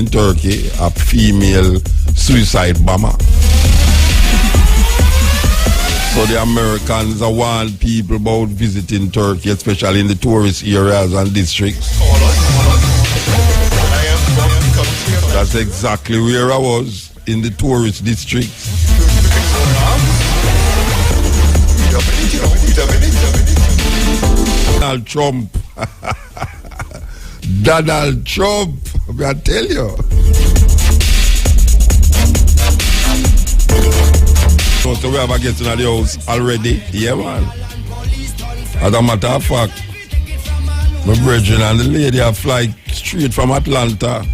in Turkey, a female suicide bomber. So the Americans warn people about visiting Turkey, especially in the tourist areas and districts. That's exactly where I was, in the tourist districts. Donald Trump. Donald Trump, I tell you. So we have a guest in the house already. Yeah, man. As a matter of fact, my brethren and the lady have flight straight from Atlanta.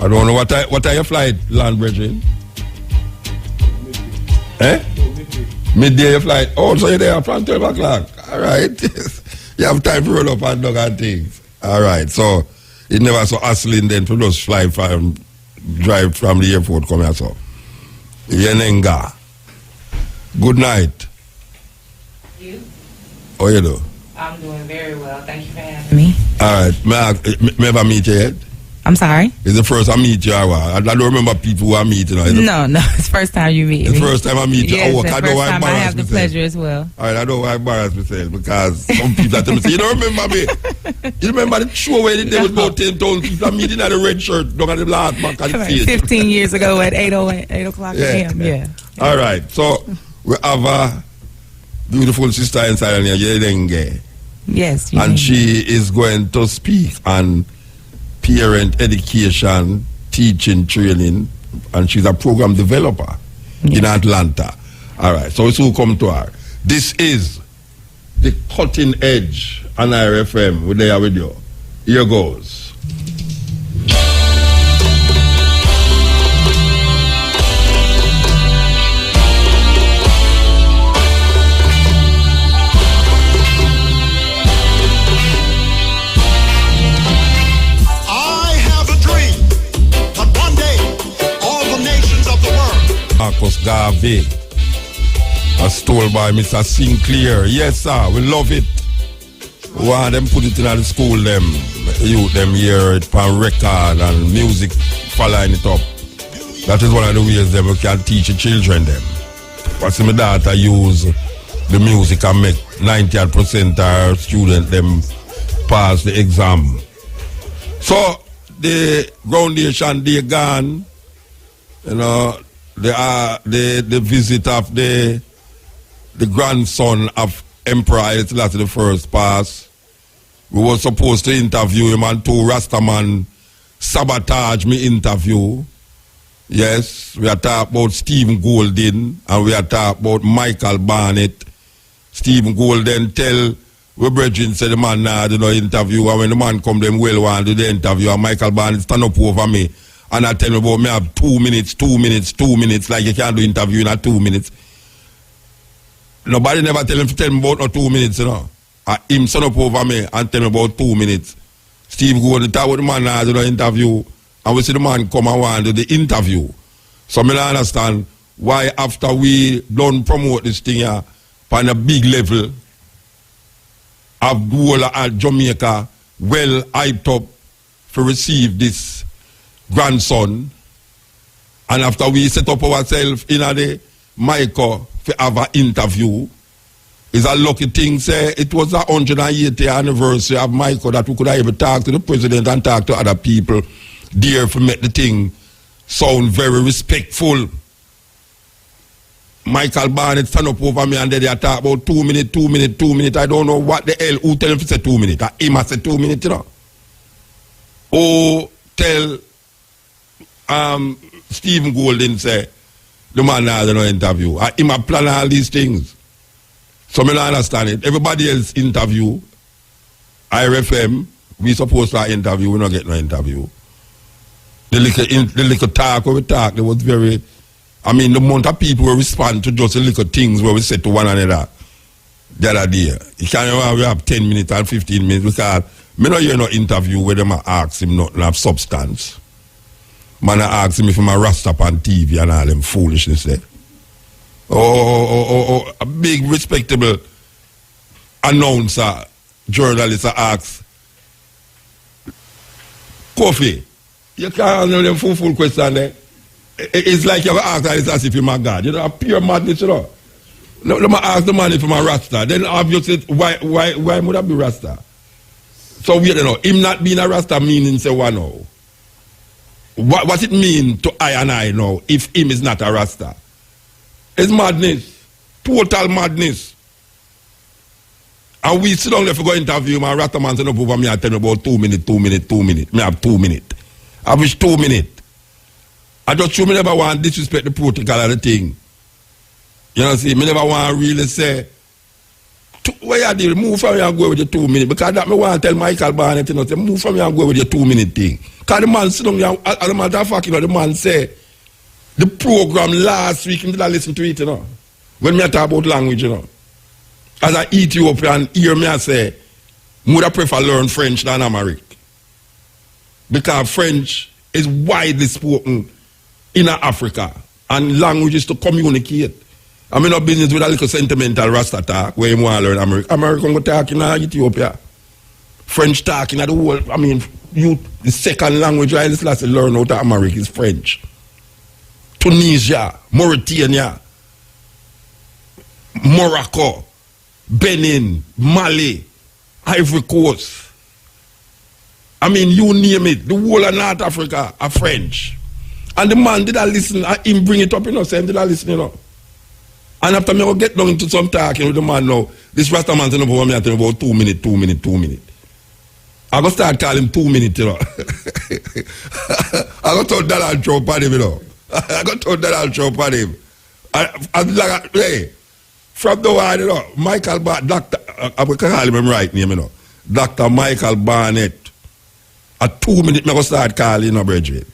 I don't know what are your flight, land brethren? Midday your flight. Oh, so you're there from 12 o'clock. All right. You have time to roll up and dog and things. All right. So it never so hustling then to just fly from, drive from the airport come here. So Yenenga. Good night. You? How you do? I'm doing very well. Thank you for having me. All right. May I ever meet you yet? I'm sorry? It's the first I meet you. I don't remember people who I meet. You know. No, it's the first time you meet me. It's the first time I meet you. Yes, Oh, the I first know time I have the pleasure as well. All right, I know why I embarrass myself because some people that tell me, say, you don't remember me. You remember the show where they was about 10,000 people are meeting at the red shirt down at the last back at the stage. 15 years ago at 8 o'clock a.m. Yeah. All right, so we have a beautiful sister inside here, Yedenge. Yes. And she is going to speak on parent education, teaching, training, and she's a program developer in Atlanta. All right, so we'll come to her. This is the Cutting Edge on IRFM. We're there with you. Here goes. Marcus Garvey was told by Mr. Sinclair. Yes, sir, we love it. We want them put it in the school, them youth, them hear it on record and music following it up. That is one of the ways that we can teach the children them. What's my daughter use the music and make 90% of our students them pass the exam. So the groundation day gone, you know. The visit of the grandson of Emperor Haile Selassie the first pass. We were supposed to interview him and two Rastaman sabotage me interview. Yes, we are talking about Stephen Golden and we are talking about Michael Barnett. Stephen Golden tell we brethren say the man now do no interview, and when the man come them well want to do the interview and Michael Barnett stand up over me. And I tell me about me have 2 minutes, like you can't do interview in a 2 minutes. Nobody never tell him to tell me about no 2 minutes, you know. Him stand up over me and tell me about 2 minutes. Steve go and talk with the man now do the interview, and we see the man come and want to do the interview. So I don't understand why after we don't promote this thing here on a big level, of the whole of Jamaica well hyped up to receive this grandson, and after we set up ourselves in the Michael to have an interview, it's a lucky thing, say it was the 180th anniversary of Michael that we could have even talk to the president and talk to other people there to make the thing sound very respectful. Michael Barnett stand up over me and they talk about 2 minutes. I don't know what the hell, who tell him to say 2 minutes? Him I say 2 minutes, you know. Oh, tell Stephen Golden say the man has no interview. Him a plan all these things. So I don't understand it. Everybody else interview. IRFM, we supposed to interview, we don't get no interview. The little talk where we talk, there was very, I mean, the amount of people will respond to just the little things where we say to one another the other day. You can't we have 10 minutes and 15 minutes because me no hear no interview where them ask him nothing of substance. Man, I ask him if I'm a Rasta on TV and all them foolishness there. A big respectable announcer, journalist ask Kofi, You can't know them full question there. It's like you have to ask this as if you're my God. You know, a pure madness, you know. Let me ask the man if I'm a Rasta. Then obviously, why would I be Rasta? So we don't know. Him not being a Rasta meaning say what now? What it mean to I and I now if him is not a Rasta? It's madness. Total madness. And we sit down there for go interview him and Rasta man say no over me and tell me about 2 minutes. Me have 2 minutes. I wish 2 minutes. I just show me never want to disrespect the protocol of the thing. You know, see, me never want to really say, where you do, move from here and go with your 2 minutes. Because that me want to tell Michael Barnett, you know, say, move from here and go with your 2 minute thing. Because the man sit down there, as a matter of fact, you know, the man say, the program last week, you did listen to it, you know. When me talk about language, you know. As an Ethiopian, hear me I say, I prefer learn French than Amharic. Because French is widely spoken in Africa. And language is to communicate. I'm in a business with a little sentimental Rasta talk where you want to learn American. American go talk in Ethiopia. French talk in the whole, I mean, the second language I just learn out of America is French. Tunisia, Mauritania, Morocco, Benin, Mali, Ivory Coast. I mean, you name it. The whole of North Africa are French. And the man did I listen, him bring it up, you know, saying did I listen, you know. And after me go get down into some talking with the man now, this Rasta man saying about me I tell about 2 minutes. I go start calling him 2 minutes, you know. I go tell Donald Trump on him, you know. I go tell Donald Trump on him. And like, hey, from the one, you know, Michael Barnett, Dr. I will call him right name, you know. Dr. Michael Barnett. At 2 minutes, I go start calling, you know, brethren.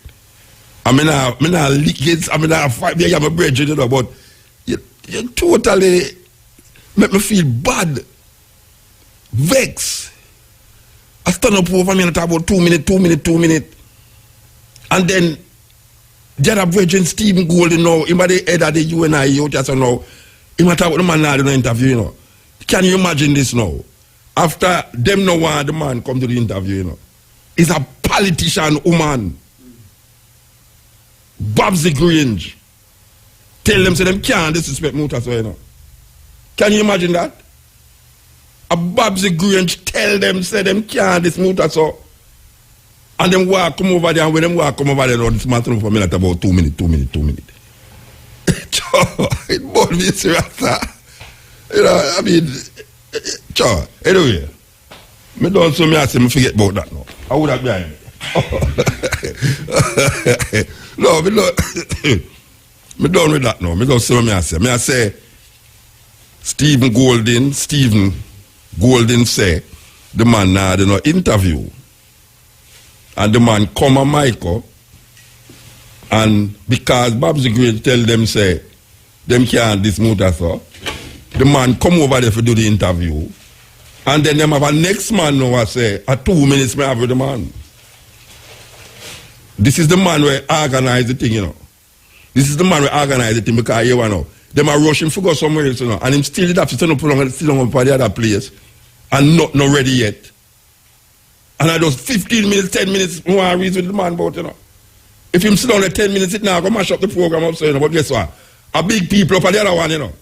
I mean, I leakage, I mean, I fight me, I'm a brethren, you know, but you totally make me feel bad, vex. I stand up over me and talk about 2 minutes. And then the other brethren, Stephen Golden, now, him at the head of the UNI, you just know, him talk about the man now in the interview, you know. Can you imagine this now? After them no one, the man come to the interview, you know. He's a politician woman. Babsy Grange. Tell them, say them can't disrespect Mutabaruka, you know. Can you imagine that? A Babsy Grange tell them, say them can't this Mutabaruka. And then walk come over there, and when them walk come over there, this man turn for me like about 2 minutes. It bought me serious. You know, I mean, anyway, me don't so me I say me forget about that now. I would have behind me. No, me don't. Me done with that now. Me don't say what I say. Me I say Stephen Golden say the man now did no interview. And the man come on Michael. And because Babsy Grange tell them say them can't dismount us so, the man come over there to do the interview. And then them have a next man now I say at 2 minutes me have with the man. This is the man where organize the thing, you know. This is the man who organize the thing because you know, them are rushing for go somewhere else, you know, and him still did have to stand up for the other place and not ready yet. And I just 15 minutes, 10 minutes more I read with the man about, you know. If him sit down at 10 minutes, it now go mash up the program up, so, you know, but guess what? A big people up at the other one, you know.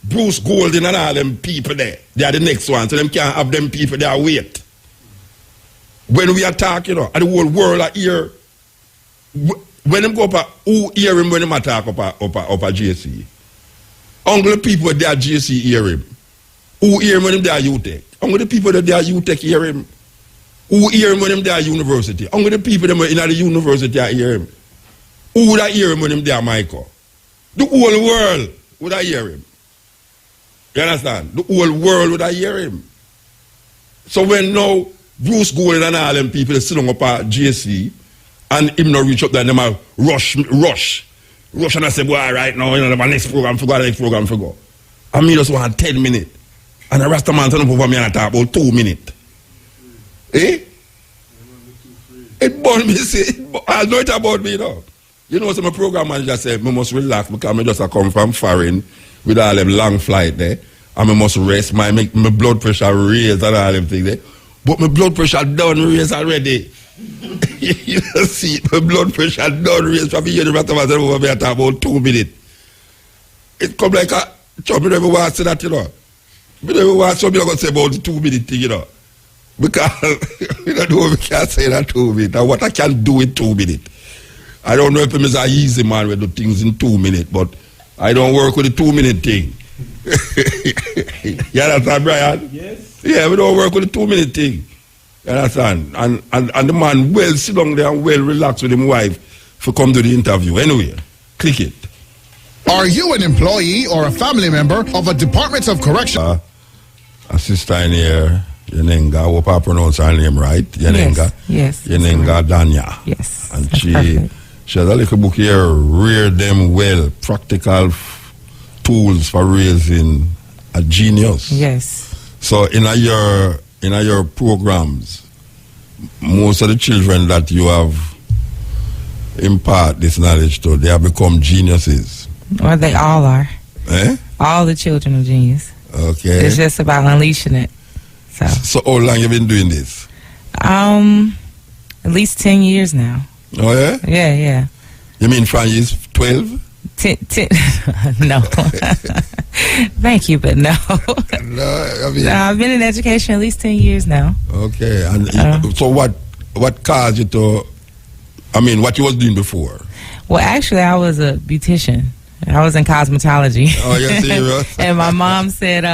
Bruce Golden and all them people there, they are the next one, so them can't have them people there wait. When we attack, you know, and the whole world are here. When them go up, who hear him when them attack up a JC? Only the people that are JC hear him. Who hear him when them they are UTech? Only the people that they are UTech hear him. Who hear him when them they are university? Only the people that are in the university hear him. Who would I hear him when them they are Michael? The whole world would I hear him. You understand? The whole world would I hear him. So when now Bruce Golden and all them people sit on up at JC and him not reach up there and them are rush and I say, boy, right now, you know, my next program for go. And me just want 10 minutes. And the rest of the man turn up over me and I talk about 2 minutes. Eh? It burned me, see. I know it about me, you know. You know, so my program manager said, I must relax because I just come from foreign with all them long flight there. And I must rest, my blood pressure raised and all them things there. But my blood pressure done raised already. You see, my blood pressure don't raise from here to over me at about 2 minutes. It come like a chop. Me never want to say that, you know. Me never want to say about the 2 minute thing, you know. Because we don't know if we can say that 2 minutes and what I can do in 2 minutes. I don't know if I'm an easy man with do things in 2 minutes, but I don't work with the 2 minute thing. You understand, Brian? Yes. Yeah, we don't work with the 2 minute thing. You understand? And the man well sit down there and well relax with his wife for come to the interview. Anyway, click it. Are you an employee or a family member of a Department of Correction? A sister in here, Yenenga, I hope I pronounce her name right. Yenenga. Yes. Yenenga Danya. Yes. And that's she perfect. has a little book here, Rear Them Well, Practical Tools for Raising a Genius. Yes. So in your programs, most of the children that you have impart this knowledge to, they have become geniuses. Or they all are. Eh? All the children are genius. Okay. It's just about unleashing it. So how long you been doing this? At least 10 years now. Oh yeah? Yeah. You mean from years 12? 10 no. Thank you, but no. No, I mean, I've been in education at least 10 years now. okay. And so what caused you to, I mean, what you was doing before? Well, actually, I was a beautician. I was in cosmetology. Oh, you're serious? And my mom said,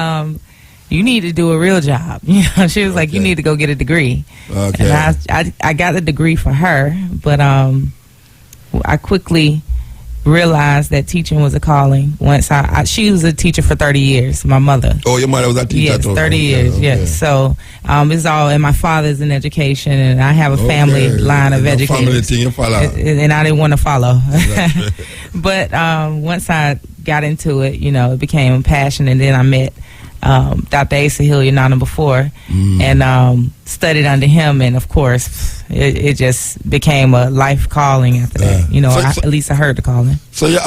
you need to do a real job. You know, she was like, you need to go get a degree. Okay. And I got the degree for her, but I quickly realized that teaching was a calling. Once she was a teacher for 30 years, my mother. Oh, your mother was a teacher Yes, too? 30 years, okay. yes. So it's all, and my father's in education, and I have a family line of It's a family educators. thing you follow. And I didn't want to follow. But once I got into it, you know, it became a passion, and then I met Dr. Asa Hilliard Nana before, and studied under him, and of course it just became a life calling after that. You know, at least I heard the calling. So you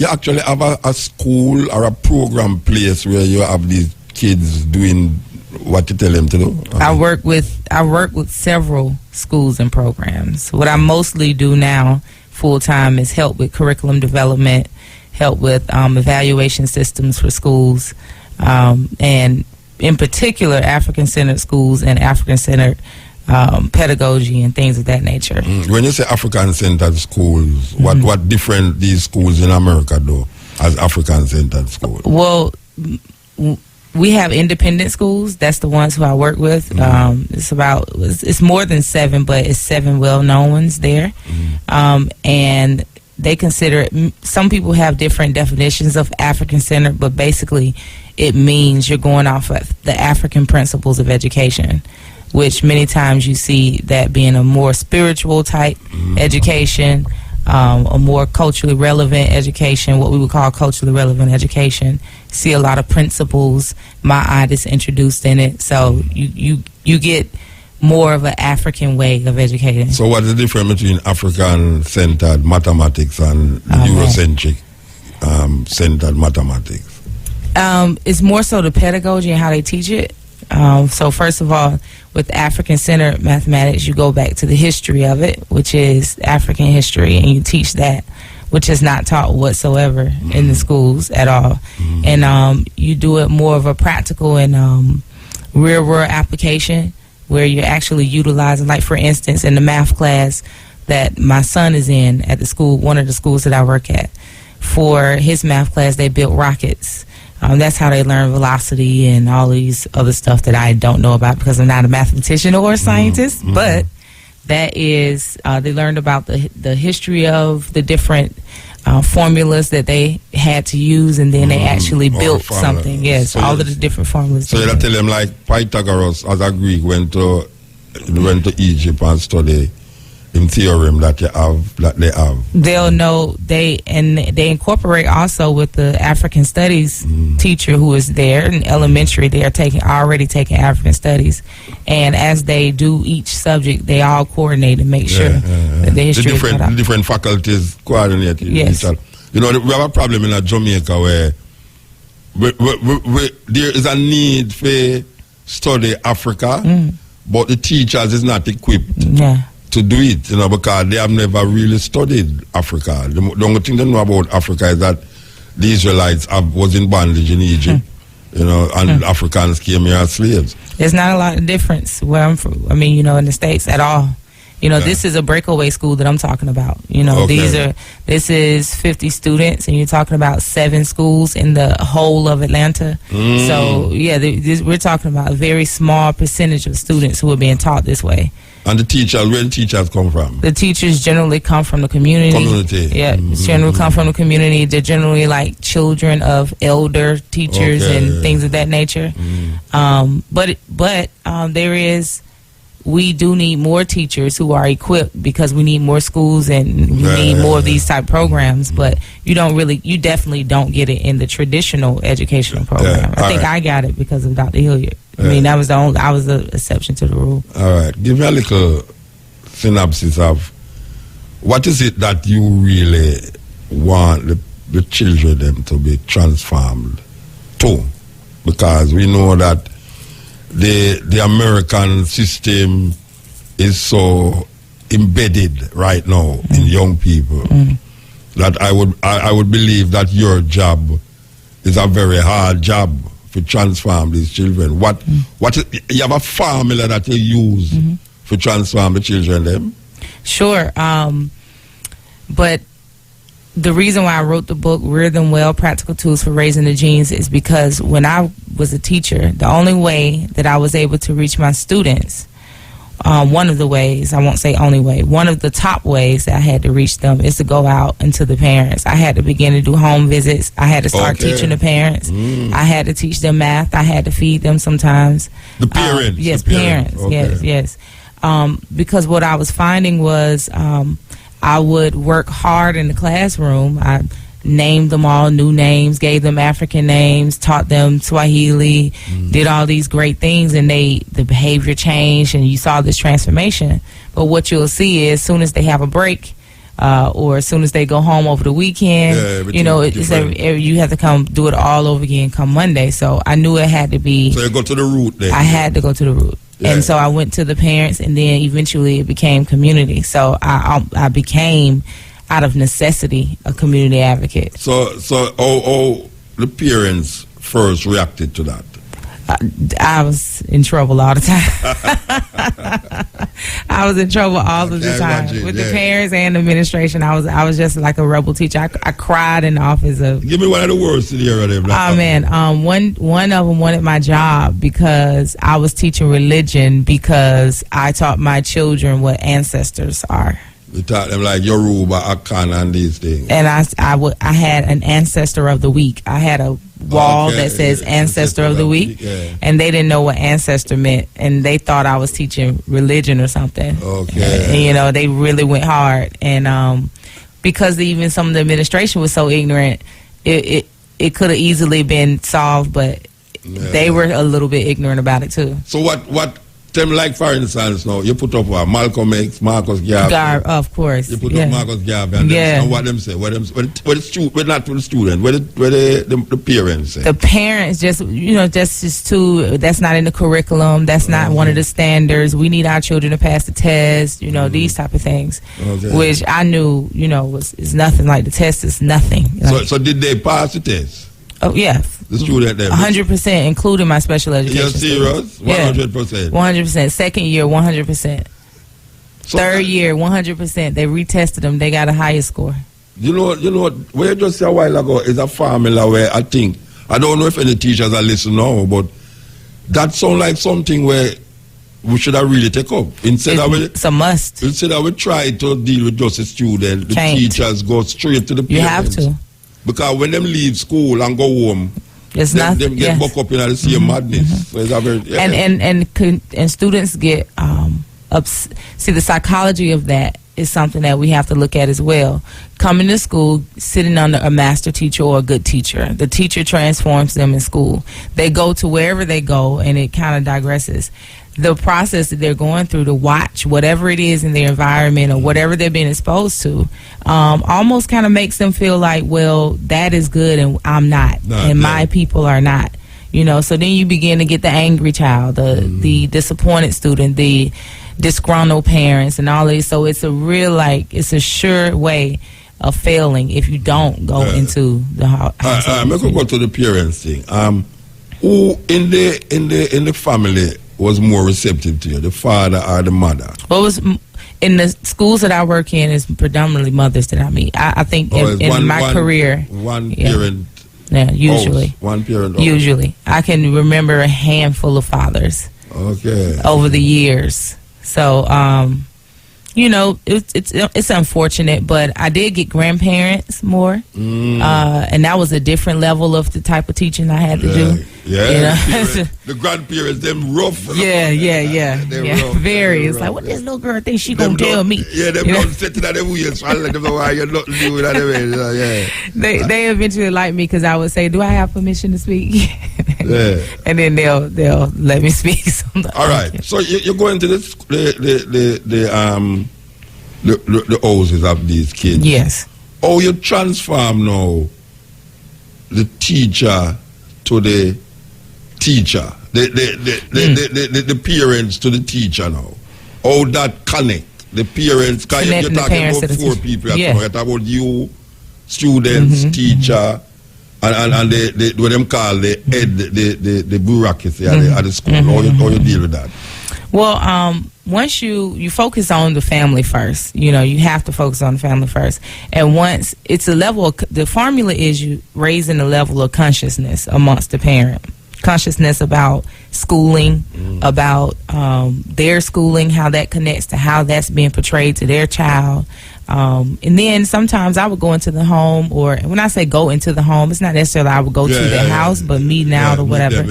actually have a school or a program place where you have these kids doing what you tell them to do? I work with several schools and programs. What I mostly do now full time is help with curriculum development, help with evaluation systems for schools, and in particular African-centered schools and African-centered pedagogy and things of that nature. When you say African-centered schools, what different these schools in America do as African-centered schools? Well, we have independent schools. That's the ones who I work with. It's more than 7, but it's 7 well-known ones there. And they consider it, some people have different definitions of African-centered, but basically it means you're going off of the African principles of education, which many times you see that being a more spiritual type education, a more culturally relevant education, what we would call culturally relevant education. See a lot of principles, my that's introduced in it. So you get more of an African way of educating. So what is the difference between African-centered mathematics and Eurocentric centered mathematics? It's more so the pedagogy and how they teach it. So first of all, with African-centered mathematics, you go back to the history of it, which is African history, and you teach that, which is not taught whatsoever in the schools at all. And you do it more of a practical and real-world application, where you're actually utilizing, like for instance, in the math class that my son is in at the school, one of the schools that I work at, for his math class, they built rockets. That's how they learn velocity and all these other stuff that I don't know about because I'm not a mathematician or a scientist. But that is, they learned about the history of the different formulas that they had to use, and then they actually built something. Yes, so all of the different formulas. So you tell them like Pythagoras as a Greek went to Egypt and study in theorem that they have. They'll know they incorporate also with the African studies teacher who is there in elementary. They are already taking African studies, and as they do each subject, they all coordinate and make sure that the history is cut out. The different faculties coordinate. Yes. You know, we have a problem in Jamaica where there is a need for study Africa, but the teachers is not equipped to do it, you know, because they have never really studied Africa. The only thing they know about Africa is that the Israelites was in bondage in Egypt, you know, and Africans came here as slaves. There's not a lot of difference where I'm from. I mean, you know, in the States at all. You know, this is a breakaway school that I'm talking about. You know, this is 50 students, and you're talking about 7 schools in the whole of Atlanta. So, yeah, we're talking about a very small percentage of students who are being taught this way. And the teachers, where the teachers come from? The teachers generally come from the community. Yeah, generally come from the community. They're generally like children of elder teachers and things of that nature. But we do need more teachers who are equipped, because we need more schools and we need more of these type programs. But you definitely don't get it in the traditional educational program. I think I got it because of Dr. Hilliard. I mean, I was the exception to the rule. All right, give me a little synopsis of what is it that you really want the children them to be transformed to, because we know that the American system is so embedded right now in young people that I would believe that your job is a very hard job to transform these children. You have a formula that you use to transform the children them? Sure. But the reason why I wrote the book, Rear Them Well, Practical Tools for Raising the Genes, is because when I was a teacher, the only way that I was able to reach my students, one of the ways, I won't say only way, one of the top ways that I had to reach them is to go out and to the parents. I had to begin to do home visits. I had to start teaching the parents. I had to teach them math. I had to feed them sometimes. The parents? Yes, parents. Yes. Because what I was finding was I would work hard in the classroom. I named them all new names, gave them African names, taught them Swahili, did all these great things, and the behavior changed, and you saw this transformation. But what you'll see is, as soon as they have a break, or as soon as they go home over the weekend, you know, you have to come do it all over again come Monday. So I knew it had to be. So you go to the root then. I had to go to the root. And so I went to the parents, and then eventually it became community. So I became, out of necessity, a community advocate. So how the parents first reacted to that? I was in trouble all the time. I was in trouble all of the time with the parents and the administration. I was just like a rebel teacher. I cried in the office of. Give me one of the words to hear of them. Oh man, one of them wanted my job because I was teaching religion, because I taught my children what ancestors are. You taught them like Yoruba, Akan, and these things. And I had an ancestor of the week. I had a wall that says ancestor of the week, and they didn't know what ancestor meant, and they thought I was teaching religion or something. And you know, they really went hard, and because even some of the administration was so ignorant, it could have easily been solved, but they were a little bit ignorant about it too. So what them, like for instance, now you put up Malcolm X, Marcus Garvey. Of course. You put up Marcus Garvey, and what them say? What not with the student, what the parents say? The parents just too. That's not in the curriculum. That's not one of the standards. We need our children to pass the test. You know, these type of things, which I knew, is nothing. Like the test is nothing. So did they pass the test? Oh yeah. The student there. 100%, including my special education. You're serious? 100%. 100%. Second year, 100%. Third year, 100%. They retested them. They got a higher score. You know what you just said a while ago is a formula where I don't know if any teachers are listening now, but that sounds like something where we should have really take up. It's a must. Instead of we try to deal with just a student, the teachers go straight to the parents. You have to. Because when them leave school and go home, them get buck up in the same madness. So it's a very, and students get see, the psychology of that is something that we have to look at as well. Coming to school, sitting under a master teacher or a good teacher, the teacher transforms them in school. They go to wherever they go, and it kind of digresses. The process that they're going through to watch whatever it is in their environment or whatever they're being exposed to, almost kind of makes them feel like, well, that is good and I'm not, and my people are not. So then you begin to get the angry child, the disappointed student, the disgruntled parents and all these. So it's a real, it's a sure way of failing if you don't go into the house. I'm going to go to the parents thing. Who in the family was more receptive to you, the father or the mother? Well, it was in the schools that I work in, is predominantly mothers that I meet. I think in my career, one parent. Yeah, usually. One parent. Usually. I can remember a handful of fathers. Okay. Over the years. So, it's unfortunate, but I did get grandparents more. And that was a different level of the type of teaching I had to do. Yeah. The grandparents, them rough. Yeah. Rough. Very. It's like, what this little girl think she gonna tell me? Yeah, them don't sit in their wheels, so I let them know why you're not doing that way. Yeah. They eventually like me because I would say, do I have permission to speak? Yeah. And then they'll let me speak sometimes. All right. So you're going to the houses of these kids. Yes. Oh, you transform now the teacher to the teacher, the parents to the teacher now. How that connect the parents? Because you're talking about four people. You're talking about you, students, teacher, and what them call the head, the bureaucracy at the school. How you deal with that? Well, once you focus on the family first, you have to focus on the family first. And once it's a level of, the formula is you raising the level of consciousness amongst the parent. Consciousness about schooling, about their schooling, how that connects to how that's being portrayed to their child. And then sometimes I would go into the home, or when I say go into the home, it's not necessarily I would go to their house, but meeting out or whatever,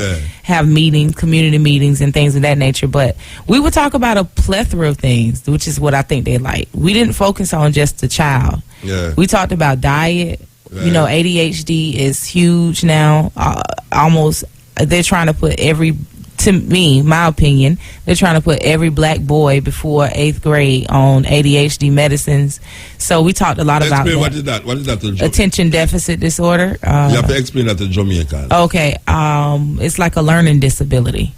have meetings, community meetings and things of that nature. But we would talk about a plethora of things, which is what I think they like. We didn't focus on just the child. We talked about diet. ADHD is huge now. Almost, they're trying to put to me, my opinion, they're trying to put every black boy before 8th grade on ADHD medicines. So we talked a lot about that. What is that? What is that? Attention deficit disorder. You have to explain that to Jamaican. Okay. It's like a learning disability.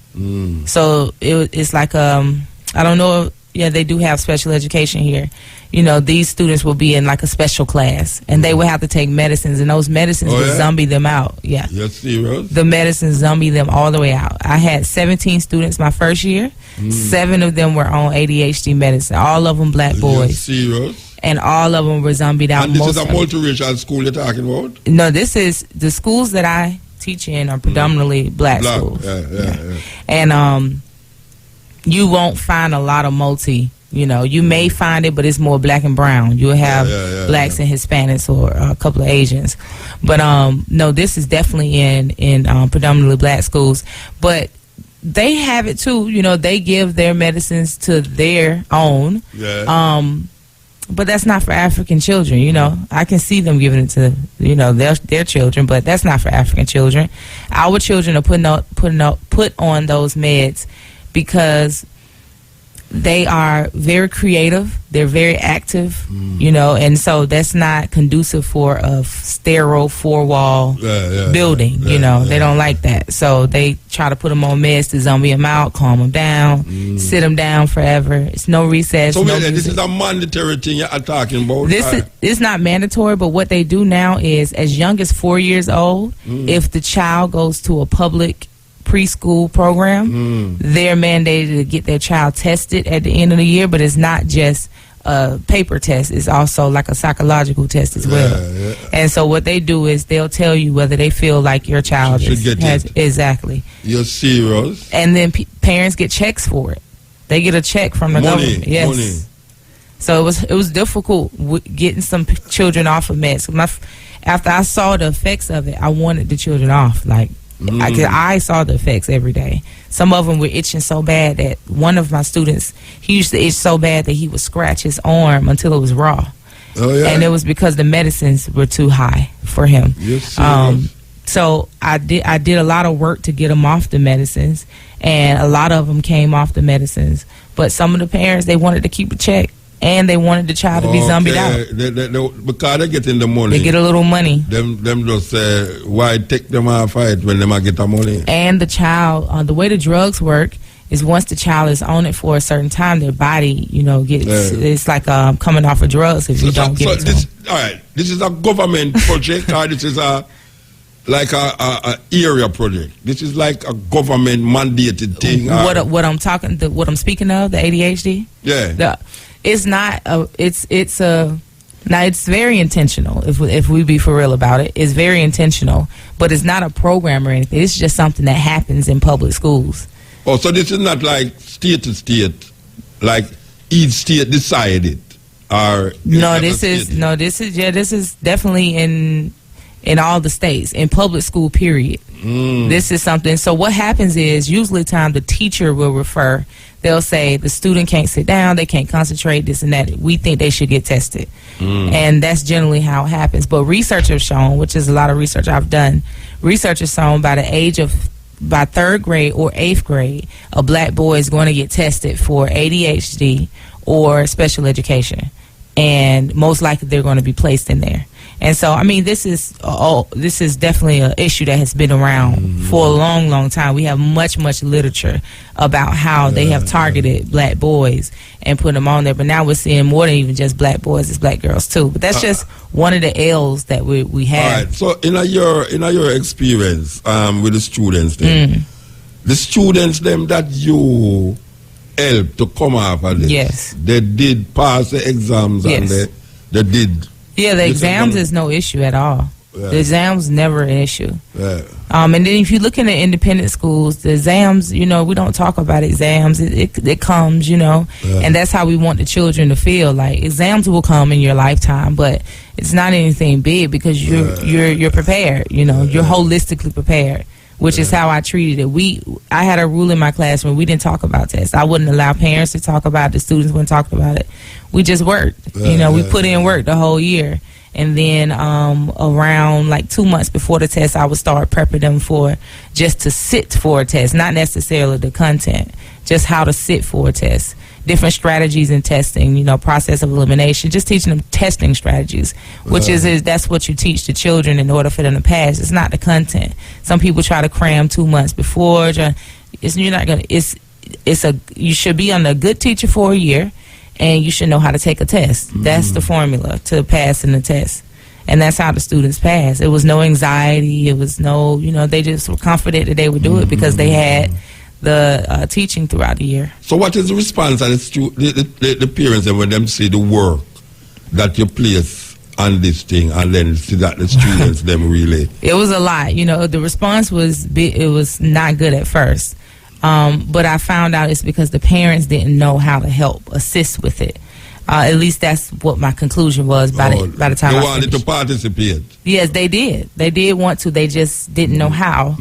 So it's like, I don't know. Yeah, they do have special education here. These students will be in like a special class, and they will have to take medicines, and those medicines will zombie them out. Yeah. You're serious? The medicines zombie them all the way out. I had 17 students my first year. 7 of them were on ADHD medicine. All of them black boys. You're serious? And all of them were zombied out. And this is a multiracial school you're talking about? No, this is the schools that I teach in are predominantly black schools. Yeah. And you won't find a lot of you may find it, but it's more black and brown. You'll have blacks and Hispanics or a couple of Asians. But no, this is definitely in predominantly black schools. But they have it too. They give their medicines to their own. But that's not for African children. I can see them giving it to their children, but that's not for African children. Our children are put on those meds because they are very creative. They're very active, and so that's not conducive for a sterile 4-wall building. They don't like that. So they try to put them on meds to zombie them out, calm them down, sit them down forever. It's no recess. So this is a mandatory thing you're talking about? It's not mandatory, but what they do now is as young as 4 years old, if the child goes to a public preschool program, they're mandated to get their child tested at the end of the year, but it's not just a paper test, it's also like a psychological test as well. And so what they do is they'll tell you whether they feel like your child has exactly. You're serious? And then parents get checks for it. They get a check from the government. Yes. Money. So it was difficult getting some children off of meds. After I saw the effects of it, I wanted the children off. I saw the effects every day. Some of them were itching so bad that one of my students, he used to itch so bad that he would scratch his arm until it was raw. And it was because the medicines were too high for him. So I did a lot of work to get him off the medicines, and a lot of them came off the medicines. But some of the parents, they wanted to keep a check. And they wanted the child to be zombied out. Because they get in the money. They get a little money. Them just say, why take them off it when they might get the money? And the child, the way the drugs work is once the child is on it for a certain time, their body, gets it's like coming off of drugs if you don't give it to them. All right, this is a government project, or this is a area project. This is like a government mandated thing. What I'm speaking of, the ADHD. Yeah, it's not. Now it's very intentional. If we be for real about it, it's very intentional. But it's not a program or anything. It's just something that happens in public schools. Oh, so this is not like state to state, like each state decided, or this is definitely in all the states, in public school, period. This is something. So what happens is usually the teacher will refer. They'll say the student can't sit down, they can't concentrate, this and that. We think they should get tested. And that's generally how it happens. But research has shown, which is a lot of research I've done, research has shown by third grade or 8th grade, a black boy is going to get tested for ADHD or special education. And most likely they're going to be placed in there. And so, I mean, this is definitely an issue that has been around for a long, long time. We have much literature about how they have targeted black boys and put them on there. But now we're seeing more than even just black boys, it's black girls too. But that's just one of the L's that we have. All right. So, in your experience with the students, then, the students them that you helped to come up with this, yes, they did pass the exams, yes, and they did. Yeah, the exams is no issue at all. Yeah. The exams never an issue. Yeah. And then if you look in the independent schools, the exams, we don't talk about exams. It comes, and that's how we want the children to feel. Like exams will come in your lifetime, but it's not anything big because you're prepared. You're holistically prepared, which is how I treated it. I had a rule in my classroom. We didn't talk about tests. I wouldn't allow parents to talk about it. The students wouldn't talk about it. We just worked. We put in work the whole year. And then around like 2 months before the test, I would start prepping them for just to sit for a test, not necessarily the content, just how to sit for a test. Different strategies in testing, process of elimination, just teaching them testing strategies, which is that's what you teach the children in order for them to pass. It's not the content. Some people try to cram 2 months before. You should be under a good teacher for a year, and you should know how to take a test. That's the formula to pass in the test. And that's how the students pass. It was no anxiety. It was no, they just were confident that they would do it because they had the teaching throughout the year. So what is the response of the parents when them see the work that you place on this thing and then see that the students them really? It was a lot. The response was not good at first. But I found out it's because the parents didn't know how to help assist with it. At least that's what my conclusion was by the time they wanted to participate. Yes, they did. They did want to. They just didn't know how.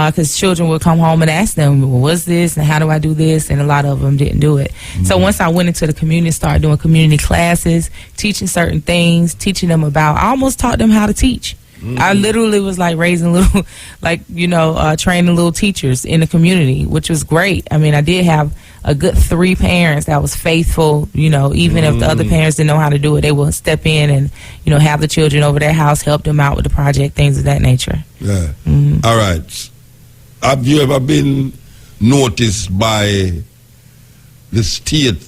Because children would come home and ask them, well, what's this and how do I do this? And a lot of them didn't do it. So once I went into the community, started doing community classes, teaching certain things, teaching them about, I almost taught them how to teach. I literally was like raising little, training little teachers in the community, which was great. I mean, I did have a good 3 parents that was faithful, even if the other parents didn't know how to do it, they would step in and, have the children over their house, help them out with the project, things of that nature. Yeah. All right. Have you ever been noticed by the state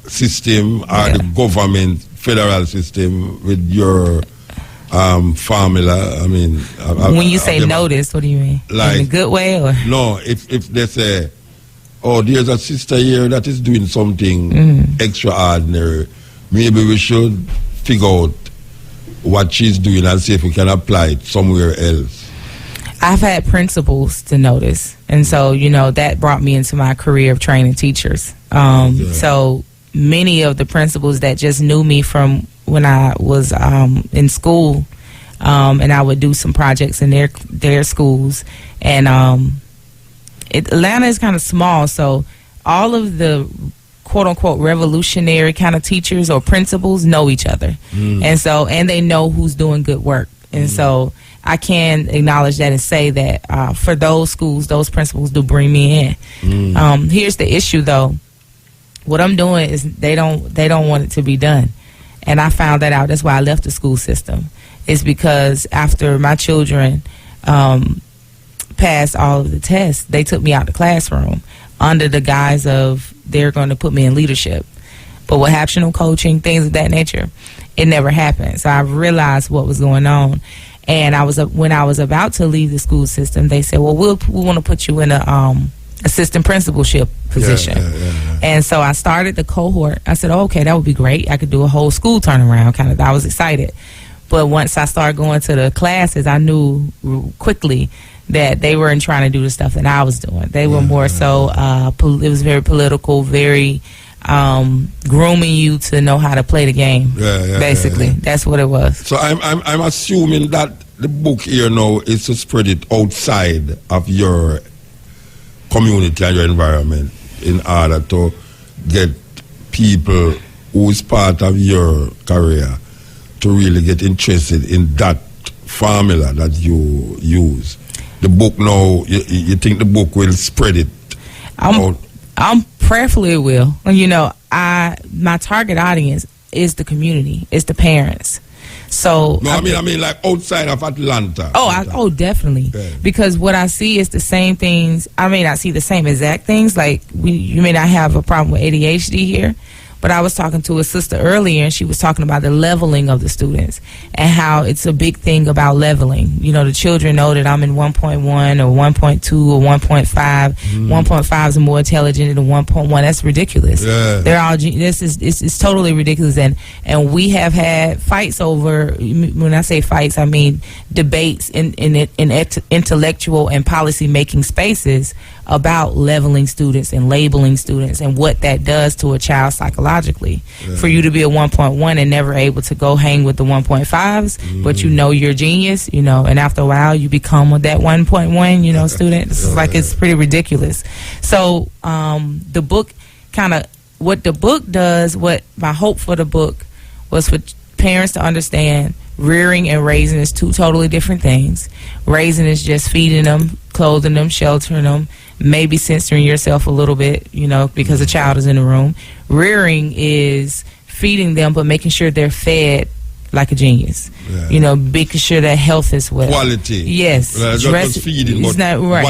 system or the government, federal system with your formula? I mean, when you say notice, what do you mean? Like, in a good way, or no? If they say, "Oh, there's a sister here that is doing something extraordinary," maybe we should figure out what she's doing and see if we can apply it somewhere else. I've had principals to notice, and so that brought me into my career of training teachers. So many of the principals that just knew me from when I was in school, and I would do some projects in their schools. And Atlanta is kind of small, so all of the quote-unquote revolutionary kind of teachers or principals know each other. And they know who's doing good work. And so I can acknowledge that and say that for those schools, those principals do bring me in. Here's the issue, though. What I'm doing is they don't want it to be done. And I found that out. That's why I left the school system. It's because after my children passed all of the tests, they took me out the classroom. under the guise of they're going to put me in leadership. But with optional coaching, things of that nature, it never happened. So I realized what was going on. And when I was about to leave the school system, they said, well, we want to put you in a assistant principalship position. And so I started the cohort. I said, okay, that would be great. I could do a whole school turnaround, kind of. I was excited. But once I started going to the classes, I knew quickly that they weren't trying to do the stuff that I was doing. They were more so, it was very political, very grooming you to know how to play the game. Basically, that's what it was. So I'm assuming that the book here now is to spread it outside of your community and your environment in order to get people who is part of your career to really get interested in that formula that you use. The book now, you think the book will spread it out? I'm prayerfully it will. You know, my target audience is the community, it's the parents. So no, I mean like outside of Atlanta. Oh, definitely. Yeah. Because what I see is the same things. I may not see the same exact things. Like you may not have a problem with ADHD here, but I was talking to a sister earlier, and she was talking about the leveling of the students and how it's a big thing about leveling. You know, the children know that I'm in 1.1 or 1.2 or 1.5. 1.5 is more intelligent than 1.1. That's ridiculous. Yeah. They're all. It's totally ridiculous. And we have had fights over. When I say fights, I mean debates in intellectual and policy making spaces about leveling students and labeling students and what that does to a child psychologically. Yeah. For you to be a 1.1 and never able to go hang with the 1.5s, but you know you're a genius, you know, and after a while you become that 1.1, you know, student. It's like it's pretty ridiculous. So the book what the book does, what my hope for the book was for parents to understand rearing and raising is two totally different things. Raising is just feeding them, clothing them, sheltering them, maybe censoring yourself a little bit, you know, because a child is in the room. Rearing is feeding them, but making sure they're fed like a genius. Yeah. You know, making sure their health is well. Quality. Yes. Just feeding, it's not right.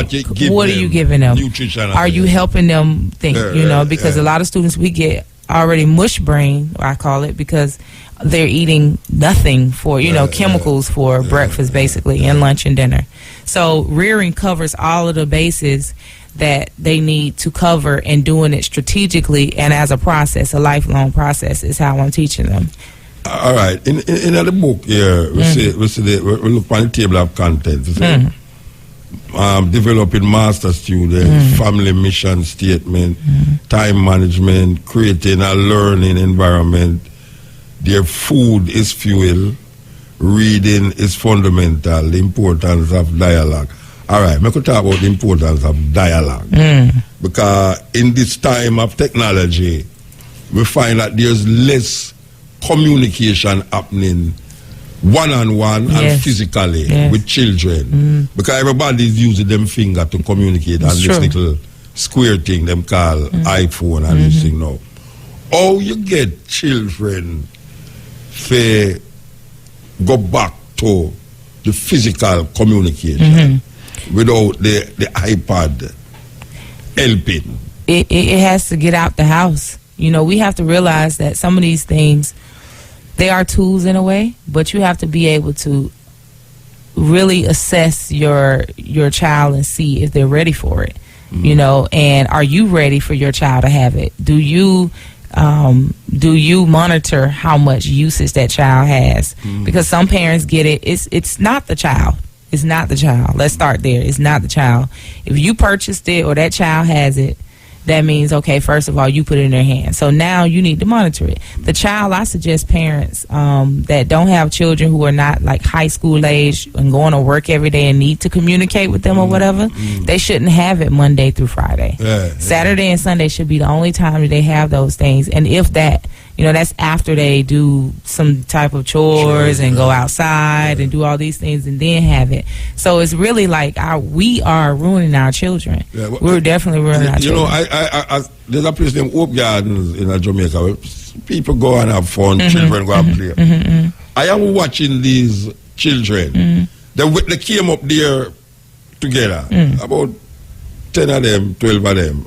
What are you giving them? Nutrition. Are you helping them think? You know, because a lot of students we get already mush brain, I call it, because they're eating nothing for, you know, chemicals for breakfast, basically, and lunch and dinner. So rearing covers all of the bases that they need to cover, and doing it strategically and as a process, a lifelong process, is how I'm teaching them. All right. In the book here, we look on the table of contents. Developing master student, family mission statement, time management, creating a learning environment. Their food is fuel, reading is fundamental, the importance of dialogue. All right, I could talk about the importance of dialogue. Because in this time of technology, we find that there's less communication happening one-on-one and physically with children. Because everybody's using them finger to communicate, and this little square thing them call iPhone and this thing now. How you get children to go back to the physical communication without the iPad helping? It has to get out the house. You know, we have to realize that some of these things, they are tools in a way, but you have to be able to really assess your child and see if they're ready for it. You know, and are you ready for your child to have it? Do you monitor how much usage that child has? Because some parents get it. It's not the child. It's not the child. Let's start there. It's not the child. If you purchased it or that child has it, that means, okay, first of all, you put it in their hands. So now you need to monitor it. The child, I suggest parents that don't have children who are not like high school age and going to work every day and need to communicate with them or whatever, they shouldn't have it Monday through Friday. Saturday and Sunday should be the only time that they have those things. And if that, you know, that's after they do some type of chores and go outside and do all these things and then have it. So it's really like we are ruining our children. We're definitely ruining our children. You know, I there's a place named Hope Gardens in Jamaica where people go and have fun, children go and play. I am watching these children. They came up there together, about 10 of them, 12 of them.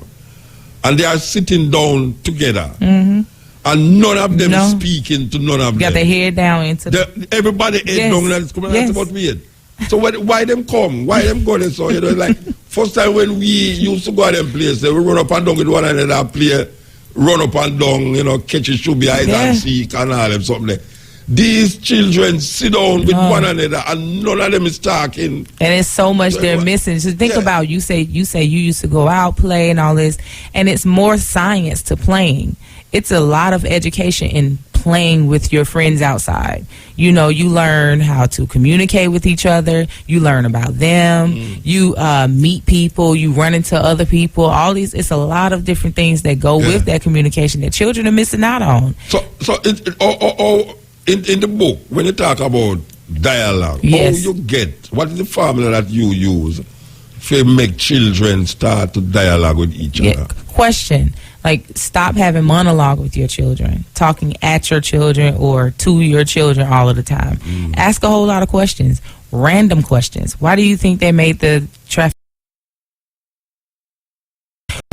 and they are sitting down together, and none of them speaking to none of them. Got their head down into everybody head down, and it's coming. That's about weird. So why them come? Why them go there? So like first time when we used to go to them places, we run up and down with one another, play, run up and down, catch a shoe behind and seek and all them something like. These children sit down with one another and none of them is talking. And it's so much they're missing. So think about, you say you used to go out, play and all this, and it's more science to playing. It's a lot of education in playing with your friends outside. You learn how to communicate with each other. You learn about them. You meet people. You run into other people. All these, it's a lot of different things that go with that communication that children are missing out on. In the book, when you talk about dialogue, what is the formula that you use to make children start to dialogue with each other? Question. Like, stop having monologue with your children, talking at your children or to your children all of the time. Ask a whole lot of questions, random questions. Why do you think they made the traffic?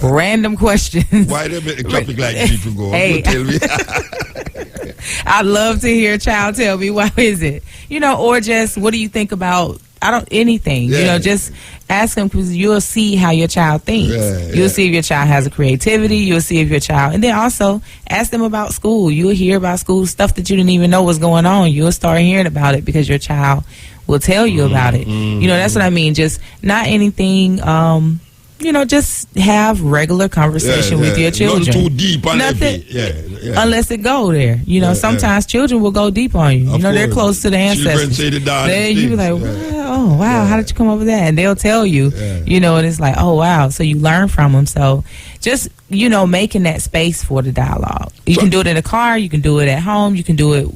Random questions. Why they make the traffic light people go? Hey, tell me. I'd love to hear a child tell me, why is it? Or just, what do you think about anything? Just ask them, because you'll see how your child thinks. You'll see if your child has a creativity. You'll see if your child, and then also ask them about school. You'll hear about school stuff that you didn't even know was going on. You'll start hearing about it because your child will tell you about it. That's what I mean. Just not anything. Just have regular conversation with your children. Not too deep and heavy. Unless it go there. Sometimes children will go deep on you. They're close to the ancestors. Then you be like, oh, wow, how did you come up with that? And they'll tell you, and it's like, oh, wow. So you learn from them. So just, making that space for the dialogue. You can do it in the car. You can do it at home. You can do it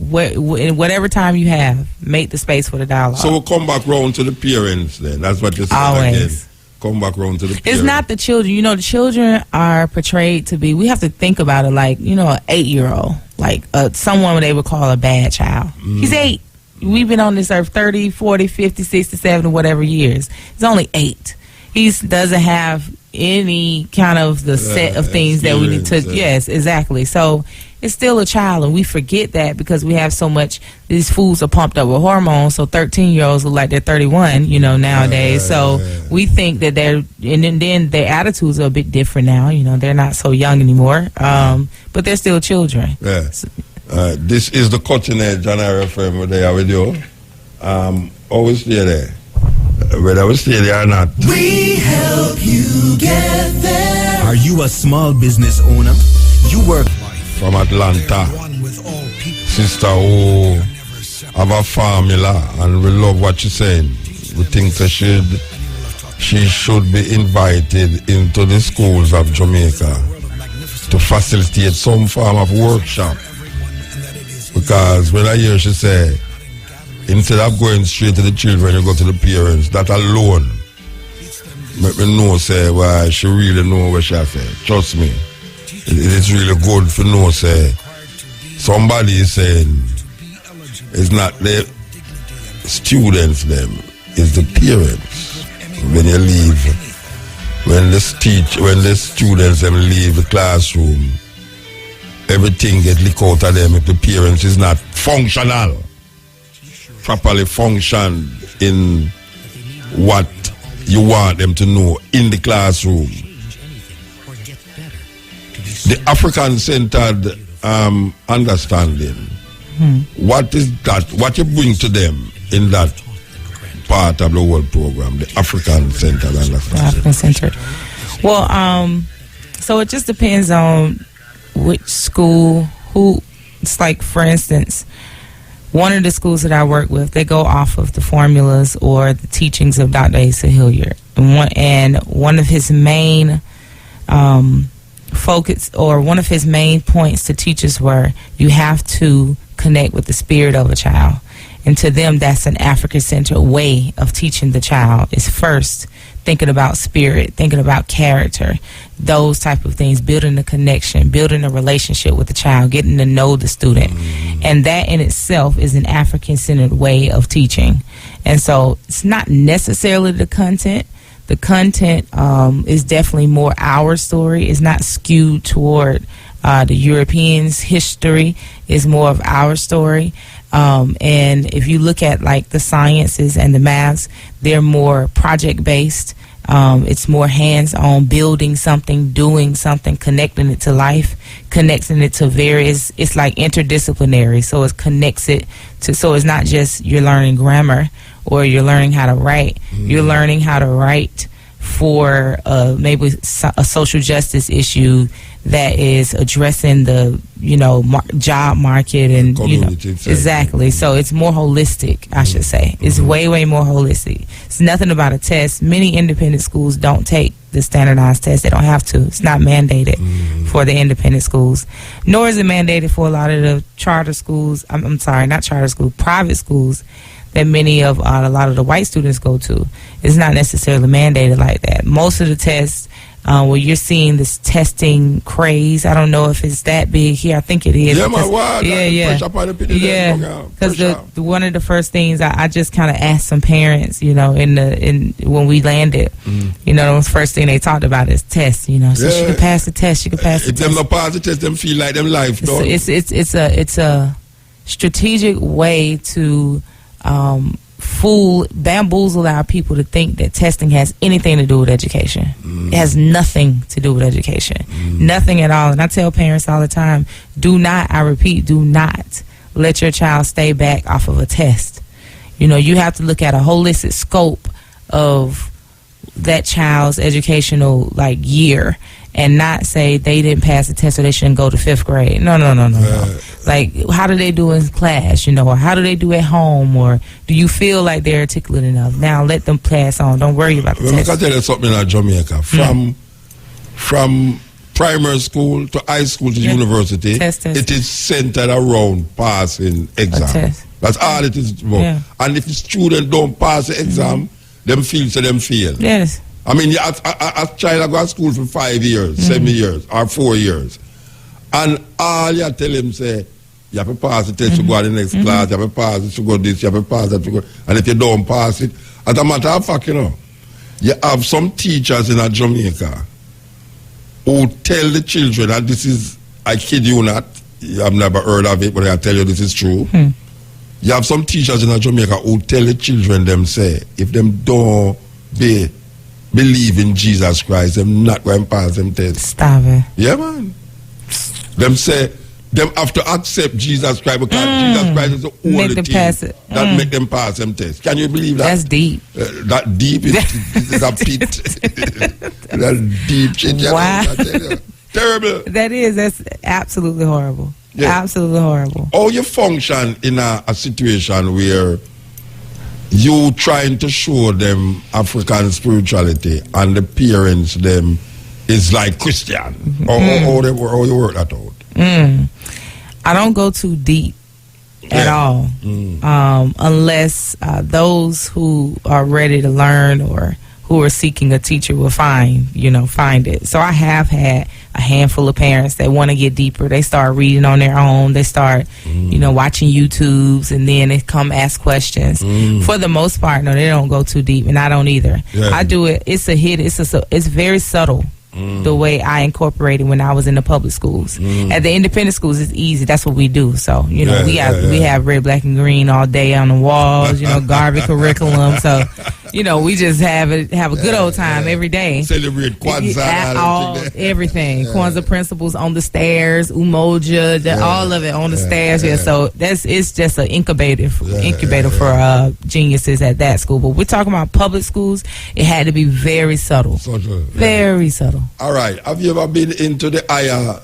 in whatever time you have. Make the space for the dialogue. So we'll come back round to the parents then. That's what you're saying. Always. Again. Come back around to the parents. It's not the children. The children are portrayed to be, we have to think about it like, an 8-year-old, like someone they would call a bad child. He's 8. We've been on this earth 30, 40, 50, 60, 70, whatever years. He's only 8. He doesn't have any kind of the set of things that we need to, yes, exactly. So it's still a child, and we forget that because we have so much, these foods are pumped up with hormones, so 13-year-olds look like they're 31, nowadays. So we think that and then their attitudes are a bit different now, they're not so young anymore, but they're still children. This is the Cutting Edge on RFM where they are with you. Always stay there. Whether we stay there or not. We help you get there. Are you a small business owner? You work from Atlanta. Sister who have a formula and we love what she's saying. We think that she should be invited into the schools of Jamaica to facilitate some form of workshop. Because when I hear she say, instead of going straight to the children, you go to the parents. That alone make me know, say, why she really know what she say. Trust me. It is really good to know, say, somebody is saying it's not the students, them, it's the parents. When you leave, when the students them leave the classroom, everything get leaked out of them if the parents is not functional. Properly function in what you want them to know in the classroom. The African-centered understanding. What is that? What you bring to them in that part of the world program? The African-centered understanding. African-centered. Well, so it just depends on which school, who. It's like, for instance, one of the schools that I work with, they go off of the formulas or the teachings of Dr. Asa Hilliard. And one of his main focus, or one of his main points to teachers were, you have to connect with the spirit of a child. And to them, that's an African-centered way of teaching the child, is first thinking about spirit, thinking about character, those type of things, building a connection, building a relationship with the child, getting to know the student. And that in itself is an African-centered way of teaching. And so it's not necessarily the content, The content is definitely more our story. It's not skewed toward the Europeans' history. It's more of our story. And if you look at like the sciences and the maths, they're more project-based. It's more hands-on, building something, doing something, connecting it to life, connecting it to various, it's like interdisciplinary. So it connects it to, so it's not just you're learning grammar or you're learning how to write. You're learning how to write for maybe a social justice issue that is addressing the job market and exactly. So it's more holistic, I should say. It's way more holistic. It's nothing about a test. Many independent schools don't take the standardized test. They don't have to. It's not mandated for the independent schools, nor is it mandated for a lot of the charter schools. I'm sorry, not charter schools, private schools that many of a lot of the white students go to. It's not necessarily mandated like that. Most of the tests, where you're seeing this testing craze, I don't know if it's that big here. I think it is. Yeah, man, why? Yeah. Because one of the first things I just kind of asked some parents, when we landed, the first thing they talked about is tests. So she could pass the test. She could pass the test. If them not pass the test, them feel like them life. It's a strategic way to bamboozle our people to think that testing has anything to do with education. It has nothing to do with education. Nothing at all. And I tell parents all the time, do not let your child stay back off of a test. You have to look at a holistic scope of that child's educational year and not say they didn't pass the test so they shouldn't go to 5th grade. No. Like, how do they do in class, or how do they do at home, or do you feel like they're articulate enough? Now let them pass on. Don't worry about the test. I can tell you something in Jamaica. From primary school to high school to university, it is centered around passing exam. That's all it is about. Yeah. And if the student don't pass the exam, them feel so them fail. Yes. I mean, a child go to school for 5 years, 7 years, or 4 years. And all you tell him say, you have to pass the test to go to the next class, you have to pass it to go this, you have to pass that to go. And if you don't pass it, as a matter of fact, you have some teachers in Jamaica who tell the children, and this is, I kid you not, I've never heard of it, but I tell you this is true. You have some teachers in Jamaica who tell the children, them say, if them don't believe in Jesus Christ, them not going to pass them test. Stop it. Yeah, man. Them say, them have to accept Jesus Christ because Jesus Christ is the only thing that make them pass them test. Can you believe that? That's deep. That deep is a pit. That deep shit. Wow. Terrible. That's absolutely horrible. Yeah. Absolutely horrible. How you function in a situation where you trying to show them African spirituality and the parents them is like Christian? Or you work that out? I don't go too deep at all, unless those who are ready to learn or who are seeking a teacher will find it. So I have had a handful of parents that want to get deeper. They start reading on their own. They start, watching YouTubes, and then they come ask questions. For the most part, no, they don't go too deep, and I don't either. Yeah. I do it. It's a hit. It's very subtle. The way I incorporated when I was in the public schools. At the independent schools, it's easy. That's what we do. So, we have red, black, and green all day on the walls, garbage curriculum. So, we just have a good old time every day. Celebrate Kwanzaa. Everything. Kwanzaa principles on the stairs, Umoja, all of it on the stairs. Yeah. So it's just an incubator for geniuses at that school. But we're talking about public schools. It had to be very subtle. Very subtle. All right. Have you ever been into the higher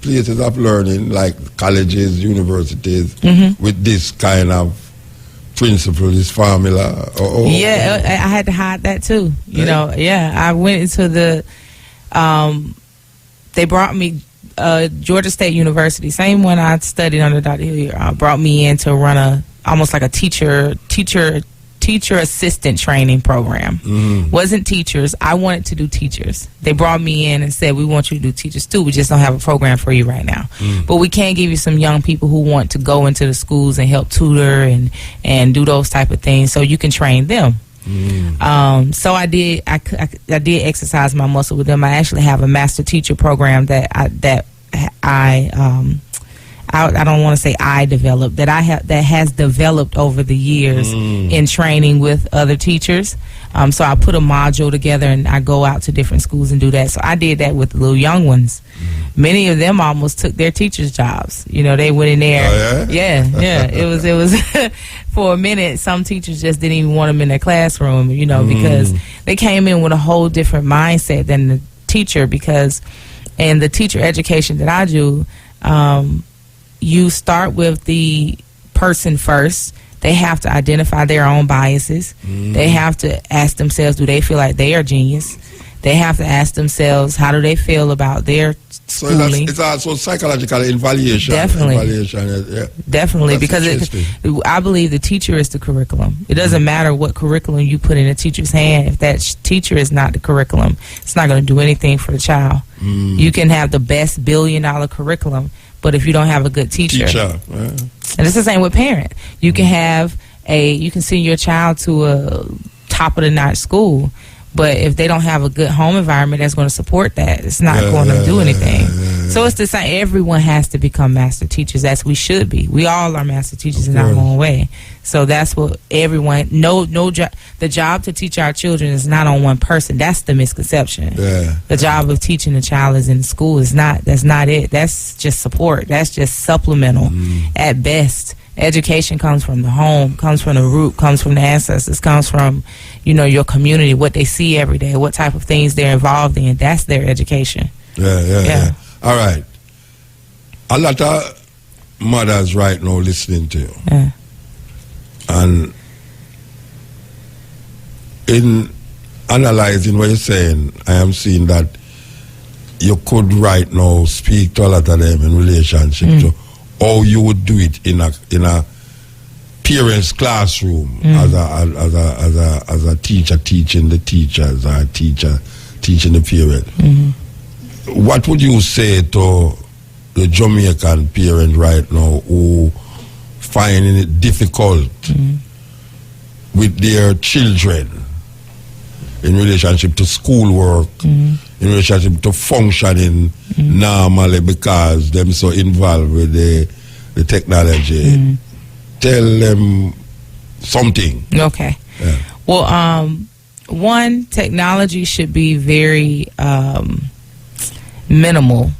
places of learning, like colleges, universities, with this kind of principle, this formula? Yeah, I had to hide that too. I went into the. They brought me Georgia State University, same one I studied under Dr. Hilliard. Brought me in to run almost like a teacher assistant training program. Wasn't teachers. I wanted to do teachers. They brought me in and said, we want you to do teachers too. We just don't have a program for you right now. But we can give you some young people who want to go into the schools and help tutor and do those type of things so you can train them. So I did exercise my muscle with them. I actually have a master teacher program that I don't want to say I developed, that has developed over the years in training with other teachers. So I put a module together and I go out to different schools and do that. So I did that with the little young ones. Many of them almost took their teachers' jobs. You know, they went in there. Oh, yeah? Yeah. It was for a minute. Some teachers just didn't even want them in their classroom. You know, because they came in with a whole different mindset than the teacher. Because in the teacher education that I do, you start with the person first. They have to identify their own biases. They have to ask themselves, do they feel like they are genius? They have to ask themselves, how do they feel about their schooling? So it's also psychological evaluation. Definitely. Definitely, That's because I believe the teacher is the curriculum. It doesn't matter what curriculum you put in a teacher's hand. If that teacher is not the curriculum, it's not going to do anything for the child. You can have the best $1 billion curriculum, but if you don't have a good teacher. And it's the same with parent. You can have you can send your child to a top of the notch school, but if they don't have a good home environment that's going to support that, it's not going to do anything. So it's the same. Everyone has to become master teachers, as we should be. We all are master teachers in our own way. So that's what everyone. The job to teach our children is not on one person. That's the misconception. The job of teaching a child is in the school. That's not it. That's just support. That's just supplemental at best. Education comes from the home, comes from the root, comes from the ancestors, comes from, your community, what they see every day, what type of things they're involved in. That's their education. Yeah. All right. A lot of mothers right now listening to you. Yeah. And in analyzing what you're saying, I am seeing that you could right now speak to a lot of them in relationship to how you would do it in a parent's classroom as a teacher teaching the teachers, or a teacher teaching the parent. What would you say to the Jamaican parent right now who finding it difficult with their children in relationship to schoolwork, in relationship to functioning normally because them so involved with the technology? Tell them something. Okay. Yeah. Well, one, technology should be very minimal.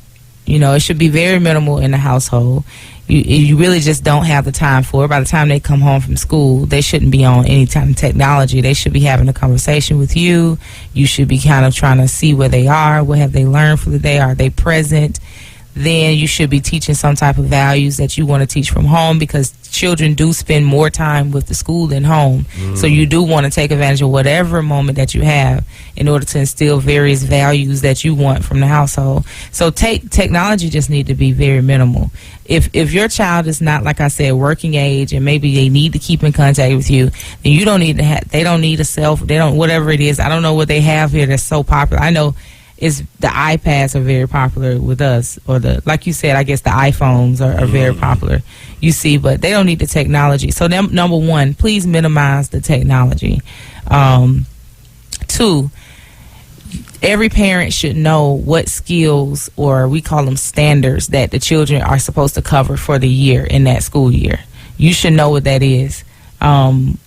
It should be very minimal in the household. You really just don't have the time for it. By the time they come home from school, they shouldn't be on any kind of technology. They should be having a conversation with you. You should be kind of trying to see where they are. What have they learned for the day? Are they present? Then you should be teaching some type of values that you want to teach from home, because children do spend more time with the school than home. So you do want to take advantage of whatever moment that you have in order to instill various values that you want from the household. So technology just need to be very minimal. If your child is not, like I said, working age, and maybe they need to keep in contact with you, then you don't need to they don't need whatever it is. I don't know what they have here that's so popular. I know the iPads are very popular with us, or like you said, I guess the iPhones are very popular. You see, but they don't need the technology. So number one, please minimize the technology. Two, every parent should know what skills, or we call them standards, that the children are supposed to cover for the year in that school year. You should know what that is. And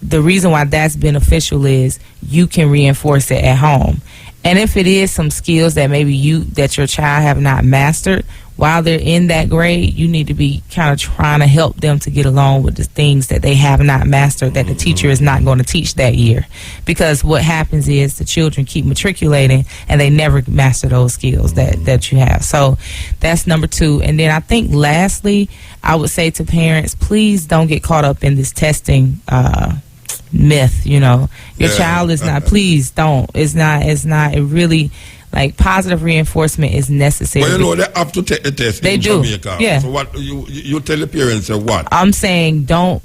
the reason why that's beneficial is you can reinforce it at home. And if it is some skills that that your child have not mastered while they're in that grade, you need to be kind of trying to help them to get along with the things that they have not mastered that the teacher is not going to teach that year. Because what happens is the children keep matriculating and they never master those skills that you have. So that's number two. And then I think lastly, I would say to parents, please don't get caught up in this testing myth. Your child is not, please don't, it really, like, positive reinforcement is necessary. Well, they have to take the test. They do. Jamaica. Yeah. So what you tell the parents what? I'm saying don't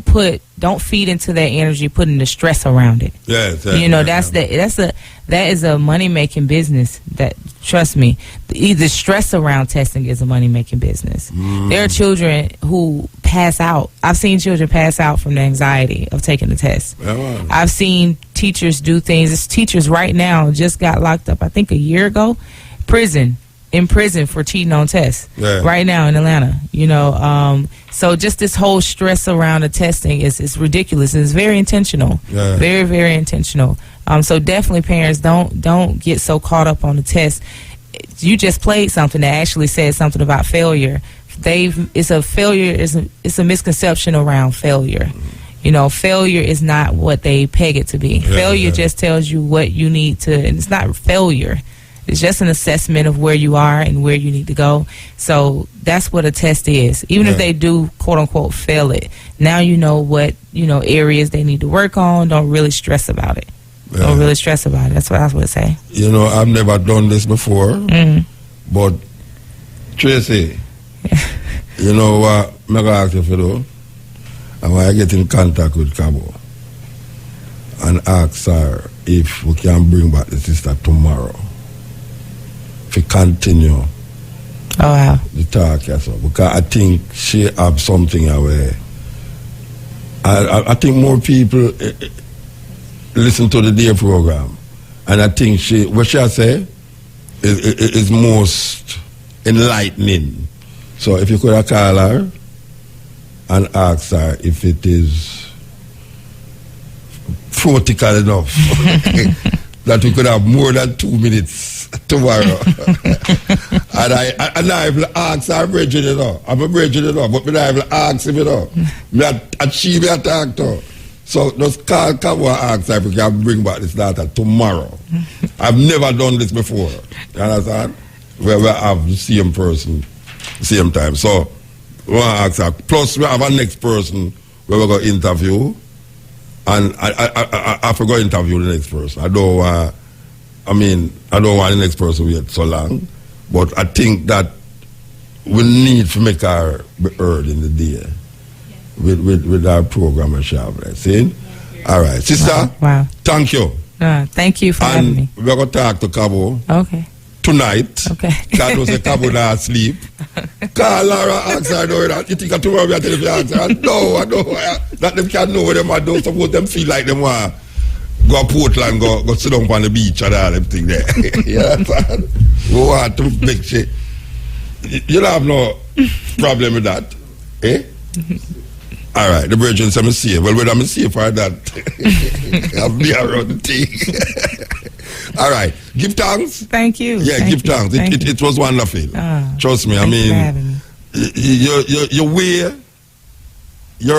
put don't feed into that energy, putting the stress around it. Yes, That is a money making business. That, trust me, the stress around testing is a money making business. There are children who pass out. I've seen children pass out from the anxiety of taking the test. I've seen teachers do things. This teachers right now just got locked up, I think a year ago, in prison for cheating on tests right now in Atlanta. So just this whole stress around the testing is ridiculous. It's very intentional, very, very intentional. So definitely, parents, don't get so caught up on the test. You just played something that actually said something about failure. It's a misconception around failure. Failure is not what they peg it to be. Failure just tells you what you need to, and it's not failure. It's just an assessment of where you are and where you need to go. So that's what a test is. Even if they do, quote unquote, fail it, now you know what areas they need to work on. Don't really stress about it. Don't really stress about it. That's what I would say. I've never done this before, but Tracy, you know what? I'm going to ask you for though. I'm going to get in contact with Cabo and ask her if we can bring back the sister tomorrow. To continue the talk, because I think she have something away. I think more people listen to the day program, and I think what she say is most enlightening. So if you could call her and ask her if it is practical enough that we could have more than 2 minutes tomorrow. and I will ask her, I'm a bridging, but I will ask him, and she will talk to her. So just come and ask her if we can bring back this data tomorrow. I've never done this before. You understand? Where we have the same person, same time. So we want to ask her. Plus we have a next person where we're going to interview. And I forgot to interview the next person. I don't want the next person to wait so long. But I think that we need to make her be heard in the day with our program and Shabbat. See? All right. Sister, wow. Thank you. Thank you for having me. We're going to talk to Cabo. Okay. Tonight. Okay. Cabo say Cabo not sleep. Call Laura, ask her, you think that tomorrow we are telling you answer? I know. That them can know what them are doing. Suppose them feel like them want go to Portland, go sit down on the beach and all them thing there. You understand? We want to make shit. You don't have no problem with that, eh? All right, the virgin say me safe. Well, whether I'm safe or that, I'll be around the thing. All right, give thanks. Thank you. Yeah, give thanks. It was wonderful. Trust me. I mean, you're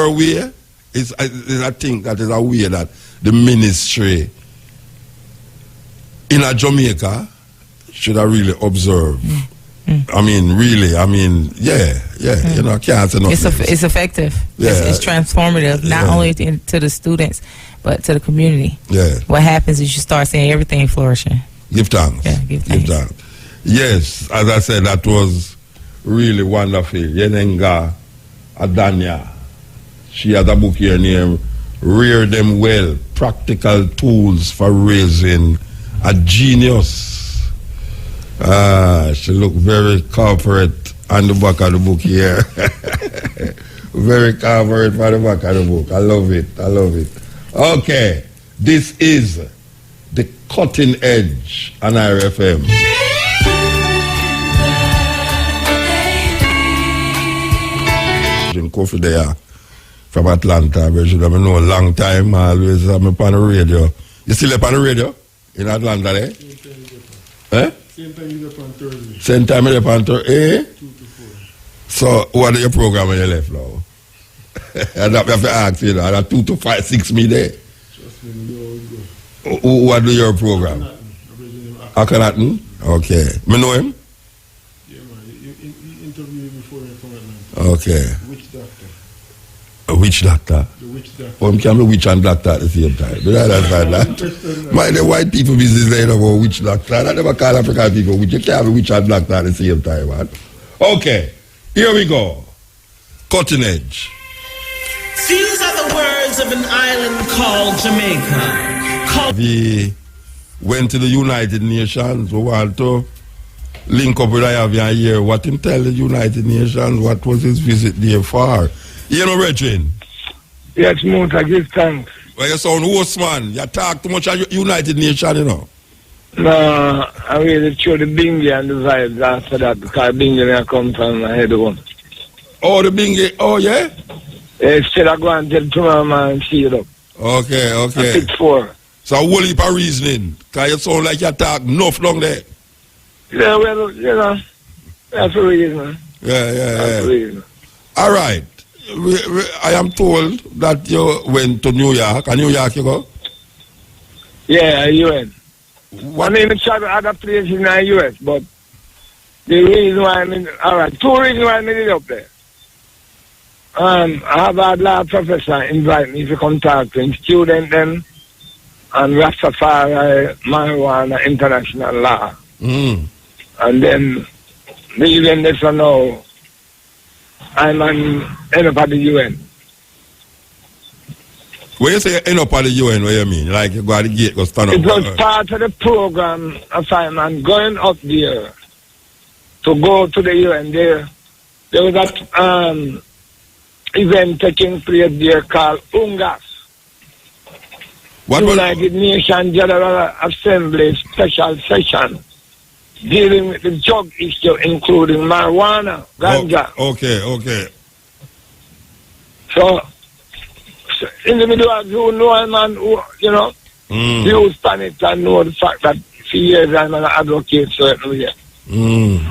aware. I think that is a way that the ministry in Jamaica should have really observed. I mean, really. I mean, yeah. Can't say nothing. It's effective. Yeah. It's transformative, not only to the students, but to the community. Yeah. What happens is you start seeing everything flourishing. Give thanks. Yeah, give thanks. Yes, as I said, that was really wonderful. Yenenga Adanya. She has a book here named Rear Them Well, Practical Tools for Raising a Genius. She looked very corporate on the back of the book here. Very corporate for the back of the book. I love it. Okay, this is the Cutting Edge on IRFM. Coffee there from Atlanta. I know a long time. Always I'm on the radio. You still up on the radio in Atlanta there? Same time you're up on Thursday. Same time you're up on Thursday? 2 to 4. So what are your program when you left now? I have to ask you that. 2 to 5, 6 me there. Trust me, you know how it goes. What do your program? Akhenaten? Okay. Me know him? Yeah, man. He interviewed me before he come Atlanta. Okay. Witch doctor. A witch doctor? The witch doctor. Oh, can be witch and doctor at the same time. But I understand that. My the white people business there about witch doctor. I never call African people witch. You can't be witch and doctor at the same time, man. Okay. Here we go. Cutting Edge. These are the words of an island called Jamaica. We went to the United Nations. We want to link up with Ayavian here. What him tell the United Nations? What was his visit there for? You know, Regin? Yes, Muta, give thanks. Well, you sound host, man. You talk too much at United Nations, you know. No, I really show the bingy and the vibes after that because bingy may come from my head one. Oh, the bingy. Oh, yeah? Instead of going to tell tomorrow man and see it up. Okay, okay. I pick 4. So, a whole heap of reasoning. Because you sound like you talk enough long there. Yeah, well, you know, that's the reason. Yeah. That's the reason. All right. I am told that you went to New York. And New York you go? Yeah, UN. What? I mean, it's other places in the US, but the reason why all right, 2 reasons why I made it up there. I have a law professor invite me to come talk to him, student them, and Rastafari marijuana international law. Mm. And then the event is now I'm an end up at the UN. When you say end up at the UN, what you mean? Like you go at the gate, go stand up? It was part of the program assignment going up there to go to the UN. There was that event taking place there called UNGAS. What United Nations General Assembly Special Session dealing with the drug issue including marijuana, ganja. Okay. So individuals who know a man who, you know, use on it and know the fact that for years I'm an advocate certainly. And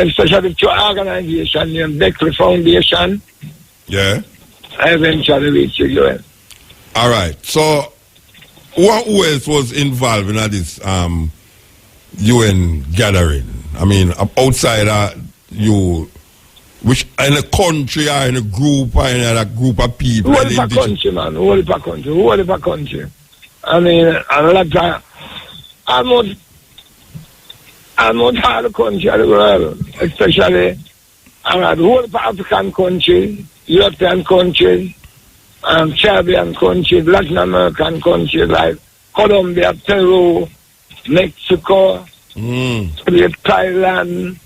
especially to an organization named Beckley Foundation. Yeah. I eventually reached the UN. All right. So who else was involved in this UN gathering? I mean, outside you, which in a country or in a group or in a group of people? Whole of a country, man. Whole of a country. I mean, a lot of, almost all the country of the world, especially the whole of African countries, European countries, Caribbean countries, Latin American countries like Colombia, Peru, Mexico, Thailand,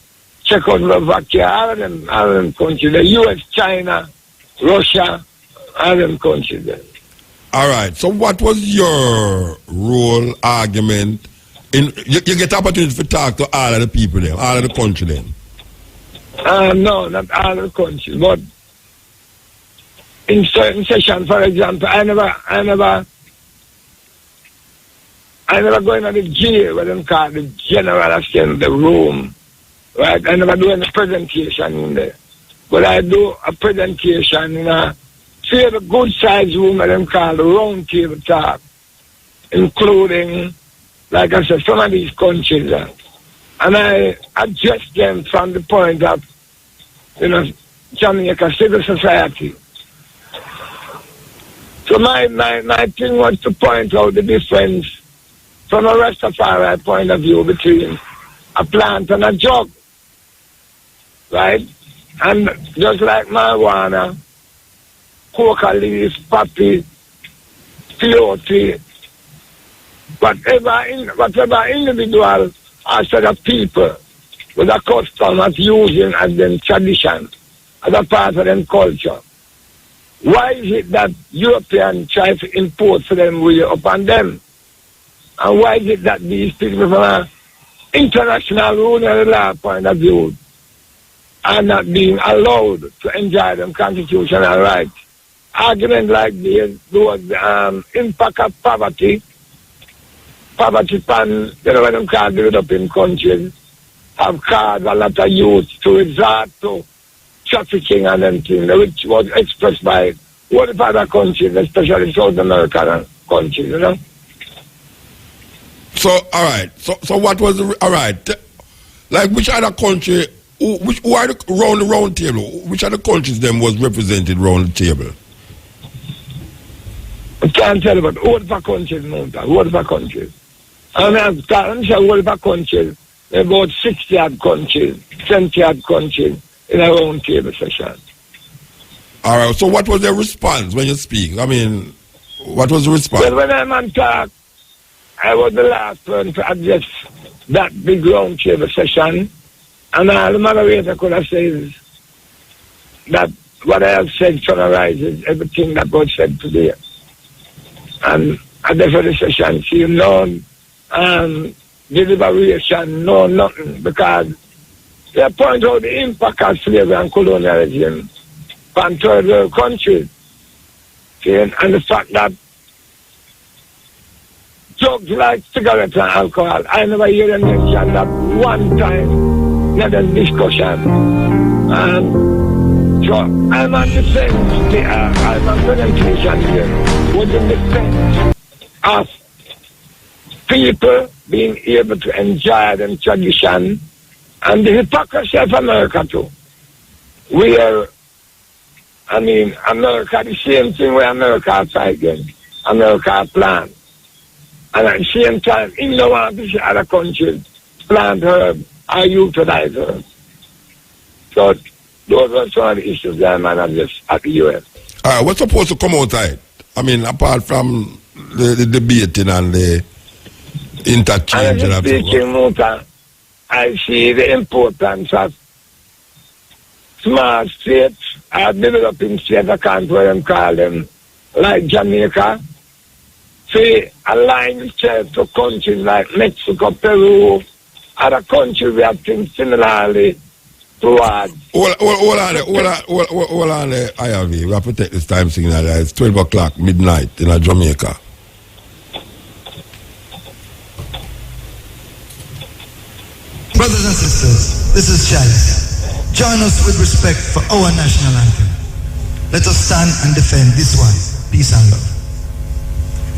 Czechoslovakia, all of them countries, the US, China, Russia, all of them countries there. All right. So what was your role, argument? You get opportunity to talk to all of the people there, all of the country then? No, not all of the countries, but in certain sessions, for example, I never go into the jail, what them call the General Assembly room, right? I never do any presentation in there. But I do a presentation in a fairly good sized room, what them call the round table talk, including, like I said, some of these countries. And I address them from the point of, Jamaica civil society. So my thing was to point out the difference from a Rastafari point of view between a plant and a drug, right? And just like marijuana, coca leaf, poppy, peyote, whatever individual or set of people with a custom of using as their tradition, as a part of their culture. Why is it that Europeans try to impose them way upon them? And why is it that these people from an international rule and law point of view are not being allowed to enjoy them constitutional rights? Arguments like this, the impact of poverty pan, what them call developing countries, have caused a lot of youth to resort to trafficking and everything, which was expressed by all the other countries, especially South American countries, So, all right. So what was all right? Like, which other country, who are around the round table? Which other countries them was represented around the table? I can't tell you, but all the countries, all the countries. And I'm saying all the countries, about 60 odd countries, 70 odd countries in a round table session. All right. So what was their response when you speak? I mean, what was the response? Well, when I'm talk, I was the last one to address that big round table session. And all the moderator could have said is that what I have said summarizes everything that was said today. And at the end of the session, she known deliberation, no nothing, because they point out the impact of slavery and colonialism on third world countries. See, and the fact that drugs like cigarettes and alcohol, I never hear them mention that one time in a discussion. So I'm on the fence, I'm on presentation here, with the defense of people being able to enjoy them tradition and the hypocrisy of America too. Where, I mean, America, the same thing where America fight against, America plan. And at the same time, in the one of other countries, plant herb or utilize herb. So those are some of the issues that I'm addressing at the U.S. All right, what's supposed to come outside? I mean, apart from the debating and the interchange. And speaking, Muta, I see the importance of small states, developing states, I can't call them, like Jamaica, to align itself to countries like Mexico, Peru, other countries we have things similarly towards. Hold on there, IRV. We have to take this time signal. It's 12 o'clock, midnight in Jamaica. Brothers and sisters, this is Chalice. Join us with respect for our national anthem. Let us stand and defend this one. Peace and love.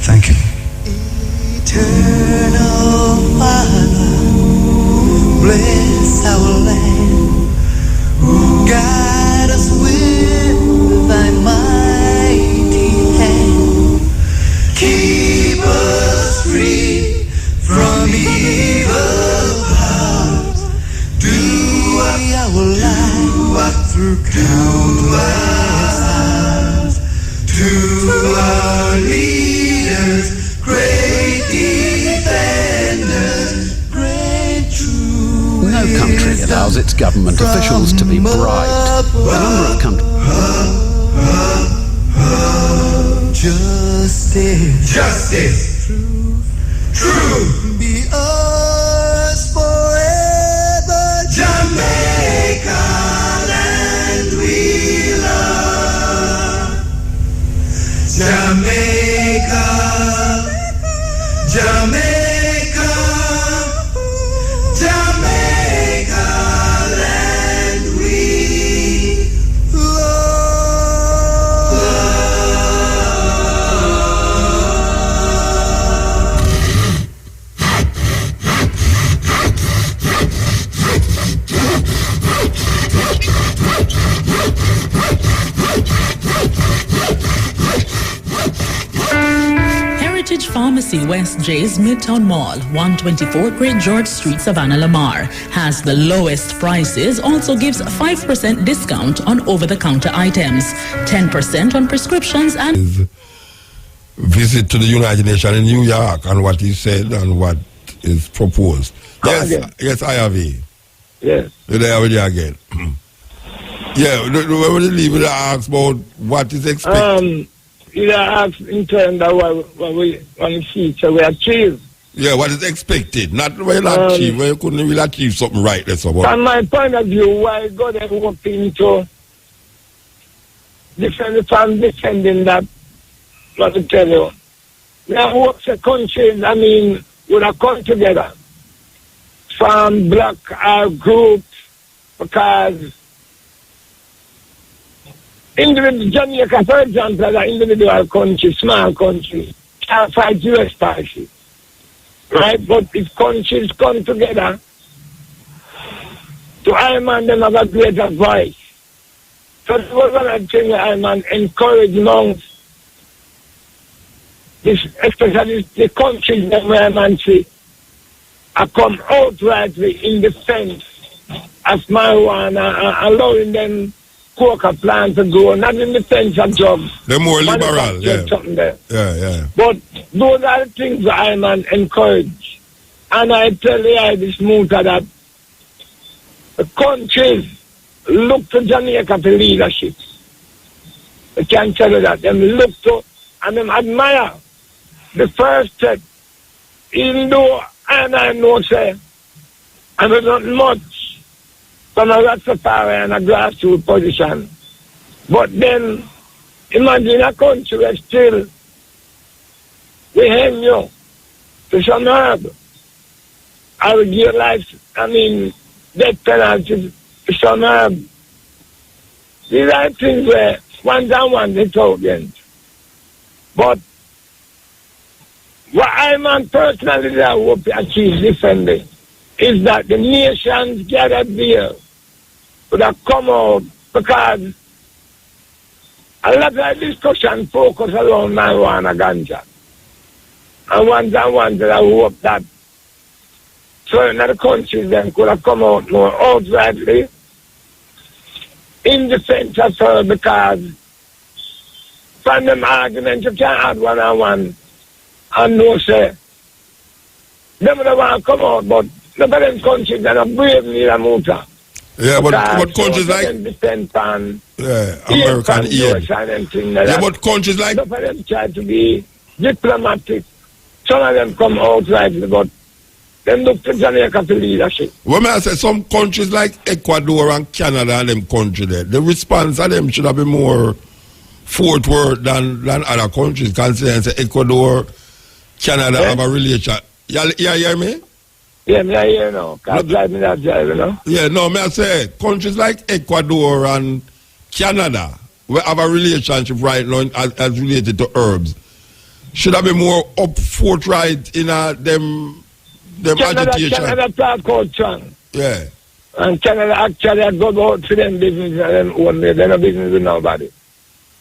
Thank you. Eternal Father, bless our land. Guide us with thy mighty hand. Keep us free from evil powers. Do our life through countless hours. To our leaders, great defenders, great true. No country allows its government officials to be bribed. A number of countries. Justice. Truth. Be ours forever. Jamaica, land we love. Jamaica, Jamaica, Jamaica, land we Heritage Pharmacy West J's Midtown Mall, 124 Great George Street, Savannah, Lamar, has the lowest prices, also gives 5% discount on over-the-counter items, 10% on prescriptions and... Visit to the United Nations in New York and what he said and what is proposed. Yes, yes, IRV. Yes. You're there with you again. Yeah, when we leave, we ask about what is expected. You ask in terms of what we want to see, so we achieve. Yeah, what is expected, not what you achieve, where you couldn't really achieve something right. That's about. From my point of view, why God has worked into defending that, what to tell you. Now, what's the country, I mean, would have come together from black groups, because individual Jamaica, for example, as an individual country, small country, can't fight U.S. policy. Right? But if countries come together to Ironman, them have a greater voice. So this was one of the things Ironman encouraged amongst this, especially the countries that Ironman see, have come outrightly in defense of marijuana, allowing them coca plant to grow, not in the sense of drugs. They're more liberal, yeah. Something there. Yeah. But those are the things that I man encourage. And I tell you this Muta that the countries look to Jamaica for leadership. I can tell you that. Them look to and them admire the first step. Even though I know say I'm not much from a Rastafari and a grassroots position. But then imagine a country where still we hang you to some herb. I would give life, death penalty to some herb. These are things where one they talk against. But what I man personally I hope to achieve differently is that the nations gathered there would have come out, because a lot of discussion focus around marijuana ganja. And once I hope that certain other countries then could have come out more outrightly in defense of her, because from them arguments you can't have one-on-one and no say them don't want to come out, but the them countries that are brave need a Muta. Yeah, but countries like American Eadge. Yeah, but countries like some of them try to be diplomatic. Some of them come outrightly, but them look to Jamaica for leadership. When I say some countries like Ecuador and Canada and them countries there, the response of them should have been more forward than other countries, considering say Ecuador, Canada have a relation. You hear me? Yeah, me I hear now. Can't drive me that drive, you know? Yeah, no, me I say countries like Ecuador and Canada we have a relationship right now as related to herbs. Should have been more forthright in them agitation. Canada talk out strong. Yeah. And Canada actually go out for them business and them own. They're no business with nobody.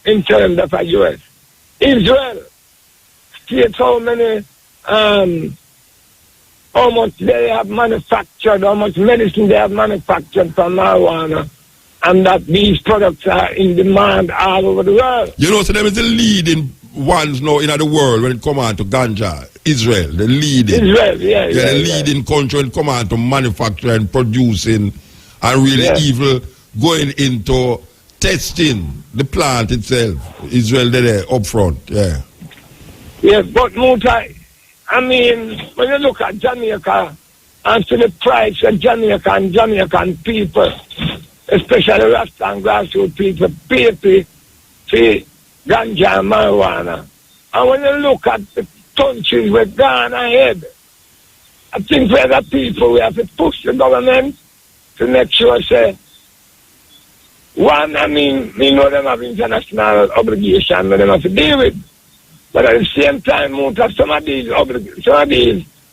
In terms of the US. Israel states how many how much they have manufactured, how much medicine they have manufactured from marijuana, and that these products are in demand all over the world. You know, so them is the leading ones now in the world when it comes on to ganja. Israel, the leading. Israel, yeah. The leading country when it comes on to manufacturing, producing, and really evil going into testing the plant itself. Israel, they're there up front, yeah. Yes, but Mutai, when you look at Jamaica and to the price of Jamaica and Jamaican people, especially Rasta and grassroots people, pay for ganja and marijuana. And when you look at the countries we're gone ahead, I think we're the people, we have to push the government to make sure, say, one, we know them have international obligations that they have to deal with. But at the same time, some of these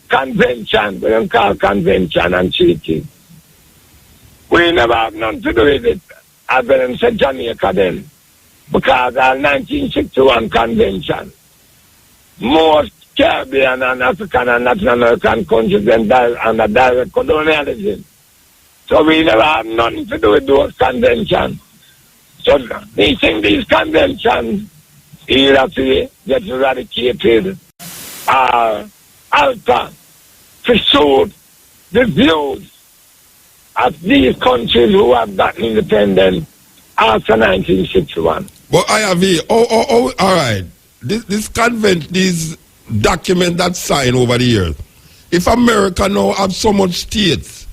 conventions, we don't call convention and treaty, we never have nothing to do with it, as well as Jamaica then. Because our 1961 convention, most Caribbean and African and Latin American countries then died under direct colonialism. So we never have nothing to do with those conventions. So we think these conventions either to get eradicated or alter, pursue the views of these countries who have gotten independent after 1961. But IRV, all right. This convent, these documents that signed over the years, if America now have so much states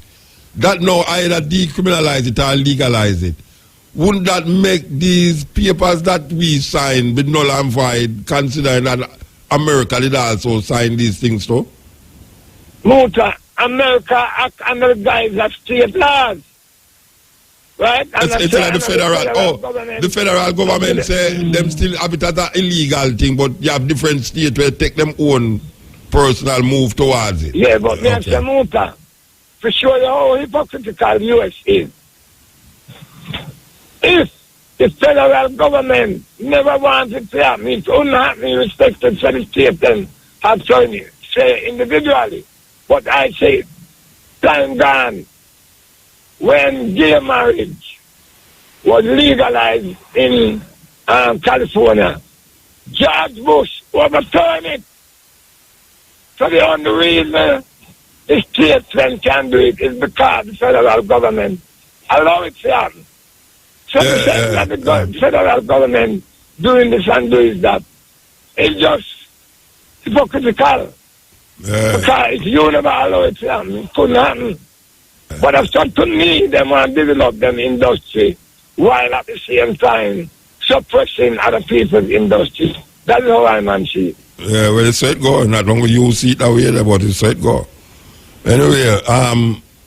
that now either decriminalize it or legalize it, wouldn't that make these papers that we sign be null and void, considering that America did also sign these things too? Muta, America act under the guise of state laws. Right? It's like the federal government say them still have it as an illegal thing, but you have different states where take them own personal move towards it. Yeah, but Mr. Muta, for sure how hypocritical the US is. If the federal government never wanted to happen, it's unhappy, respected for the state and have to say individually. But I say, time gone, when gay marriage was legalized in California. George Bush overturned it. So the only reason the states can do it is because the federal government allow it to happen. So the federal government doing this and doing that, it's just hypocritical. Because if you never allow it to happen, it couldn't happen. But it's up to me, they want to develop them industry while at the same time suppressing other people's industry. That's how I man see it. Yeah, well, it's it go. Not long you see it that way, but it's it go. Anyway,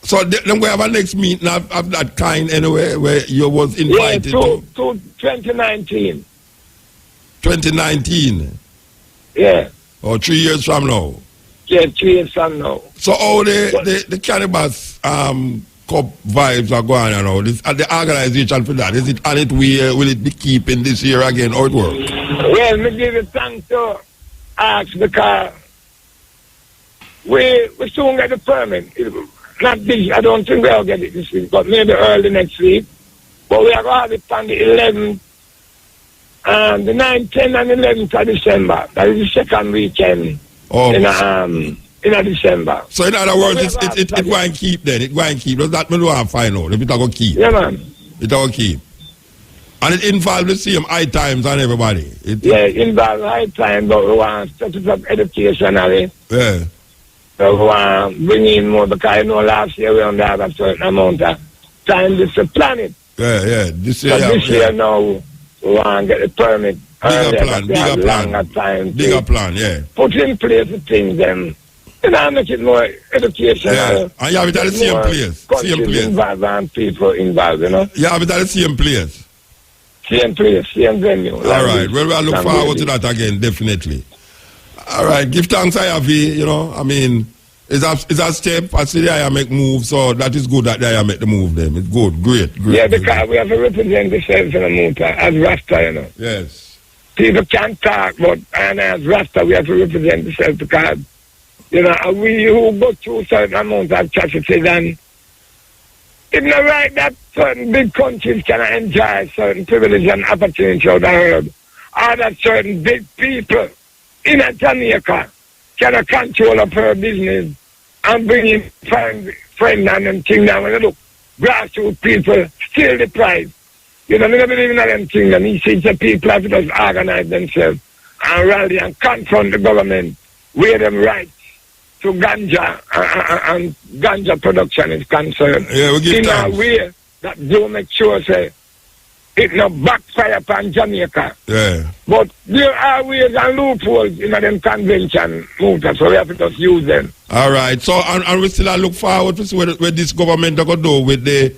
so then we have a next meeting of that kind anyway, where you was invited to 2019. 2019? Yeah. Or 3 years from now? Yeah, 3 years from now. So how the cannabis cup vibes are going on now? The organization for that, is it on it way? Will it be keeping this year again? How it works? Well, me give it thanks to Eadge because we soon get the permit. Not this, I don't think we'll get it this week, but maybe early next week. But we are going to have it on the 11th, and the 9th, 10th, and 11th of December. That is the second weekend in December. So in other words, it go and keep then. It go and keep. Does that mean we want to find out if it go keep? Yeah, man. It go keep. And it involves the same high times on everybody. It involves high time, but we want to set it up educationally. Yeah. So we want to bring in more because last year we only have a certain amount of time to plan it. Yeah. This year, year now we want to get the permit. Bigger plan, yeah. Put in place the things then. Make it more educational. Yeah. And you have it at the same place. Involved and people involved, you know. You have it at the same place. Same place, same venue. All right. Well, I look forward to that again, definitely. All right. Give thanks, IAV. You know, I mean, it's a step. I see the I make move, so that is good that I make the move then. It's good. Great. Yeah, because we have to represent ourselves in the Muta as Rasta, you know. Yes. People can't talk, but as Rasta, we have to represent ourselves because, you know, we who go through certain amount of atrocities and it's not right that certain big countries can enjoy certain privilege and opportunities out of the world. Or that certain big people in Jamaica can control up her business and bring in friends and them things down. When you look, grassroots people still deprived. You know, I don't believe in them things. And he sees the people have to just organize themselves and rally and confront the government where them rights to ganja and ganja production is concerned. Yeah, we give in a way that do make sure say it no backfire upon Jamaica. Yeah. But there are ways and loopholes in them convention movements, so we have to just use them. All right. So and we still look forward to see what this government are gonna do with the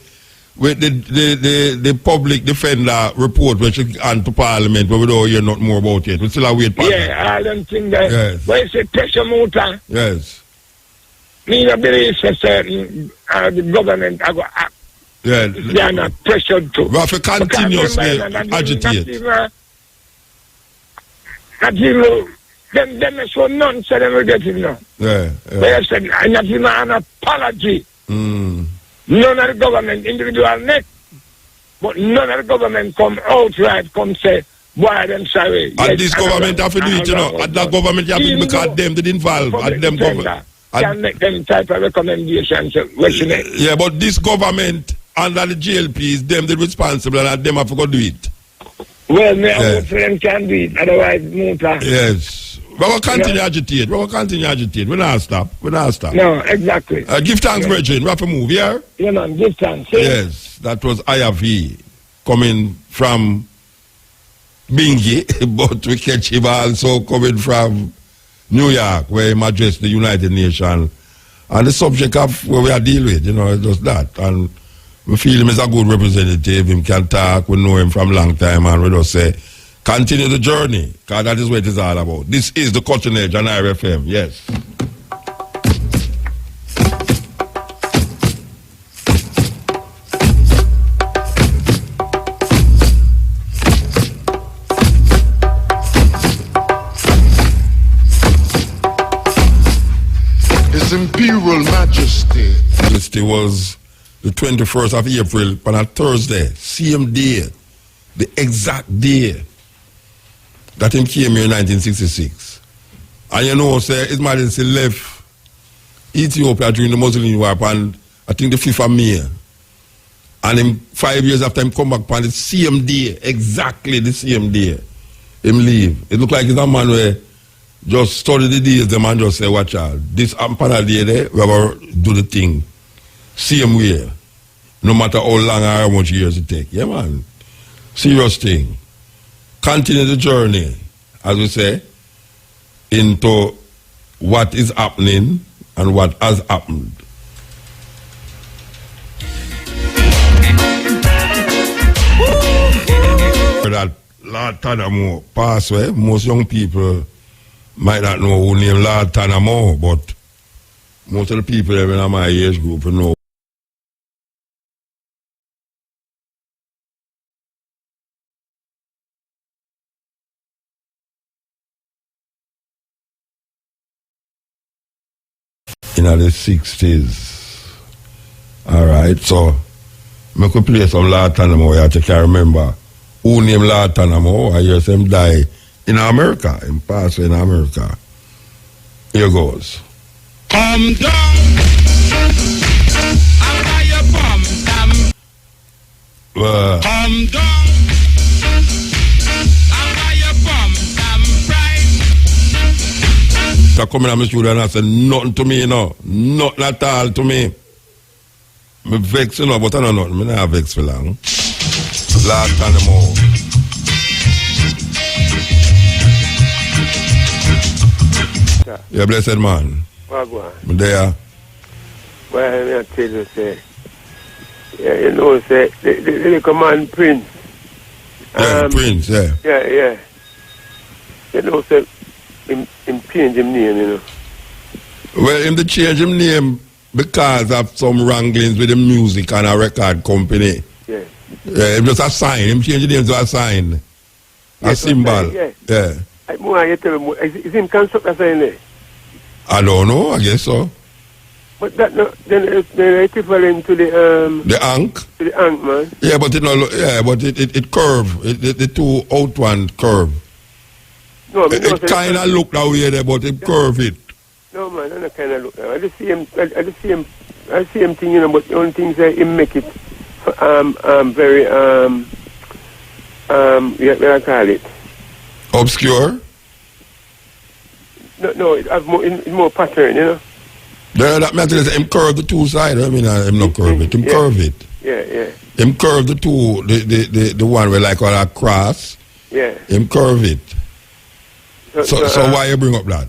public defender report which is on to Parliament, but we don't hear nothing more about it. We still wait for I don't think that. Yes. When you say pressure motor, yes. Me not believe certain the government are going to act. Yeah. They are not pressured to. We have to continuously agitate. Not even them so none say them will get it now. Yeah. They said not even an apology. None of the government, individual neck, but none of the government come outright, come say, why them sorry. And this government have to do it, you know. And that government have to because them did involve. And them government can make them type of recommendations. Yeah, but this government under the GLP is them the responsible and them have to go do it. Well, me and them can do it, otherwise Muta. Yes. We will continue agitate. We will continue agitate. We not stop. No, exactly. Give thanks, Virgin. We have to move, yeah? Yeah, man, give thanks. Yes, that was IAV coming from Bingi, but we catch him also coming from New York, where he addressed the United Nations. And the subject of where we are dealing with, you know, just that. And we feel him as a good representative. Him can talk. We know him from a long time. And we just say, continue the journey, because that is what it is all about. This is the Cutting Edge on IRFM, yes. His Imperial Majesty. Majesty was the 21st of April, on a Thursday, same day, the exact day that him came here in 1966. And you know, say, His Majesty left Ethiopia during the Muslim War on, I think, the 5th of May. And him 5 years after him come back on the same day, exactly the same day, him leave. It look like he's a man where just study the days, the man just say, watch out, this ampada day there, we ever do the thing same way. No matter how long or how much years it take. Yeah, man. Serious thing. Continue the journey, as we say, into what is happening and what has happened. That Lord Tanamo passed away, most young people might not know who named Lord Tanamo, but most of the people in my age group know. In the 60s. Alright, so I could play some Lord Tanamo. You have to remember who named Lord Tanamo. I hear him die in America, him pass in America. Here goes. Come down, I'll buy your bomb, damn. Come down, I'll buy your bomb, damn right. So come in my studio and I say nothing to me, you know. Nothing at all to me. Me vex, you know, but I don't know nothing. I don't vex for long. Lord Tanamo. You're blessed man. Wagwan. I'm there. Well, I tell you, say, yeah, you know, say, the command Prince. Yeah, Prince, yeah. Yeah. You know, say, him change him name, you know. Well, him to change him name because of some wranglings with the music and a record company. Yeah. Yeah, him just a sign. Him change the name to a sign. A symbol. Yeah. You tell me, is him construct a sign there? I don't know, I guess so. But that no, then equivalent to the Ankh? To the Ankh, man. Yeah, but it curve. The two out one curve. No, it kind of look that way there, but it curve it. No, man, I don't kind of look that way. I see him thing, you know, but the only thing is that him make it very what I call it? Obscure? No, it has more pattern, you know. That matters. Him curve the two sides. I mean, him not curve it. Him curve it. Yeah. Him curve the two, the one where like a cross. Yeah. Him curve it. So why you bring up that?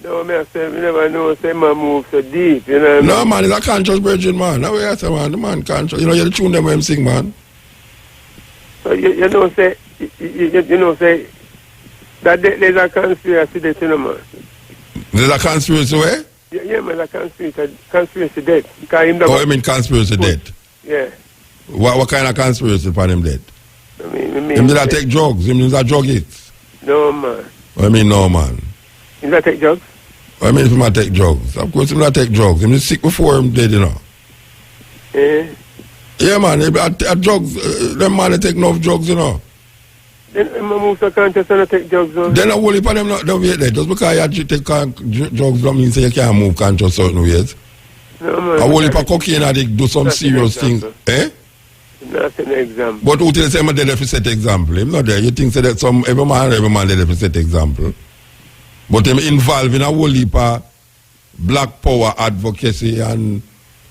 No, man, I say, we never know, say, man move so deep, you know. No, man, it's a conscious virgin, man. Now we have to, man, the man conscious. You know, you tune them when him sing, man. So, you know, say, you know, say, that there's a conspiracy there, you know, man. There's a conspiracy where? Yeah, man, a conspiracy dead. I mean conspiracy dead? Yeah. What kind of conspiracy upon him dead? I mean, him did I take drugs? Him did I drug it? No, man. I mean, no, man. Him did I take drugs? I mean, if him I take drugs. Of course, him not take drugs. Him is sick before him dead, you know. Yeah, man. I drugs, them man, they take enough drugs, you know. Then I move so conscious and I take drugs, no? Then I will if them not don't wait there. Just because you take drugs don't mean say you can't move conscious certain ways. No, man. I will if a cocaine addict do some serious things. Not an example. But who tell say I'm there to set example? Him not there. You think say that some every man there to set example. But him involved in a whole heap of black power advocacy and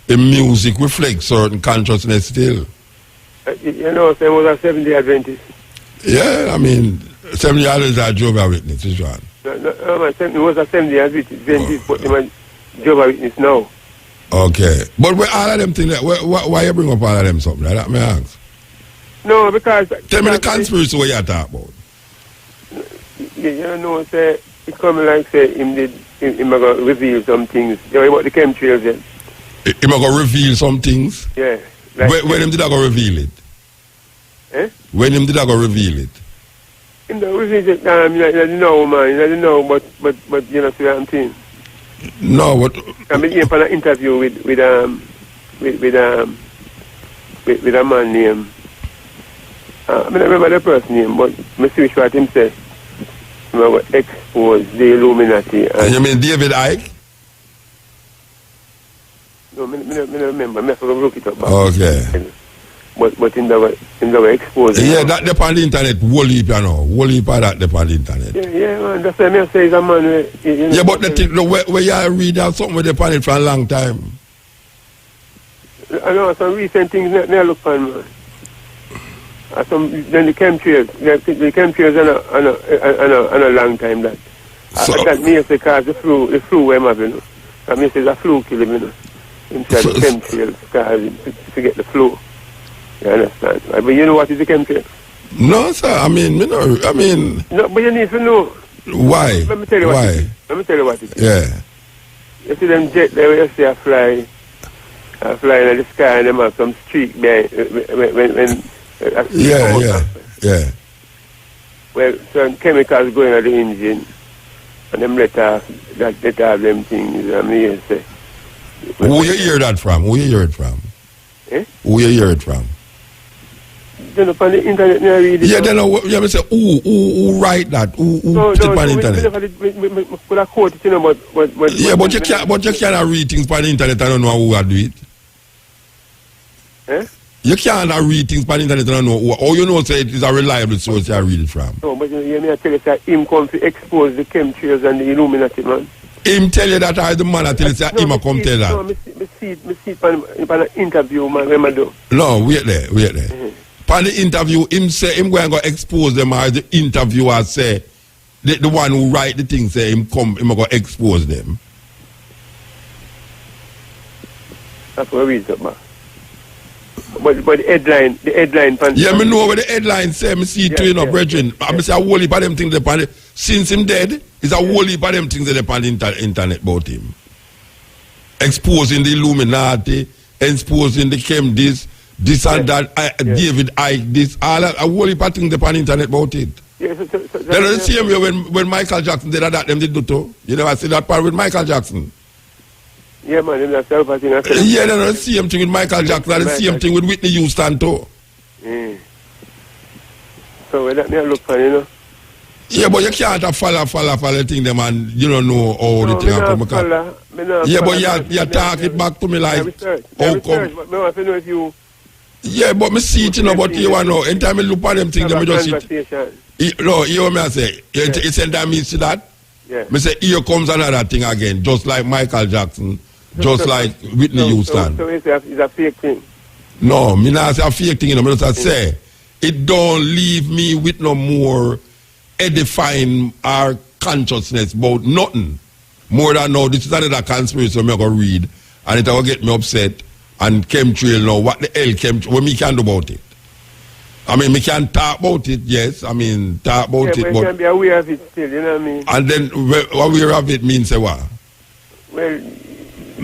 the music reflects certain consciousness still. You know, say was a 70 Adventist. Yeah, I mean, 70 years I Jehovah's Witness, is right. No, it was a 70 Adventist, but him a Jehovah's Witness now. Okay. But where all of them things, why you bring up all of them something like that, may I ask? No, because... Tell me the conspiracy what you talk about. You know, say, it come like, say, him going to reveal some things. You know about the chemtrails then? Him going to reveal some things? Yeah. Like when him did I go reveal it? When him did I go reveal it? Him don't reveal it, you know, man. You know, but you know, see what I'm saying? No, what? I mean, for an interview with a man named. I don't remember the person's name, but I see what him said. He will expose the Illuminati. And you mean David Icke? No, I don't remember. I have to look it up. Okay. But in the way exposing. Yeah, that depends on the internet. Whole heap, you know. Whole heap of that depends on the internet. Yeah, man. That's why I say he's a man. Yeah, but the thing, where you read out something with depend on it for a long time. I know some recent things never look on, man. Then the chemtrails on a long time that. So, that means because the flu we're having, you know. That means it's a flu kill him, you know. Instead of chemtrails, because to get the flu. You understand? But you know what is the chemtrail? No, sir. I mean. No, but you need to know. Why? Let me tell you what it is. Let me tell you what it is. Yeah. You see them jet there where you see a fly in the sky and them have some streak there when yeah. Well, some chemicals going at the engine and them let off them things. I mean, you say. Who you hear that from? Who you hear it from? Eh? Who you hear it from? Then upon the internet, you read it. Yeah, then you have to say, who write that? Who put it on the internet? Could I quote it, you know, but you cannot read things on the internet. I don't know who do it. Eh? You cannot read things on the internet. I don't know who. All you know say it is a reliable source you read it from. No, but you hear me tell you that him come to expose the chemtrails and the Illuminati, man. Him tell you that I the man until it's him come tell that. No, me see it on an interview, man, when I do. No, wait there. On the interview, him say him going to expose them, or the interviewer say the one who write the thing say him going to expose them. That's what we read up, man. But the headline. Yeah, me know what the headline say. Me see it too, you know, brethren. I say a whole heap of them things upon it. Since him dead, it's a whole heap of them things that upon the internet about him. Exposing the Illuminati, exposing the chem this and that, David Icke, this, all that, a whole heap of things upon the internet about it. Yeah, Then the same way when Michael Jackson did that, them did do too. You never see that part with Michael Jackson. Yeah, man, that's the thing. Yeah, then the same thing with Michael Jackson, and the same thing with Whitney Houston too. Yeah. So let me look for you know. Yeah, but you can't follow the thing them and you don't know how the thing come. Yeah, but you talk it back to me like how come. But I want to know if you. Yeah, but me see it, you know, but you want to know. Anytime I look at them things, them just sit. No, you hear me I say, it's anytime me see that, me say, here comes another thing again, just like Michael Jackson, just like Whitney Houston. So it's a fake thing? No, me not say a fake thing, you know, me just say, it don't leave me with no more edifying our consciousness about nothing. More than now, this is another conspiracy I'm going to read, and it will get me upset. And chemtrail now, what the hell chemtrail, what me can do about it? I mean, me can talk about it, yes. I mean, talk about it, but you can be aware of it still, you know what I mean? And then, aware of it means what? Well...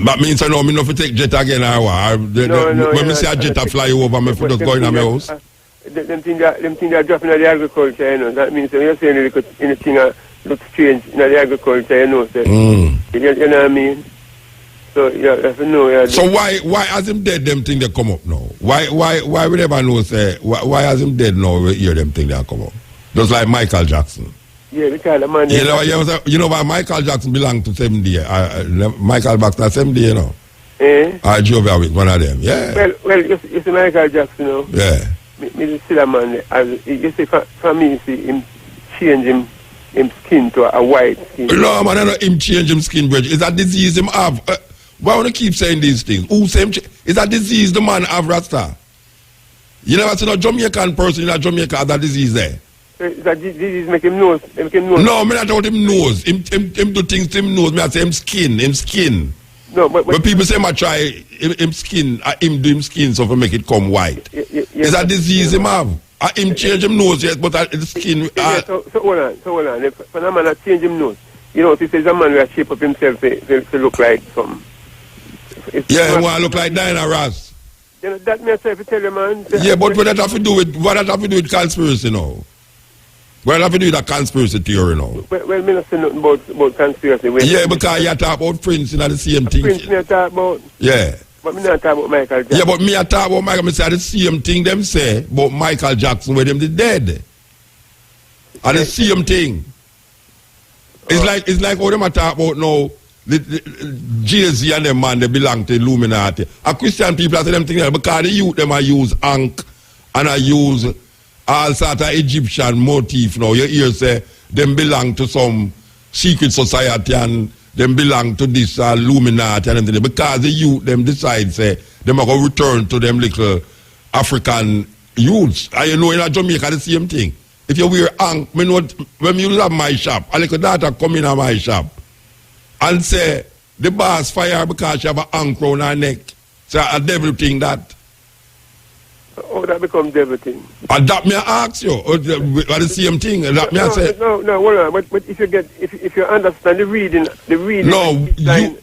That means, I know, me not to take jet again, or what? When me say a jet a fly over, me just go in my house. Them things are dropping in the agriculture, you know. That means, when you're saying anything looks strange in the agriculture, you know. So, you know what I mean? So So why has him dead them thing they come up now? Why we never know say why has him dead now we hear them thing they come up? Just like Michael Jackson. Yeah, because the man you know why Michael Jackson belong to 70 Michael Jackson 70, you know. I drove with one of them, yeah. Well you see Michael Jackson, you know. Yeah. Me see that man you see for me see him change him skin to a white skin. No man, I know him change him skin, bridge. It's a disease him have. Why want to keep saying these things? Who same? Is a disease the man have Rasta? You never seen a Jamaican person in a Jamaica have that disease there. That disease make him nose. No, me not about him nose. Him do things to him nose. Me I say him skin. No, but people say I try him skin. Him do him skin so to make it come white. Is a disease him have? Him change him nose yes, but the skin. So hold on. If a man change him nose, you know, if he says a man will shape up himself to look like some. Yeah, he want to look like Diana Ross. You know, that may say to tell you, man. Yeah, but what that have to do with conspiracy now? What have to do with a conspiracy theory now? Well, me not say nothing about conspiracy. Yeah, because you talk about Prince and the same thing. Prince me talk about. Yeah. But me not talk about Michael Jackson. Yeah, but me I talk about Michael. Me say the same thing them say about Michael Jackson where them the dead. And the same thing. It's like how them a talk about now. The Jay-Z and them man they belong to Illuminati. And Christian people say them things because the youth them I use Ankh and I use all sort of Egyptian motif now. You hear say them belong to some secret society and them belong to this Illuminati and everything. Because the youth them decide say them are going to return to them little African youths. And you know in Jamaica the same thing. If you wear Ankh, me know when you have my shop, a little daughter come in at my shop and say the boss fire because she have a Ankh round her neck. So a devil thing that. Oh, that become devil thing. And that me ask you, or the same thing. That me say. No, hold on. But if you get, if you understand the reading. No,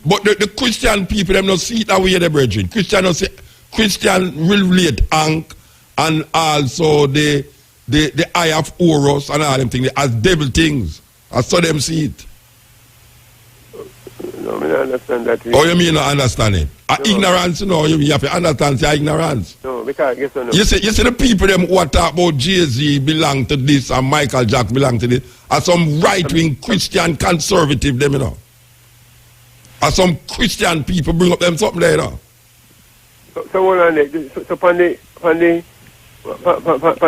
but the Christian people them not see it that way, the brethren. Christian relate Ankh and also the eye of Horus and all them things as devil things. I saw them see it. No, I don't understand that. Oh, you mean not understand it? No. Ignorance, no, you have to understand your ignorance. No, because I guess I know. You see the people them who talk about Jay-Z belong to this and Michael Jackson belong to this are some right-wing Christian conservative them, you know. Are some Christian people bring up them something there, you know. So hold on there. So on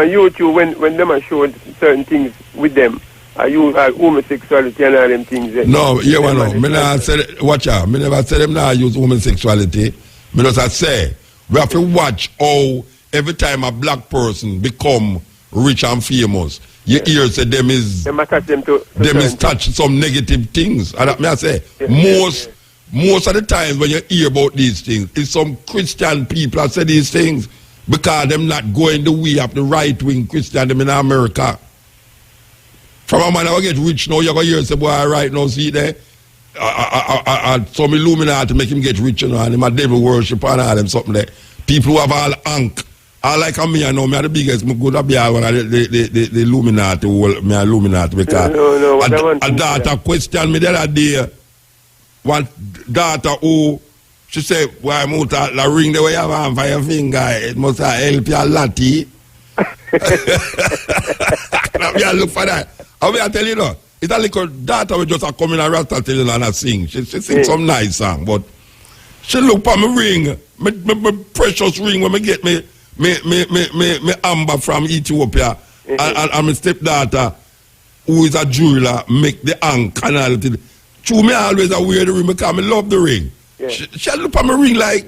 YouTube when them are showing certain things with them, I use homosexuality and all them things. No, you know, me not say watch out. Me never say them not use homosexuality. Me just say we have to watch how every time a black person become rich and famous, you hear say them is touch some negative things. And that me I say most of the time when you hear about these things, it's some Christian people that say these things because them not going the way of the right wing Christian them in America. From a man who get rich now, you're going to hear say, boy, right now, see there, some Illuminati make him get rich, you know, and him a devil worship and all them something there. People who have all Ankh. I like me, I know, me are the biggest, me go to be one of the Illuminati, me Illuminati, because a daughter question me the other day, one daughter who, she said, why I'm out the ring the way you have on for your finger, it must help you a lot, I look for that. I will tell you, no, it's a little daughter we just a come in and rasta tell you and I sing. She sing some nice song, but she look for my ring, my precious ring when I get me amber from Ethiopia, and my stepdaughter who is a jeweler make the Ankh and all that. True, me always a wear the ring because I love the ring. Yeah. She look at my ring like,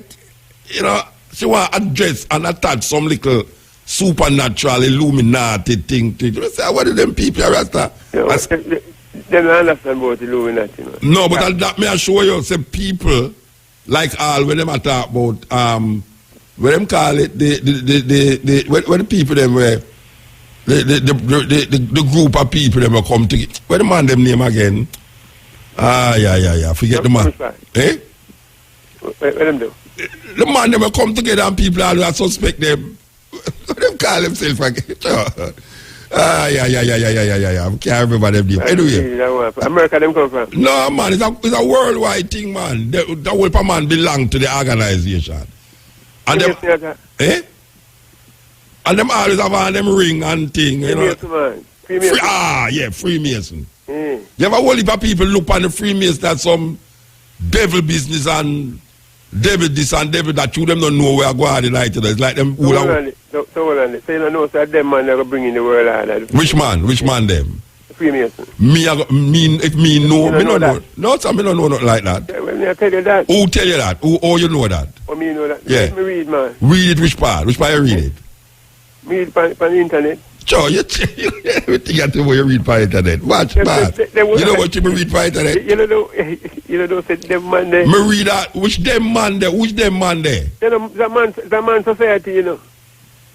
you know, she want to address and attach some little supernatural Illuminati thing to it. Say, what do them people are Rasta? They don't understand about Illuminati. Man. No, but that may I show you, say people like all when them talk about what them call it, when the people them were the group of people them will come together. What the man them name again? Yeah. Forget the man. Eh? What them do? The man them will come together and people always suspect them. What them call themselves again? Yeah. I can't remember them name. Anyway. America them come from? No, man, it's a worldwide thing, man. The whole man belong to the organization. And them, and them always have on them ring and thing, you know. Freemason. Freemason. You ever whole heap of people look on the Freemason as some devil business and devil this and devil that you them don't know where go on the night. It's like them. So you don't know that them man never bring in the world like that. Which man them? Freemason. Me know. Me don't know. No, sir, me don't know nothing like that. Yeah, well, I tell you that. Who tell you that? Who you know that? Oh, me know that. Yeah. Let me read, man. Read it, which part? Which part you read it? Read it on the internet. Sure, you think you read by internet. Watch, man. You know what you read by internet? You know, say them man there. Me read that. Which them man there? Which them man there? You know, the man society, you know.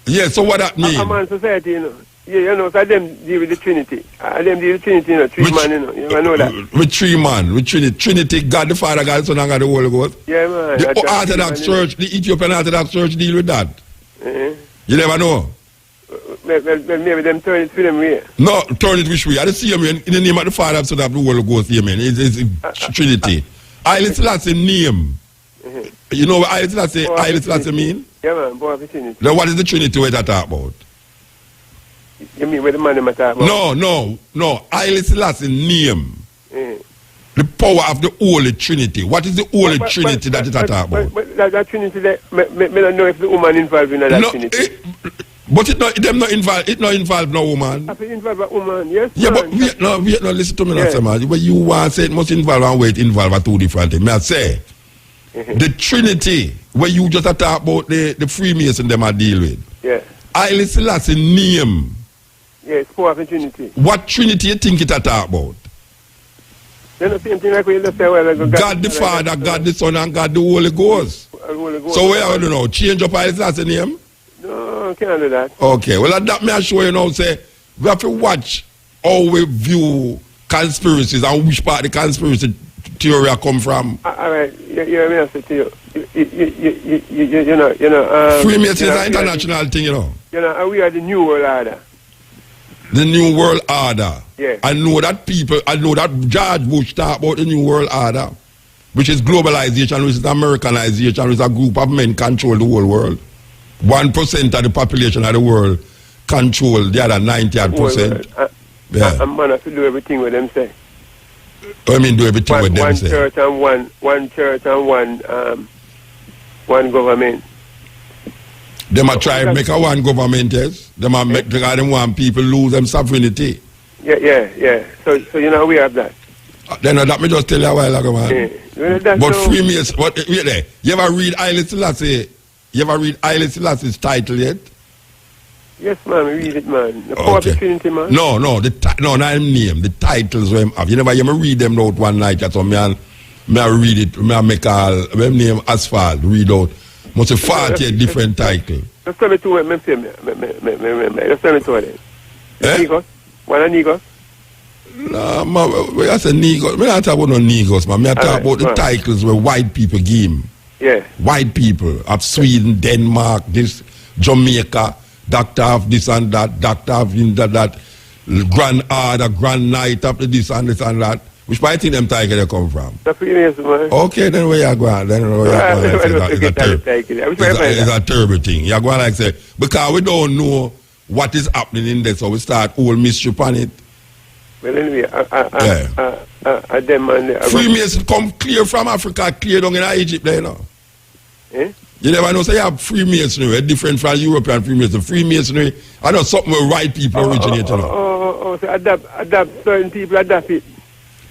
Yeah, so what that mean? A man society, you know. Yeah, you know, so them deal with the Trinity. Them deal with the Trinity, you know, three man, you know. You know that. With three man, with Trinity, God the Father, God the Son, and God the Holy Ghost. Yeah, man. The Orthodox Church, the Ethiopian Orthodox Church deal with that. You never know. Well, maybe them turn it to them way. No, turn it which way? I don't see him in the name of the Father, Son, of the Holy Ghost, amen. It's Trinity. I listen, that's a name. You know what Haile Selassie mean? Yeah, man, boy of the Trinity. Then what is the Trinity we're talking about? You mean where the man I'm talking about? No. Haile Selassie name. The power of the Holy Trinity. What is the Holy Trinity that you're talking about? But that Trinity, me don't know if the woman involved in that Trinity. But it not involve no woman. If it involve a woman, yes. Yeah, but listen to me now, man. When you want to say it must involve and where it involve are two different things. May I say, the Trinity, where you just talk about the Freemason them I deal with. Yeah. Haile Selassie name. Yeah, it's power of the Trinity. What Trinity you think it a talk about? Then the same thing like what you just said, well, God the Father, God the Son, and God the Holy Ghost. So where are you now? Change up Haile Selassie name? No, can't do that. Okay, well that may I show you now, say, we have to watch how we view conspiracies and which part the conspiracy theory come from. All right, you may say to you know. Freemasons is an international thing, you know. You know, we are the New World Order. The New World Order. Yeah. I know that George Bush talked about the New World Order, which is globalization, which is Americanization, which is a group of men control the whole world. 1% of the population of the world control the other 90%. Yeah. And man have to do everything with them say. I mean, do everything with them say. One church and one government. They might try to make a one government, yes. They might make because they want people lose them sovereignty. Yeah. So you know we have that. Then that me just tell you a while ago, man. Yeah. But Freemasons, wait there. You ever read Haile Selassie? You ever read Haile Selassie's title yet? Yes, man, read it, man. The power of the Trinity, man. No, not him name. The titles where him have. You never read them out one night. That's why me I read it. Me I make all them name Asphalt read out. Must have 40 different titles. Just tell me two of them. Just tell me two of them. Negos? One of Negos? No, man, I say Negos. Me not talk about no Negos, man. Me I talk about the titles where white people give him. Yeah. White people of Sweden, Denmark, this Jamaica, doctor of this and that, doctor of that, grand order, grand night up to this and that. Which part I think them tiger they come from? The Freemason, man. Okay, then where you going? It's a terrible thing. You're going like say, because we don't know what is happening in there, so we start whole mystery on it. Well, anyway, them man. Freemason come clear from Africa, clear down in Egypt there, you know. You never know, say you have Freemasonry, different from European Freemasonry. Freemasonry, I know something where white people originate, you know. So adapt, certain people adapt it.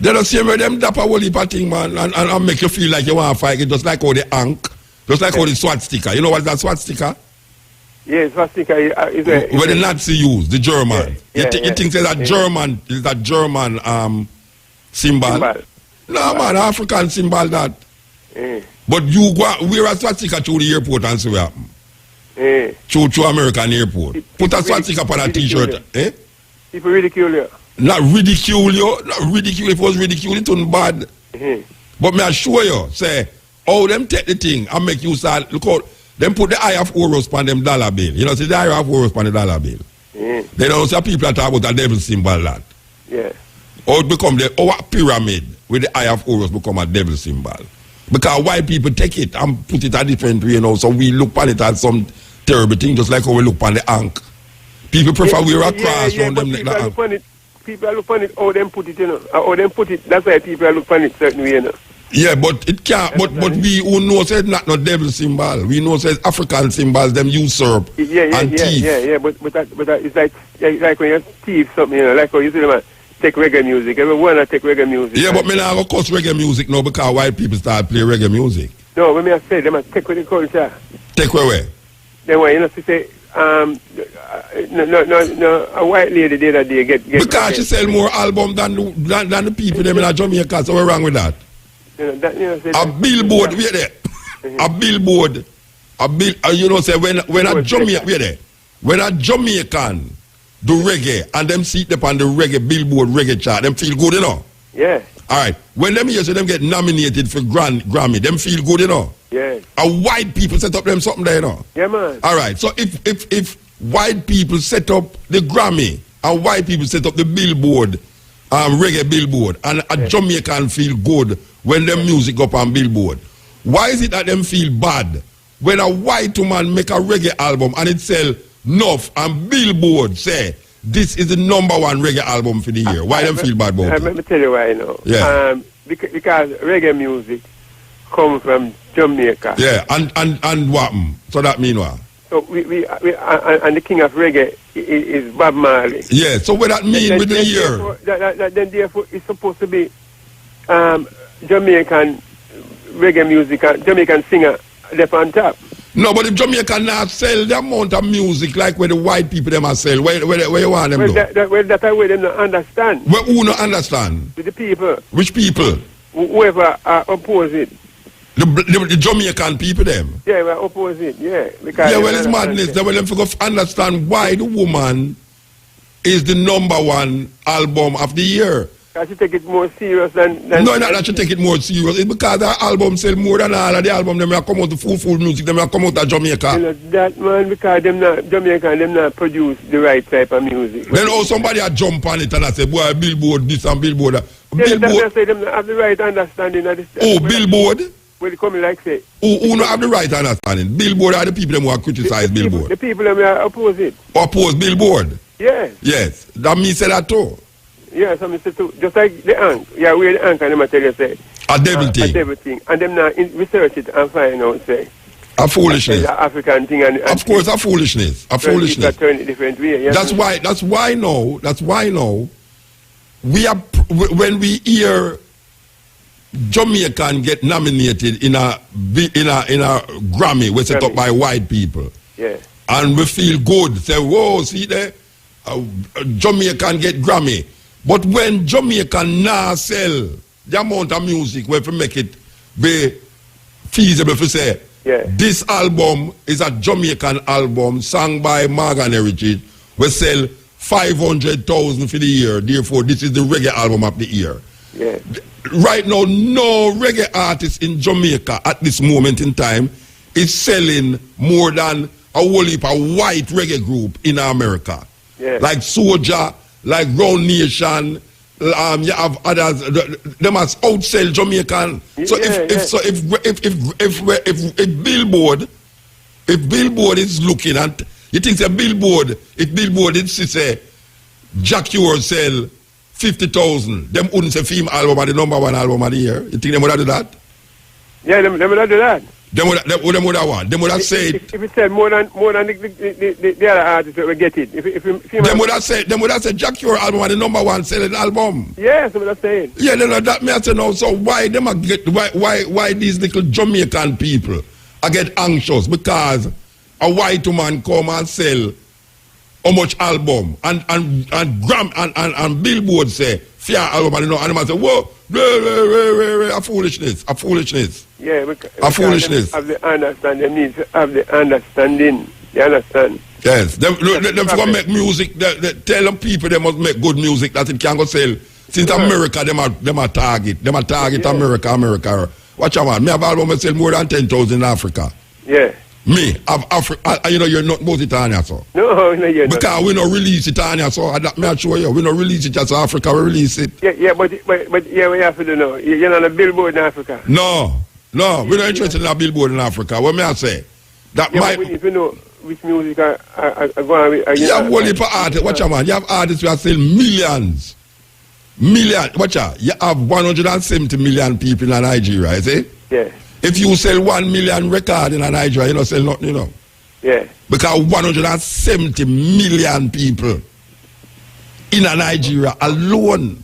They don't see where them dap a whole heap of thing, man, and make you feel like you want to fight it, just like how the Ankh, just like how the swastika. You know what is that swastika? Yeah, swastika is where the Nazi use, the German. You think it's a German symbol? No, man, African symbol that. But you go wear a swastika through the airport and see what happen. Through American airport. Put a swastika on a t-shirt. People ridicule you. Not ridicule you. Not ridicule. If it was ridicule, it wasn't bad. But me assure you, say, oh, them take the thing and make you start, look out, them put the eye of Horus on them dollar bill. You know, see the eye of Horus on the dollar bill. They don't see people that talk about the devil symbol that. Yeah. Or it become our pyramid with the eye of Horus become a devil symbol. Because white people take it and put it a different way, you know, so we look on it as some terrible thing, just like how we look on the Ankh. People prefer wear a cross on them neck. People look on it, how them put it, you know. How them put it, that's why people look on it certain way, you know. Yeah, but it can't, but we who know says not no devil symbol. We know says African symbols, them usurp and thief. Yeah, but it's like when you thief something, you know, like how you see them take reggae music. Everyone take reggae music. Yeah, but me not go cuss reggae music now because white people start play reggae music. No, when I say them take with the culture. Take where? Then when you know to say no, a white lady the other day get because she sell more album than the people them in Jamaica. So what's wrong with that? You know, a billboard, wait there. A billboard, you know, say when a Jamaican, wait there. When a Jamaican do reggae and them see it on the reggae billboard reggae chart, them feel good, you know. Yeah. All right. When them hear so them get nominated for Grammy, them feel good, you know. Yeah. And white people set up them something there, you know. Yeah, man. All right. So if white people set up the Grammy and white people set up the billboard, reggae billboard, and a Jamaican feel good when them music up on billboard, Why is it that them feel bad when a white woman make a reggae album and it sell enough and Billboard say this is the number one reggae album for the year? Why them feel bad about it? Let me tell you why now. Yeah. Because reggae music comes from Jamaica. Yeah, and what? So that mean what? So we and the king of reggae is Bob Marley. Yeah, so what that mean with the year? Then therefore it's supposed to be Jamaican reggae music and Jamaican singer left on top. No, but if Jamaica not sell the amount of music like where the white people them are sell, where you want them to? That's why them not understand. Where who not understand? The people. Which people? Whoever oppose it. The Jamaican people them? Yeah, we oppose it, yeah. Because yeah, well it's madness. They will them understand why the woman is the number one album of the year. I should take it more serious than no, not that you take it more serious. It's because the album sell more than all of the album. Them have come out the full music. Them have come out of Jamaica. You know, that man, because them not Jamaican, them not produce the right type of music. Then somebody a jump on it and I say, boy, Billboard this and Billboard that. Yeah, Billboard. Say them not have the right understanding of this. Oh, Billboard? Well, they come like say. Who not have the right understanding? Billboard are the people them who are criticize Billboard. The people them are oppose it. Oppose Billboard? Yes. Yes. That means say that too. Yeah, so Mr. Too, just like the ant. Yeah, we're the ant and them I tell you say. A devil thing. A devil thing. And them now research it and find out say. A foolishness. A African thing and of course a foolishness. A foolishness. Turn it different way. Yeah. That's why now we are when we hear Jamaican get nominated in a Grammy was set up by white people. Yeah. And we feel good. Say, whoa, see there, Jamaican get Grammy. But when Jamaican now sell the amount of music where we make it be feasible to say, yeah, this album is a Jamaican album sung by Morgan Heritage, we sell 500,000 for the year. Therefore, this is the reggae album of the year. Yeah. Right now, no reggae artist in Jamaica at this moment in time is selling more than a whole heap of white reggae group in America. Yeah. Like Soulja, like Round Nation, you have others. Them as outsell Jamaican. So if Billboard is looking at, you think if Billboard is say Jack Ure sell 50,000, them wouldn't say film album are the number one album of the year. You think them would have do that? Yeah, them would have do that. Them would have what? Them would have said. If it said more than the other artists that will get it. Them would have said Jack Ure album are the number one selling album. Yeah, so that's saying. Yeah, then that me I say no. So why them a get why these little Jamaican people I get anxious because a white woman come and sell how much album and Billboard say fair album and and I say whoa a foolishness. Yeah, a foolishness. Have the understanding needs have the understanding. You understand? Yes, them for make music. They tell them people they must make good music that it can go sell. Since America them are target America. Watch out, man. Me have album sell more than 10,000 in Africa. Yeah. Me have Africa. You're not about Itania, so. No, you're not. Because we don't release Itania, so me I show you. We don't release it just Africa. We release it. Yeah, but yeah, we have to do now. You're not a Billboard in Africa. No, we're not interested in a Billboard in Africa. What may I say? That might. We need to know which music are going on. You have one heap of artists. Watch out, man. You have artists who are selling millions. Watch out. You have 170 million people in Nigeria, you see? Yeah. If you sell 1 million record in Nigeria, you don't sell nothing, you know. Yeah. Because 170 million people in Nigeria alone.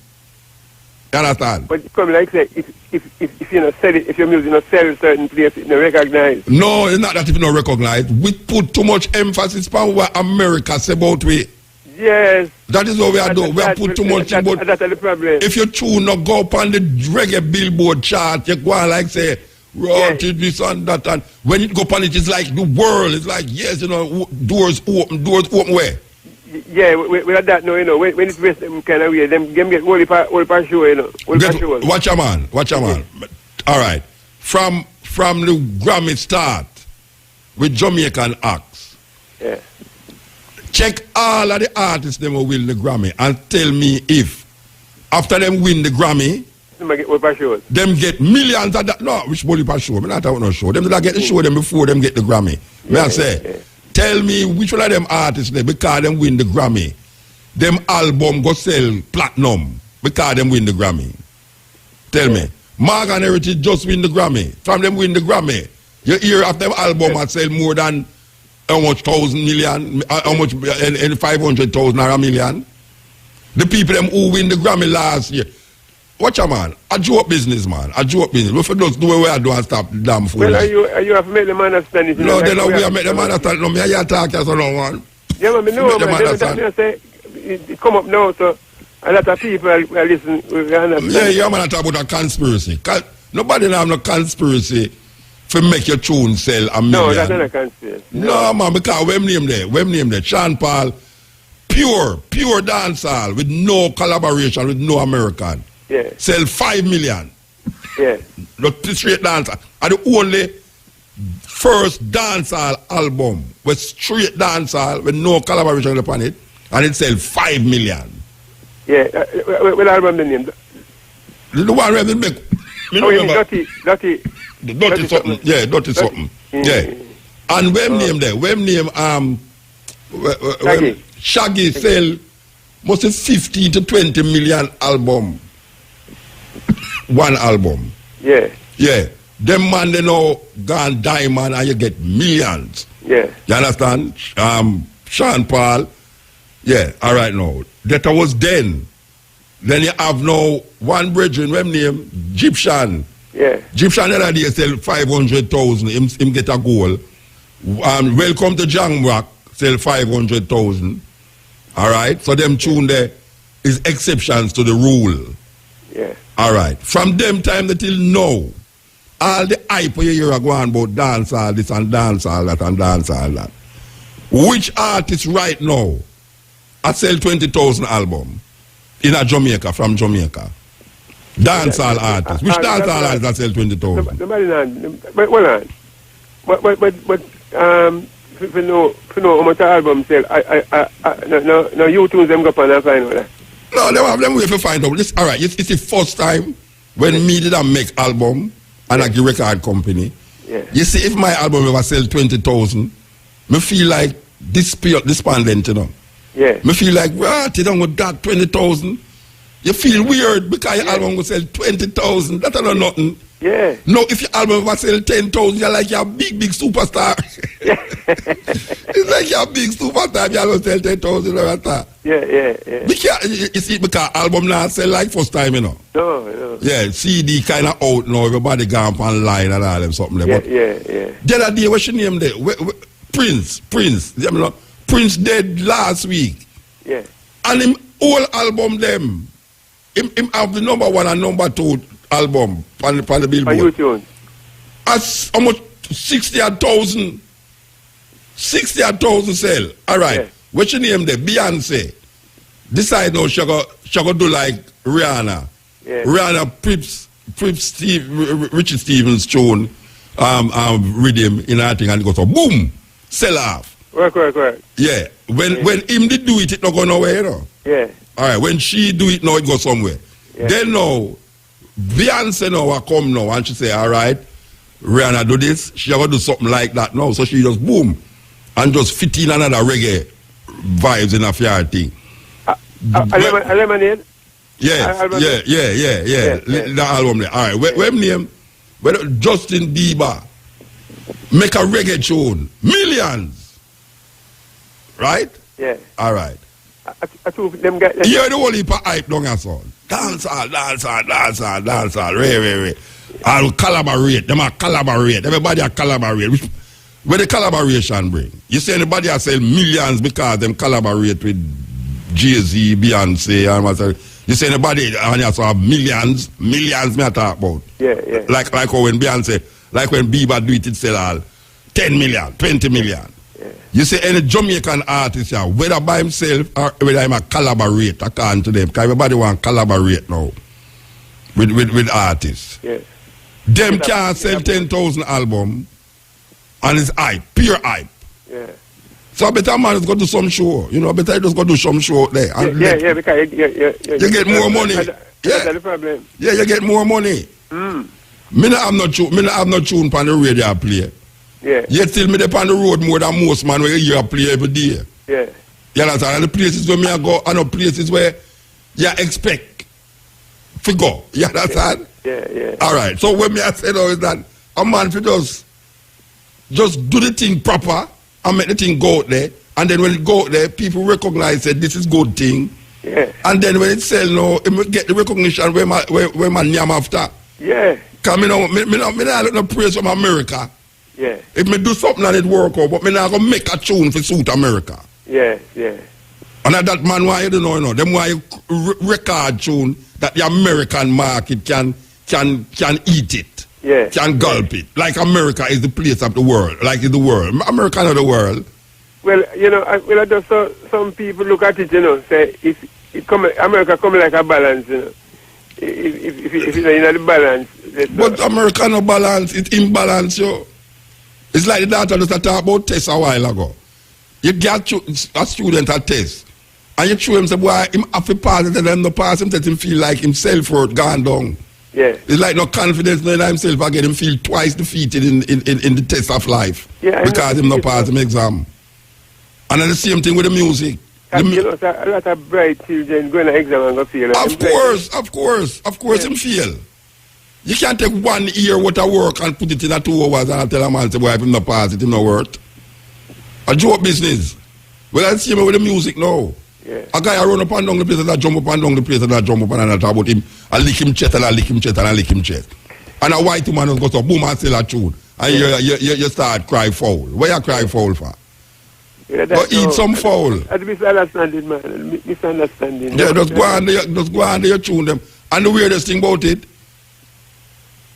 You understand? But come like say, if you not sell it, if your music not sell in certain place, it's not recognized. No, it's not that if you not recognize. We put too much emphasis on what America say about we. Yes. That is what we are doing. We have put too much. That's the problem. If you tune not go up on the reggae Billboard chart, you go on like say, this and that, and when it go up on it, it's like the world. It's like, yes, doors open where? Yeah, we had that now, when it's rest them kind of way, them get all the show, Watch a man. All right. From the Grammy start with Jamaican acts. Yeah. Check all of the artists them who win the Grammy and tell me if after them win the Grammy, get over shows. Them get millions of that. No, which bully per show? I'm not talking no show. Them that get the show them before them get the Grammy. May I say, tell me which one of them artists there because them win the Grammy. Them album go sell platinum because them win the Grammy. Tell me. Morgan Heritage just win the Grammy. From them win the Grammy. You hear of them album that sell more than how much 1,000 million, how much 500,000 or a million. The people them who win the Grammy last year. Watch a man, a joke business, man. A joke business. We for just do what we do and stop the damn foolish. Well, are you have to make them understand it? No, then we have make them understand. No, me I talk as no one. Yeah, man, no, man. Say, it come up now, so a lot of people are listen. Yeah, man, I talk about a conspiracy. Nobody have no conspiracy for make your tune sell a million. No, that's not a conspiracy. No, man, because when name there, Sean Paul, pure dancehall with no collaboration with no American. Yeah. Sell 5 million. Yeah. Not straight dancehall. And the only first dancehall album with straight dancehall with no collaboration upon it, and it sell 5 million. Yeah. What album the name? The one where they make. Dirty something. Yeah, Dirty something. Yeah. And when name Shaggy sell must have 15 to 20 million album. One album. Yeah. Yeah. Them man they know gone diamond and you get millions. Yeah. You understand? Sean Paul. Yeah, all right now. That was then. Then you have now one brethren, when name Egyptian. Yeah. Egyptian that day sell 500,000. Him get a goal. Welcome to Jang Rock sell 500,000. All right. So them tune there is exceptions to the rule. Yeah. All right. From them time till now, all the hype you hear are going about dance all this and dance all that and dance all that. Which artist right now I sell 20,000 album in a Jamaica, from Jamaica? Dancehall artist. Which dancehall artist that sell 20,000? Nobody not. But hold on. But for know how much album sell, no you tunes them go up and find out that. No, they have them way to find out. This, all right, it's the first time when me did I make album and I give record company. Yeah. You see, if my album ever sell 20,000, me feel like despondent, you know. Yeah. Me feel like, what, you don't want that 20,000? You feel weird because your album will sell 20,000. That ain't nothing. Yeah. No, if your album will sell 10,000, you're like you're a big superstar. It's like you're a big superstar. Your album sell 10,000 or that. Yeah. You see, because album now sell like first time, you know. No. Yeah, CD kind of out now. Everybody gone online and all them something there. Yeah. The other day, what's your name there? Prince. You know, Prince dead last week. Yeah. And him whole album them. Him have the number 1 and number 2 album on the Billboard. On YouTube. As how much? 60,000. 60,000 sell. All right. Yeah. What's your name there? Beyonce. Decide now she go do like Rihanna. Yeah. Rihanna Richard Stevens tune rhythm in that thing and it goes so boom, sell off. Correct. Yeah. When him did do it not go nowhere, you know. Yeah. All right, when she do it now, it goes somewhere. Yeah. Then now, Beyonce now will come now and she say, all right, Rihanna do this, she going to do something like that now. So she just boom, and just fit in another reggae vibes in a fair thing. A Lemonade? Yes, yeah. The album there. All right, when name, Justin Bieber make a reggae tune, millions, right? Yeah. All right. I two of them guys. You're the whole heap of hype down and son. Dancehall. Ray. I'll collaborate. Them are collaborate. Everybody are collaborate. Where the collaboration bring? You say anybody are sell millions because them collaborate with Jay-Z, Beyonce, and myself. You say anybody and you also have millions me I talk about. Yeah. Like how when Beyonce, like when Bieber do it sell all 10 million, 20 million. Yeah. You see any Jamaican artist here, whether by himself or whether I'm a collaborate, according to them, because everybody want to collaborate now with artists. Yeah. Them can't sell 10,000 album and it's hype, pure hype. Yeah. So I better man just go do some show. You know, better you just go do some show out there. And Because you get more money. That's the problem. Yeah, you get more money. Me not have no tune. Me not have no tune on the radio I play. Yeah. Yet still me dey on the road more than most man where you play every day. Yeah. You understand? And the places where me I go, and the places where you expect to go. You understand? Yeah. All right. So when me I say though is that a man for just do the thing proper and make the thing go out there, and then when it go out there, people recognize that this is good thing. Yeah. And then when it sell now, it get the recognition where man name after. Yeah. Cause me not look no praise from America. Yeah. If me do something and it work out, but me not gonna make a tune for suit America. Yeah. And that man why you don't know, them why you record tune that the American market can eat it. Yeah. Can gulp it. Like America is the place of the world. Like it's the world. America is the world. Well, you know, I just saw some people look at it, you know, say America come like a balance, you know. If it's in the balance. But America no balance, it's imbalance, yo. It's like the doctor just talked about tests a while ago. You get a student a test, and you show him say, boy, him have to pass it, and then no pass him, let him feel like himself worth gone down. Yeah. It's like no confidence in himself again, him feel twice defeated in the test of life. Yeah, because him no pass him exam. And then the same thing with the music. You know, a lot of bright children going to exam and go fail. Of course, him fail. You can't take 1 year worth of work and put it in a 2 hours and tell a man, say, boy, if him not pass it, him not worth. A joke business. Well, I see him with the music now. Yeah. A guy I run up and down the place and I jump up and down the place and I jump up and I talk about him. I lick him chest and I lick him chest and I lick him chest. And a white man goes to boom and sell a tune. And you start cry foul. Where you cry foul for? Yeah, but eat some foul. That's misunderstanding, man. Misunderstanding. Yeah, just go on there, tune them. And the weirdest thing about it,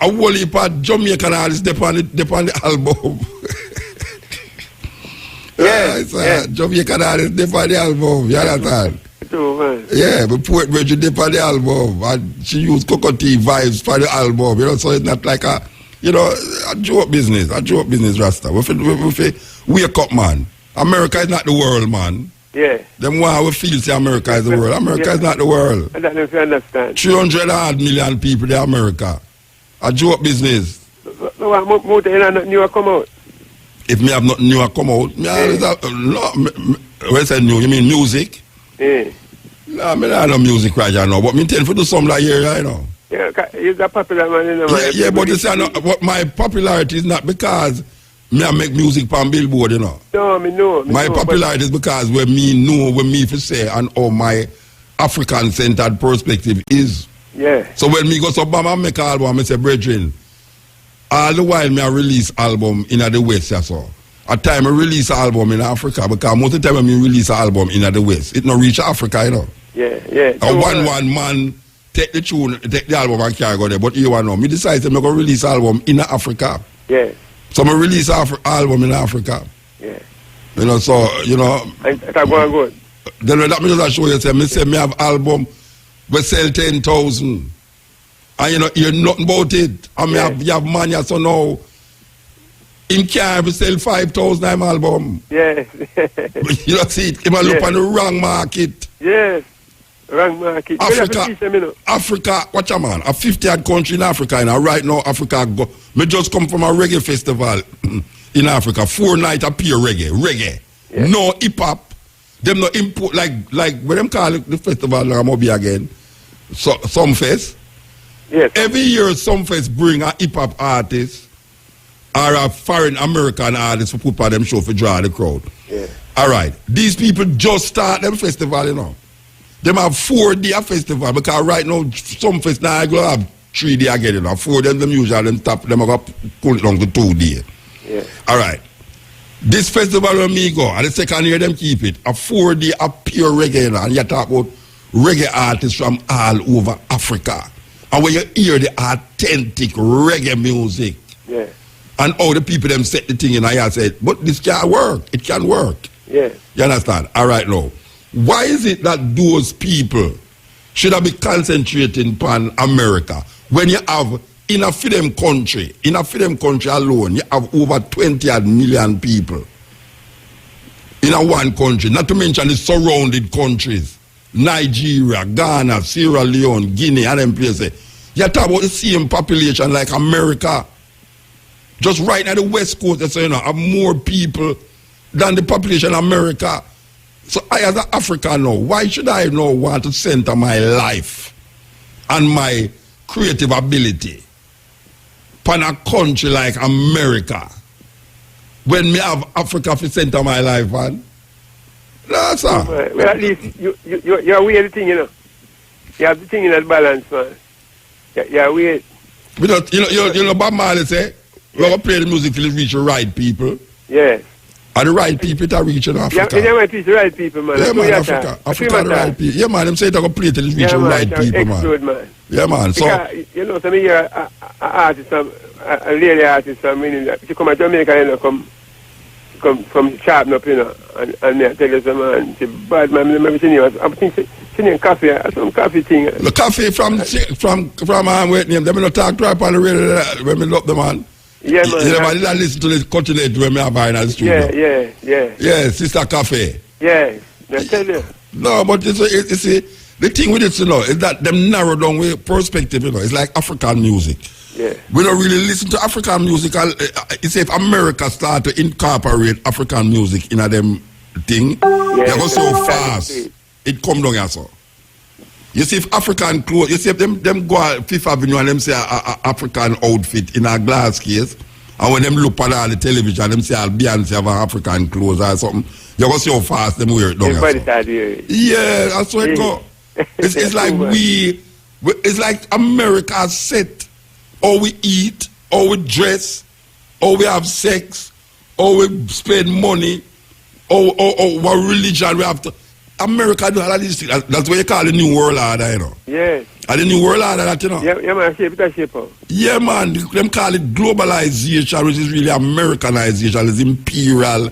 a whole heap of Jamaican artists depend on the album. Jamaican artists depend on the album. You understand? Yeah, but Poet Bridget depend on the album. And she used Cocoa Tea vibes for the album. You know, so it's not like a joke business. A joke business, Rasta. We wake up, man. America is not the world, man. Yeah. Them why we feel say America is the world. America is not the world. I don't know if you understand. 300 odd million people in America. A joke business. No, what new come out? If me have nothing new come out, me always have, when I say new, you mean music? Yeah. No, me not no music right now, but me intend to do something like here right now. Yeah, you're a popular man in America. Yeah, but you see, but my popularity is not because me I make music on Billboard, you know. No, me know. My popularity is because when me for say and all my African-centered perspective is. Yeah. So when me go to Obama make an album, I say, brethren, all the while me I release album in the West, yeah, so. At time I release album in Africa because most of the time when me release album in the West, it not reach Africa, you know. Yeah. A one man take the tune, take the album and carry go there. But you know, me decide to make a release album in Africa. Yeah. So I release album in Africa. Yeah. You know, so, you know. That's going good. Then that me just show you, say me have album we sell 10,000. And you know, hear nothing about it. And me have mania, so now him can't sell 5,000 album. Yeah. You know, see it, he might look on the wrong market. Yes. Wrong market. Africa, watch a man, a 50th country in Africa, and right now Africa go. Me just come from a reggae festival in Africa. 4 nights a pure reggae. Yeah. No hip hop. Them no import like what them call it, the festival I'm gonna be again. So Sumfest. Yes. Every year Sumfest bring a hip hop artist or a foreign American artist to put on them show for draw the crowd. Yeah. Alright. These people just start them festival, you know. Them have 4-day festival because right now Sumfest now I go have 3 days again, you know. 4 them usually them stop them go pull it down to 2 days. Yeah. Alright. This festival when me go, and the second year them keep it, a 4-day a pure reggae, you know, and you talk about reggae artists from all over Africa. And when you hear the authentic reggae music, yeah, and all the people them set the thing in, and I said, but this can't work. It can work. Yeah. You understand? All right now. Why is it that those people should have been concentrating upon America when you have in a freedom country alone, you have over 20 million people. in a one country, not to mention the surrounded countries. Nigeria, Ghana, Sierra Leone, Guinea, and them places. You talk about the same population like America. Just right now the West Coast, they say, have more people than the population of America. So I as an African now, why should I now want to center my life and my creative ability upon a country like America when me have Africa to center my life on? No, sir. Well, at least you're aware of the thing, you know. You have the thing in that balance, man. You're aware. You know, Bob Marley say, we're going to play the music till it reach the right people. Yes. And the right people that reach in Africa. Yeah, man, reach the right people, man. Yeah, man, Africa the right people. Yeah, man, them say they're going to play till it reach the right people, man. Yeah, man. So, because, you know, some of you are artists, a lady artist, I mean, she come to Jamaica, you know, come from sharpen up, you know, and I tell you some man, she bad man, maybe she knew, I think she knew coffee, some coffee thing. The coffee from wait name, they don't talk right on the radio when we love the man. Yeah, man. You never did listen to the continent when we are buying at the studio. Yeah. Yeah, Sister Cafe. Yeah, I tell you. No, but you see, the thing with it, you know, is that them narrow down with perspective, you know, it's like African music. Yeah. We don't really listen to African music. It's if America start to incorporate African music in a them thing, they go so fast. It come down here, so. You see, if African clothes, you see, if them go at Fifth Avenue and them say a African outfit in a glass case, and when them look at all the television, them say Beyonce have an African clothes or something, you go see how fast them wear it down here. Yeah, that's what it go. It's like it's like America set how we eat, how we dress, how we have sex, how we spend money, what religion we have to. America do all of these things. That's what you call the New World Order, you know. Yeah. And the New World Order, that, you know. Yeah, man, shape up. Yeah, man. Them call it globalization, which is really Americanization. It's imperial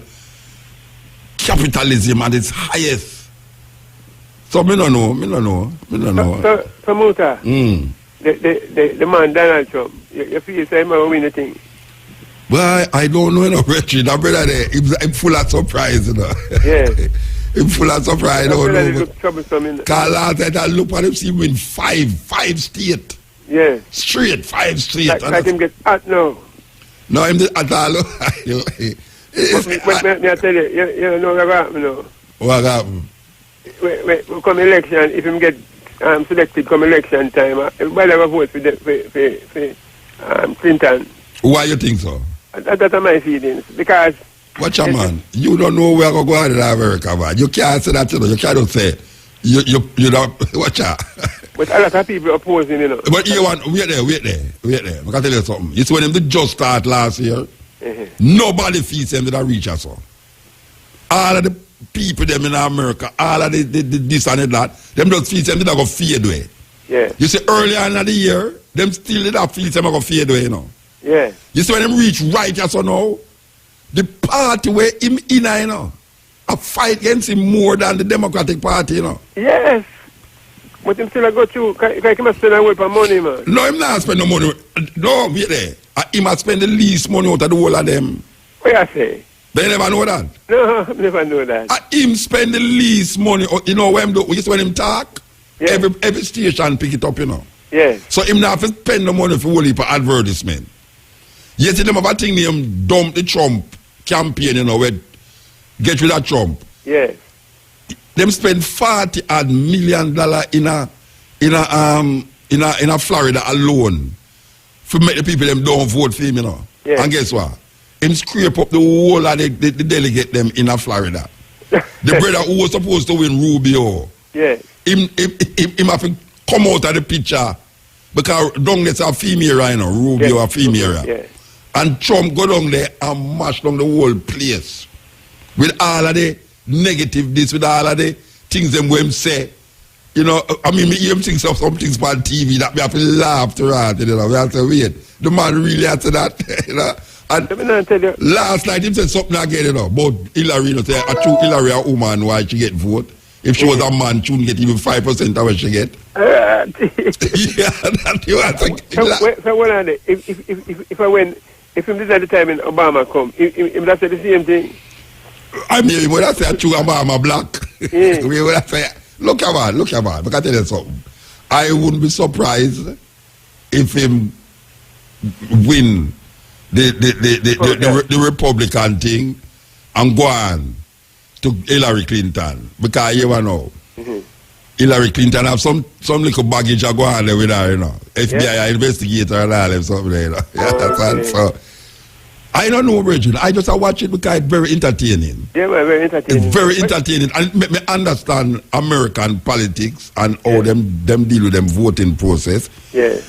capitalism at its highest. So, me don't know. So Muta, the man Donald Trump, you feel say he will win the thing? Well, I don't know, no, Richard. That brother there, I'm full of surprise, you know. Yeah. I'm full of surprise, I don't know. Because last night I look at him, see him win five states. Yeah. Straight, 5 states. Like him get hot now. No, him at all. But I tell you know what happened now. What happened? When come election, if him get selected come election time, everybody will vote for Clinton. Why you think so? That's my feelings. Because... Watch a man. You don't know where I'm going to go to America, man. You can't say that, you know. You can't say. You don't... Watch out. But a lot of people opposing, you know. But you want... Wait there. I can tell you something. You see when them just start last year, nobody feels them that reach us. All of the people them in America, all of the this and that, them just feel them that go fade away. Yeah. You see earlier in the year, them still did that feel them go fade away, you know. Yeah. You see when them reach right as so now, the party where him in, you know, a fight against him more than the Democratic Party, you know. Yes. But him still go through, because he must spend away for money, man. No, him not spend no money. No, wait there. He must spend the least money out of the whole of them. What you say? They never know that? No, I never know that. Him spend the least money, you know, when him talk, every station pick it up, you know. Yes. So him not have to spend the money for whole heap of advertisement. Yet them have a thing named dump the Trump campaign, you know, where get rid of Trump. Yes. Them spend $40 million in a Florida alone for make the people them don't vote for him, you know. Yes. And guess what? Him scrape up the whole of the delegate them in a Florida. The brother who was supposed to win Rubio. Yes. Him have to come out of the picture because down there's a female right now, Rubio a female. Yes. And Trump go down there and mash down the whole place with all of the negative this, with all of the things them when him say. You know, I mean, me hear him think some things on TV that we have to laugh to right, you know. We have to wait. The man really had to that, you know. And last night he said something again, you know, about Hillary, you know, say a true Hillary a woman, why she get vote. If she was a man, she wouldn't get even 5% of what she get. Yeah, that you have to... So what are they? If I went, if him this at the time in Obama come, him that say the same thing? I mean, when I say true, I'm a black. Yeah. When I say, look at man. Because I tell you something. I wouldn't be surprised if him win the Republican thing and go on to Hillary Clinton. Because you know, Hillary Clinton have some little baggage go on there with her, you know. FBI investigator and all them something there, you know. So I don't know, Virgin. I just watch it because it's very entertaining. Yeah, very entertaining. It's very entertaining, and it make me understand American politics and how them deal with them voting process. Yeah.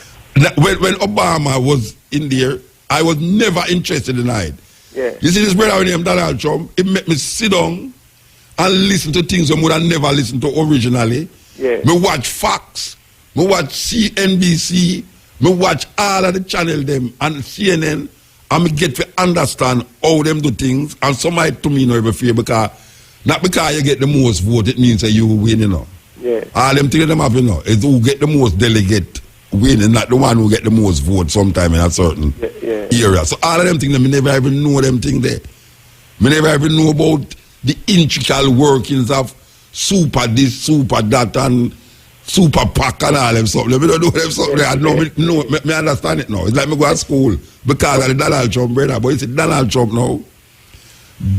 When Obama was in there, I was never interested in it. Yeah. You see this brother named Donald Trump, it made me sit down and listen to things I would have never listened to originally. Yeah. Me watch Fox, me watch CNBC, me watch all of the channel them and CNN, and me get to understand how them do things. And somebody to me never fear because not because you get the most vote, it means that you win, you know. Yeah. All them things them have, you know, is who get the most delegate winning, not the one who get the most vote sometime in a certain area. So all of them things, me never even know them things there. Me never even know about the intricate workings of super this, super that, and super pack and all them something. Me don't know them something there. I know, me understand it now. It's like me go to school because of the Donald Trump, brother. But you see, Donald Trump now,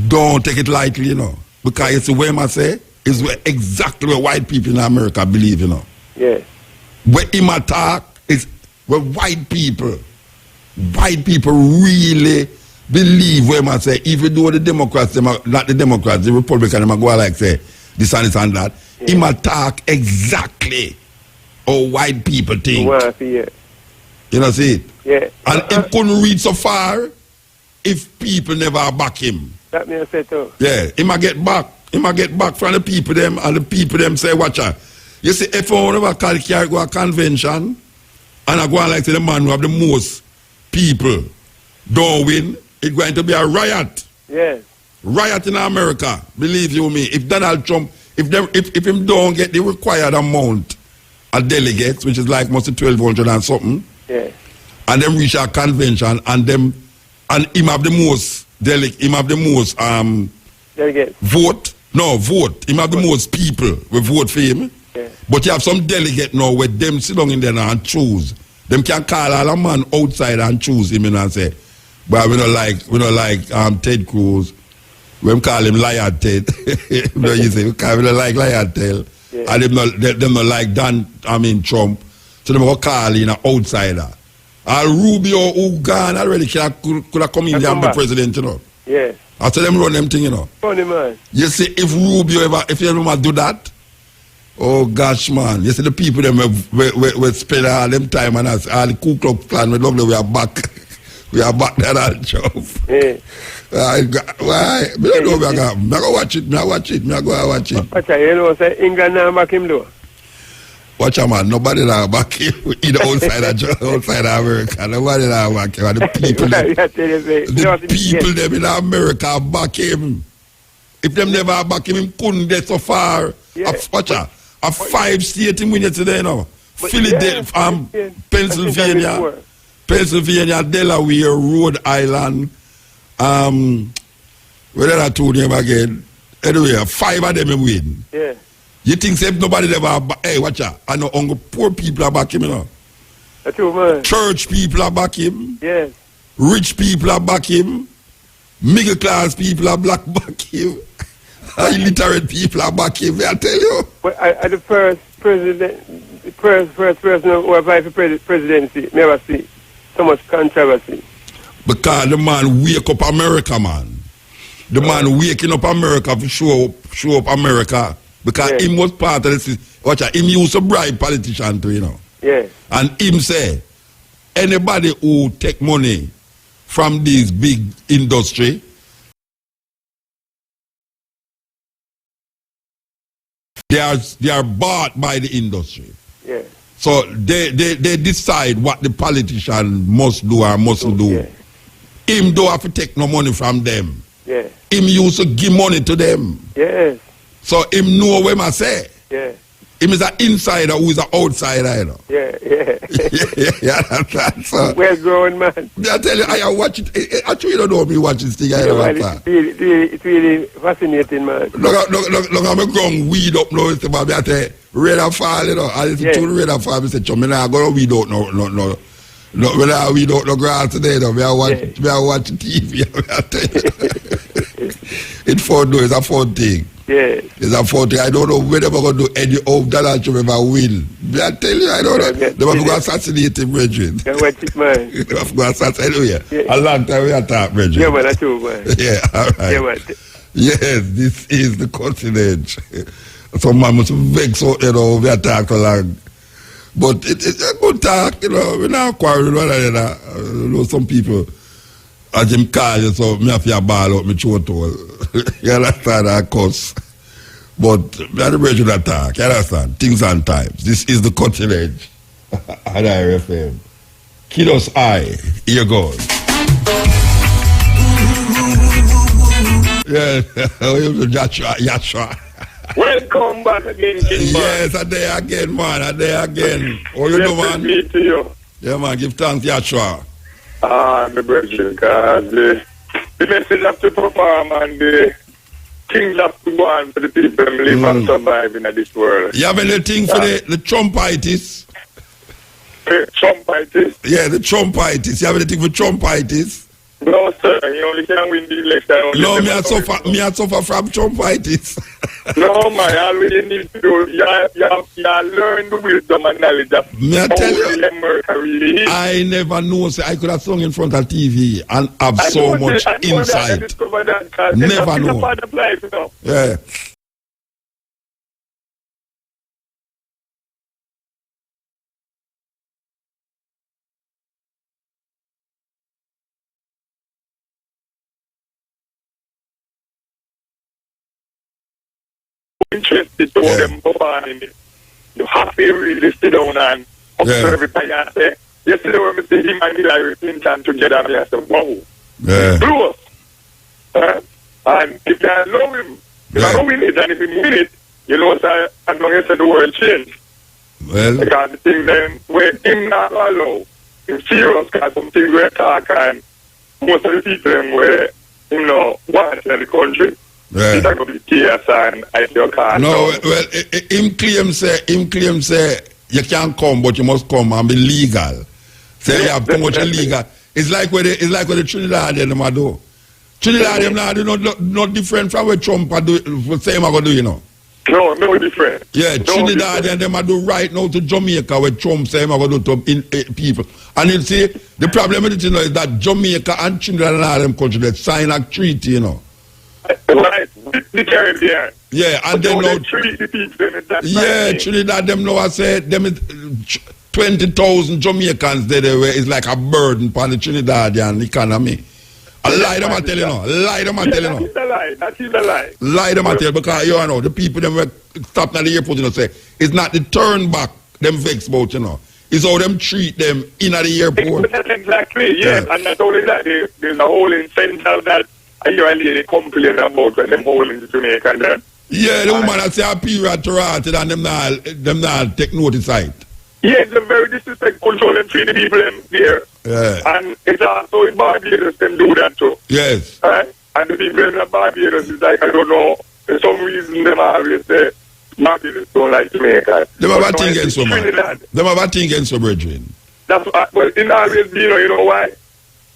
don't take it lightly, you know. Because you see, where I say, is where exactly where white people in America believe, you know. Yeah. Where him attack is where white people really believe where I say, even though the Democrats, not the Democrats, the Republicans, them go like say, this and this and that, him attack exactly how white people think. You know, see it? Yeah. And he couldn't reach so far if people never back him. That means say too. Yeah, he might get back. He might get back from the people them, and the people them say, watch out. You see, if I want to go a convention, and I go on like to the man who have the most people don't win, it's going to be a riot. Yes. Riot in America, believe you me. If Donald Trump, if him don't get the required amount of delegates, which is like most of 1,200 and something, and them reach a convention, and him have the most him have the most delegates. Vote. Him have the most people will vote for him. Yeah. But you have some delegate now where them sit down in there now and choose. Them can call all a man outside and choose him and say, but we don't like Ted Cruz. We call him Liar Ted. You know, you say, we don't like Liar Ted. Yeah. And them not like Trump. So them will call in an outsider. Rubio who gone already could have come in there and be president, you know. Yeah. After them run them thing, you know. Funny man. You see, if Rubio if you ever do that, oh gosh, man. You see, the people them will spend all them time and us, all the Ku Klux Klan, we are back. We are back there at job. Yeah. Why? I don't know where I go watch it. I go watch it. Watch you know, say England now back him though. Watch a man, nobody now back him. Either outside of America. Nobody now back him. The people them in America back him. If them never back him couldn't get so far. Yeah. Watch a 5-state in win today now. Philadelphia, Pennsylvania, Delaware, Rhode Island, where did I told him again? Anyway, 5 of them win. Yeah. You think say nobody ever hey, watch out. I know only poor people are back him, you know. That's true, man. Church people are back him. Yes. Rich people are back him. Middle class people are back him. Illiterate people are back him, I tell you. But the first person who applied for presidency, never see so much controversy. Because the man wake up America, man. The man waking up America to show up America. Because him was part of this. Watch out, him used to bribe politicians too, you know. Yeah. And him say, anybody who take money from this big industry, they are bought by the industry. Yeah. So they decide what the politician must do or mustn't do. Yeah. Him don't have to take no money from them. Yeah. Him used to give money to them. Yes. So him know what I say. Yeah. him is an insider who is an outsider, you know. Yeah. yeah, that's so. Well grown, man. I tell you, I watch it. Actually, you don't know me watch this thing. I know that. It's really fascinating, man. Look, I'm a ground weed up now. It's about me. I tell you, rain and fall, you know. And it's too rain and fall. I say, chum, I'm going to weed out no. When I weed out no grass today, though, I watch TV. It's fun, though. It's a fun thing. Yeah. It's a fun thing. I don't know whether we're going to do any of that. I should ever win. I tell you, I don't know. They're going to assassinate him, Bridget. Yeah, watch it, man. They're going to assassinate him. A long time we attack, Bridget. Yeah, man, that's true, man. Yeah, all right. Yeah, man. Yes, this is the continent. Some man must vex out, you know, we attack so long. But it's a good talk, you know. We're not quarreling with one another. You know, some people, as him call you, so me have to ball out my throat all. You understand, that cuss. But we are the version of attack, you understand? Things and times. This is the cutting edge at IRFM. Kiddos Eye, here goes. Yeah, Joshua. Welcome back again, King. Yes, I'm there again, man. I'm there again. How you doing, man? Meet to you. Yeah, man. Give thanks, Joshua. My brethren, because the message have to perform and the things have to go on for the people who live and survive in this world. You have anything for the Trumpitis? Trumpitis? Yeah, the Trumpitis. You have anything for Trumpitis? No, sir. You only can win the election. No, me I suffer from Trumpitis. No, man. All you need to do, you learn the wisdom and knowledge of me I tell you, America really is. I never know. Say, I could have sung in front of TV and have so much insight. Never know. Yeah. Interested to them performing it. You have to really sit down and observe it and say, yesterday when we see him and Hillary Clinton together, I said, wow, blew us. And if you love him, if I don't win it, and if he win it, you know, so as long as the world change. Well, because the thing then, where him not allow, him serious, because some things we're talking, most of the people them where, you know, want in the country. Yeah. It's not going to be chaos and I feel calm. No, well, him claim say you can't come, but you must come and be legal. Say you have too much illegal. It's like what the Trinidad them do. Trinidad them now do not different from what Trump do. Same I go do, you know. No different. Yeah, no Trinidad and them do right now to Jamaica where Trump say I go do to people. And you see the problem with it, you know, is that Jamaica and Trinidad and all them countries they sign a treaty, you know. Right, with the Caribbean. Yeah, and then now Trinidad them now I say them 20,000 Jamaicans there where it's like a burden for the Trinidadian economy. A lie them I tell you now. Lie them I tell you now. That is a lie. Lie them I tell you because you know the people them were stopped at the airport, you know, say it's not the turn back them vex about, you know. It's how them treat them in at the airport. Exactly, yes. And not only that, there's a whole incentive that I hear a lady complain about when them holding the Jamaica and them. Yeah, the woman that say a period to rot and them not take notice of it. Yeah, it's a very disrespectful show them treat the people them there. Yeah. And it's also in Barbados them do that too. Yes. Right? And the people in Barbados is like, I don't know, for some reason them always say Barbados don't like Jamaica. Them have a thing against so man. Them have a thing against so brethren. That's what, well, it always be, you know why?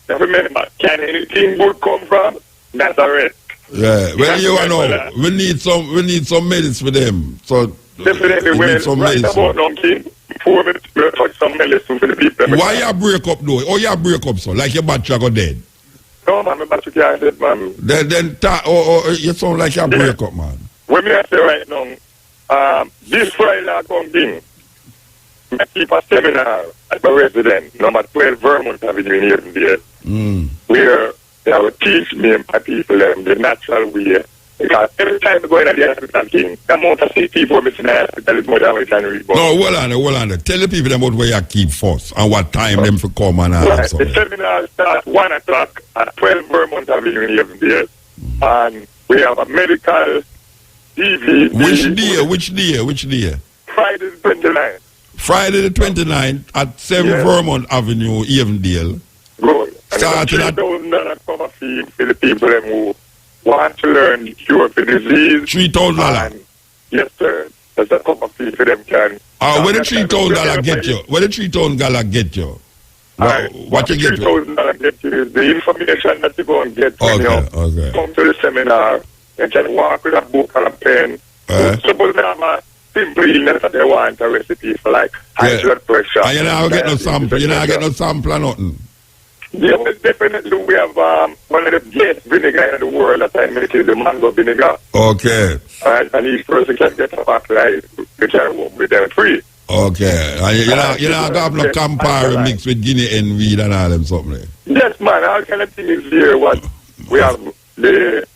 Now remember, can anything good come from Nazareth? Yeah, well, you know, we need some medicine for them. So definitely, we need some medicine. About before we touch some medicine for the people. Why you break up though? Oh, you break up so like your battery go dead. No man, my battery can't dead, man. Then you sound like you break up, man. When me say right now, this Friday I come in. I keep a seminar at my residence, number 12 Vermont Avenue in Avondale, where they will teach me and my people the natural way. Because every time I go in the hospital, the amount of sick people in the hospital is more than we can read. No, hold on. Tell the people about where you keep first and what time them for come and all that. The seminar starts 1 o'clock at 12 Vermont Avenue in Avondale. And we have a medical DVD. Which day? Friday the 29th. Friday the 29th at 7 Vermont Avenue, Avondale. Good. Starting at $3,000 cover fee for the people who want to learn the cure for disease. $3,000. Yes, sir. That's a cover fee for them can. Where the $3,000 get you? Where the $3,000 get you? What you get you? $3,000 get you is the information that you go and get when you come to the seminar. You can walk with a book and a pen. Suppose they have a simple illness that they want a recipe for, like high blood pressure. And you don't get no sample. You don't get no sample or nothing. Yeah, well, definitely we have one of the best vinegar in the world at the time, which is the mango vinegar. Okay. And each person can get a bottle which I won't be them free. Okay. And you don't have no Campari mixed with Guinea hen weed and all them something. Yes, man. All kind of things here. What we have the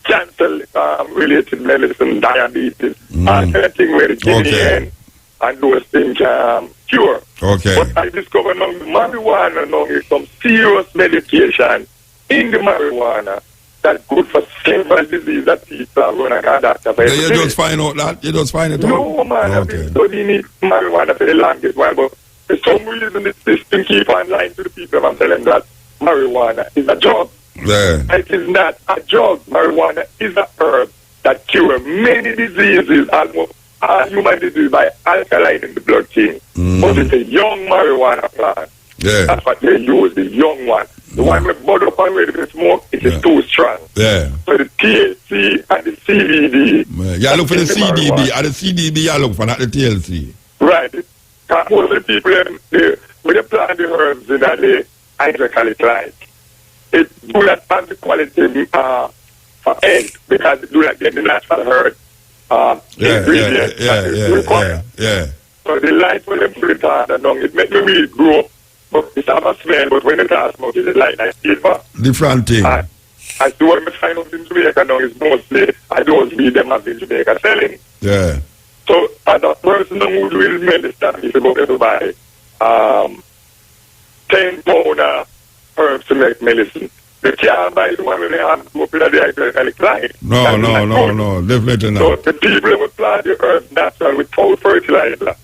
cancer-related medicine, diabetes, all kind of thing where the Guinea hen and those things cure. Okay. But I discovered now the marijuana now is some serious medication in the marijuana that's good for several diseases that people are going to get doctor for. You just find out that? You just find it out? No, man. I've been studying marijuana for the longest while, but for some reason this thing keep on lying to the people. I'm telling them that marijuana is a drug. Yeah. It is not a drug. Marijuana is a herb that cures many diseases, almost all human disease by alkaline in the blood chain. But it's a young marijuana plant. Yeah. That's what they use, the young one. The one with bud up and ready to smoke, it is too strong. Yeah. So the THC and the CBD. You look for the CDB, and the CDB you look for, not the TLC. Right. Most of the people, when they plant the herbs in that they hydrocholic light, it do not have the quality for egg because it do not get the natural herb. Yeah. So the light when they put it on and on, it makes the weed grow, but it have a smell, but when it has smoke, it's like silver. Different thing. I do what I find out in Jamaica now is mostly, I don't see them as in Jamaica selling. Yeah. So as a person who doing medicine, if you go to buy 10 pound herbs to make medicine, they can't buy the one when they have to open the hydrocholic light. No, definitely not. So the people would plant the herbs natural without fertilizer.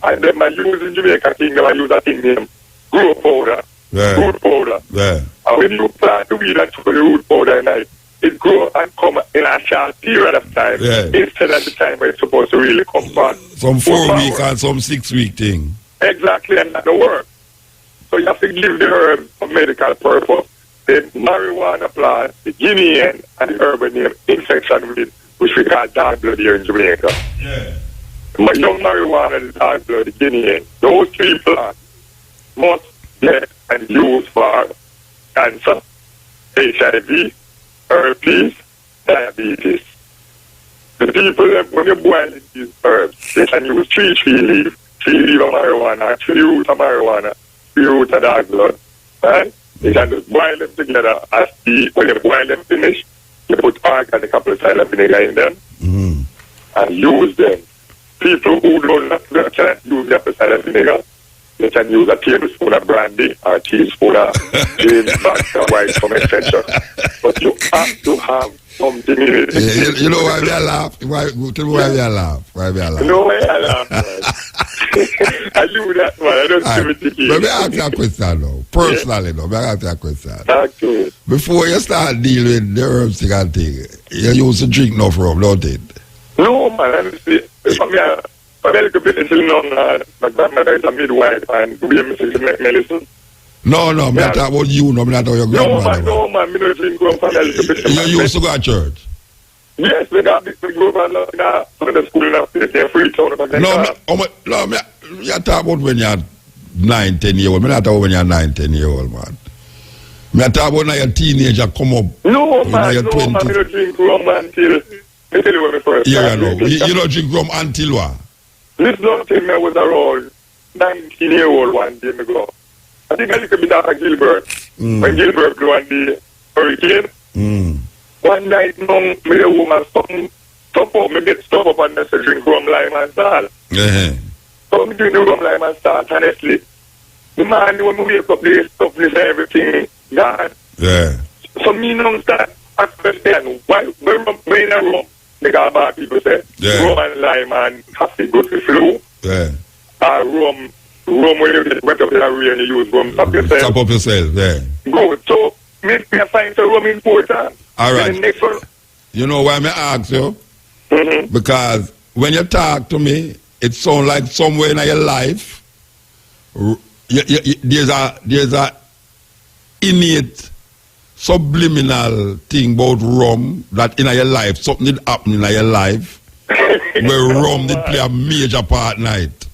And then I use in Jamaica kingdom, I use a thing named grow powder. Yeah. Root powder. Yeah. And when you plant the weed and throw the root powder in it, it grows and come in a short period of time instead of the time where it's supposed to really come back. Some 4-week and some 6-week thing. Exactly, and that don't work. So you have to give the herb for medical purpose. The marijuana plant, the Guinea hen, and the urban name infection weed, which we call dark blood here in Jamaica. Yeah. Young marijuana and the dark blood, the Guinea hen, those 3 plants must get and use for cancer, HIV, herpes, diabetes. The people, when you boil these herbs, they can use 3 leaf of marijuana, 3 roots of marijuana, 3 roots of dark blood, right? You can just boil them together. When you boil them finish, you put arc and a couple of cider vinegar in them and use them. People who cannot use the apple cider vinegar, they can use a tablespoon of brandy or a teaspoon of James Baxter White from etc. But you have to have something in it. You know why we are laughing? Tell me why we are laughing. You know why I laugh, man? I do that, man. I don't give it to you. Let me ask you a question now. Personally, though, let me ask you a question. Okay. Before you start dealing with the herbs and thing, you used to drink enough rum, don't it? No, man. Honestly, I'm a little bit my grandmother is a midwife and we make medicine. No, me not talk about you, no, me not talk about your grandmother. No, man, me don't drink rum for a little bit. You used to go to church? Yes, we got big group and the school in a free town. No, you talk about when you're 9-10 years old. Me not talk about when you're 9-10 years old, man. Me talk about when you're a teenager come up. No, man, me don't drink rum until, I tell you when I first started. You don't drink rum until what? This long time I was around 19-year-old one day ago. I think a little bit after Gilbert. When Gilbert blew on the hurricane. One night, me the woman stop up, me get stuck up and I drink rum, lime and salt. So me drink the rum, lime and salt, honestly. The man, when we wake up, they stuff this everything gone. Yeah. So me don't start understand why rum, Because bad people say rum and lime and coffee go to flu. Yeah. Rum when you get wet up in a rain, you use rum. Stop yourself. Stop up yourself, yeah. Good. So, me find the rum important. All right. The next one. You know why I ask you? Mm-hmm. Because when you talk to me, it sounds like somewhere in your life, there's a innate subliminal thing about rum that in your life, something did happen in your life where rum did play a major part in it.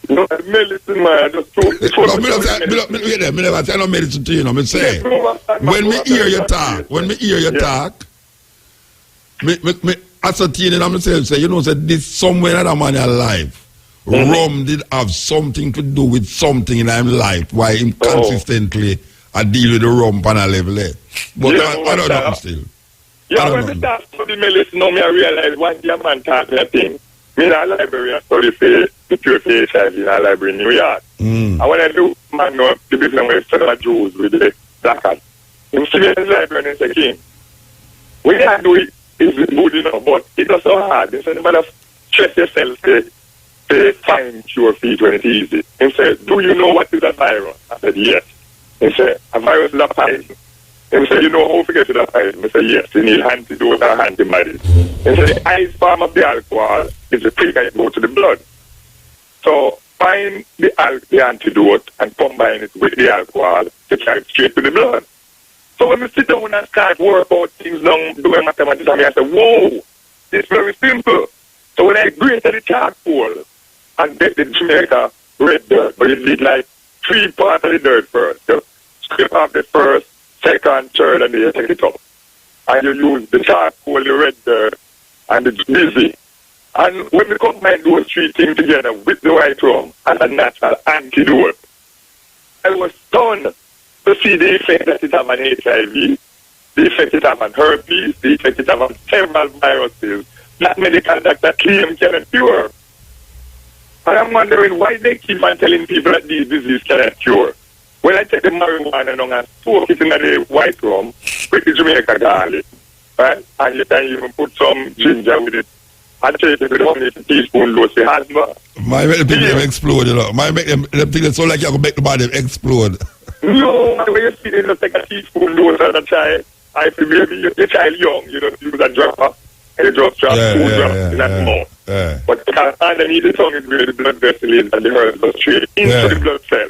No, medicine, man. I just told you. No, me never say no medicine to you, no. Me say, when me hear you talk, me ascertain in myself, say, you know, say this somewhere in that man in life. Rum did have something to do with something in his life, why him consistently I deal with the rum on a level there. But I don't know still. Yeah, when I start studying medicine, now I realize one day a man taught me a thing. Me in a library, I study for the cure for HIV in a library in New York. And when I do, man, know the business where I study Jews with the black hat. I'm sitting in the library and say, King, we can't do it, it's good enough, but it's not so hard. They said, no matter stress yourself to find cure for it when it's easy. He said, do you know what is a virus? I said, yes. He said, a virus is a poison. He said, you know how to get to the poison? I said, yes, you need antidote or antibodies. He said, the ice form of the alcohol is the quicker it goes to the blood. So find the antidote and combine it with the alcohol to carry it straight to the blood. So when we sit down and start work out things down, doing mathematics, I say, whoa, it's very simple. So when I grate the charcoal and get the Jamaica red dirt, but you need like 3 parts of the dirt first. You scrape off the first, second, third, and then you take it up. And you use the charcoal, the red dirt, and the busy. And when we combine those 3 things together with the white rum as a natural antidote, I was stunned to see the effect that it has on HIV, the effect it has on herpes, the effect it has on several viruses that medical doctor claim cannot cure. And I'm wondering why they keep on telling people that these diseases cannot cure. When I take the marijuana and soak it in the white rum with the Jamaica garlic, right? And you can even put some ginger with it. And take it with 1 teaspoon dose of asthma. My make them explode, you know. My make them think it so like you can make the body explode. No, when you see them, just take a teaspoon dose of the child. I feel maybe the child young, you don't use a dropper. And you just drop 2 drops in that mouth. But underneath the tongue is where the blood vessel is and the herbs go straight into the blood cell.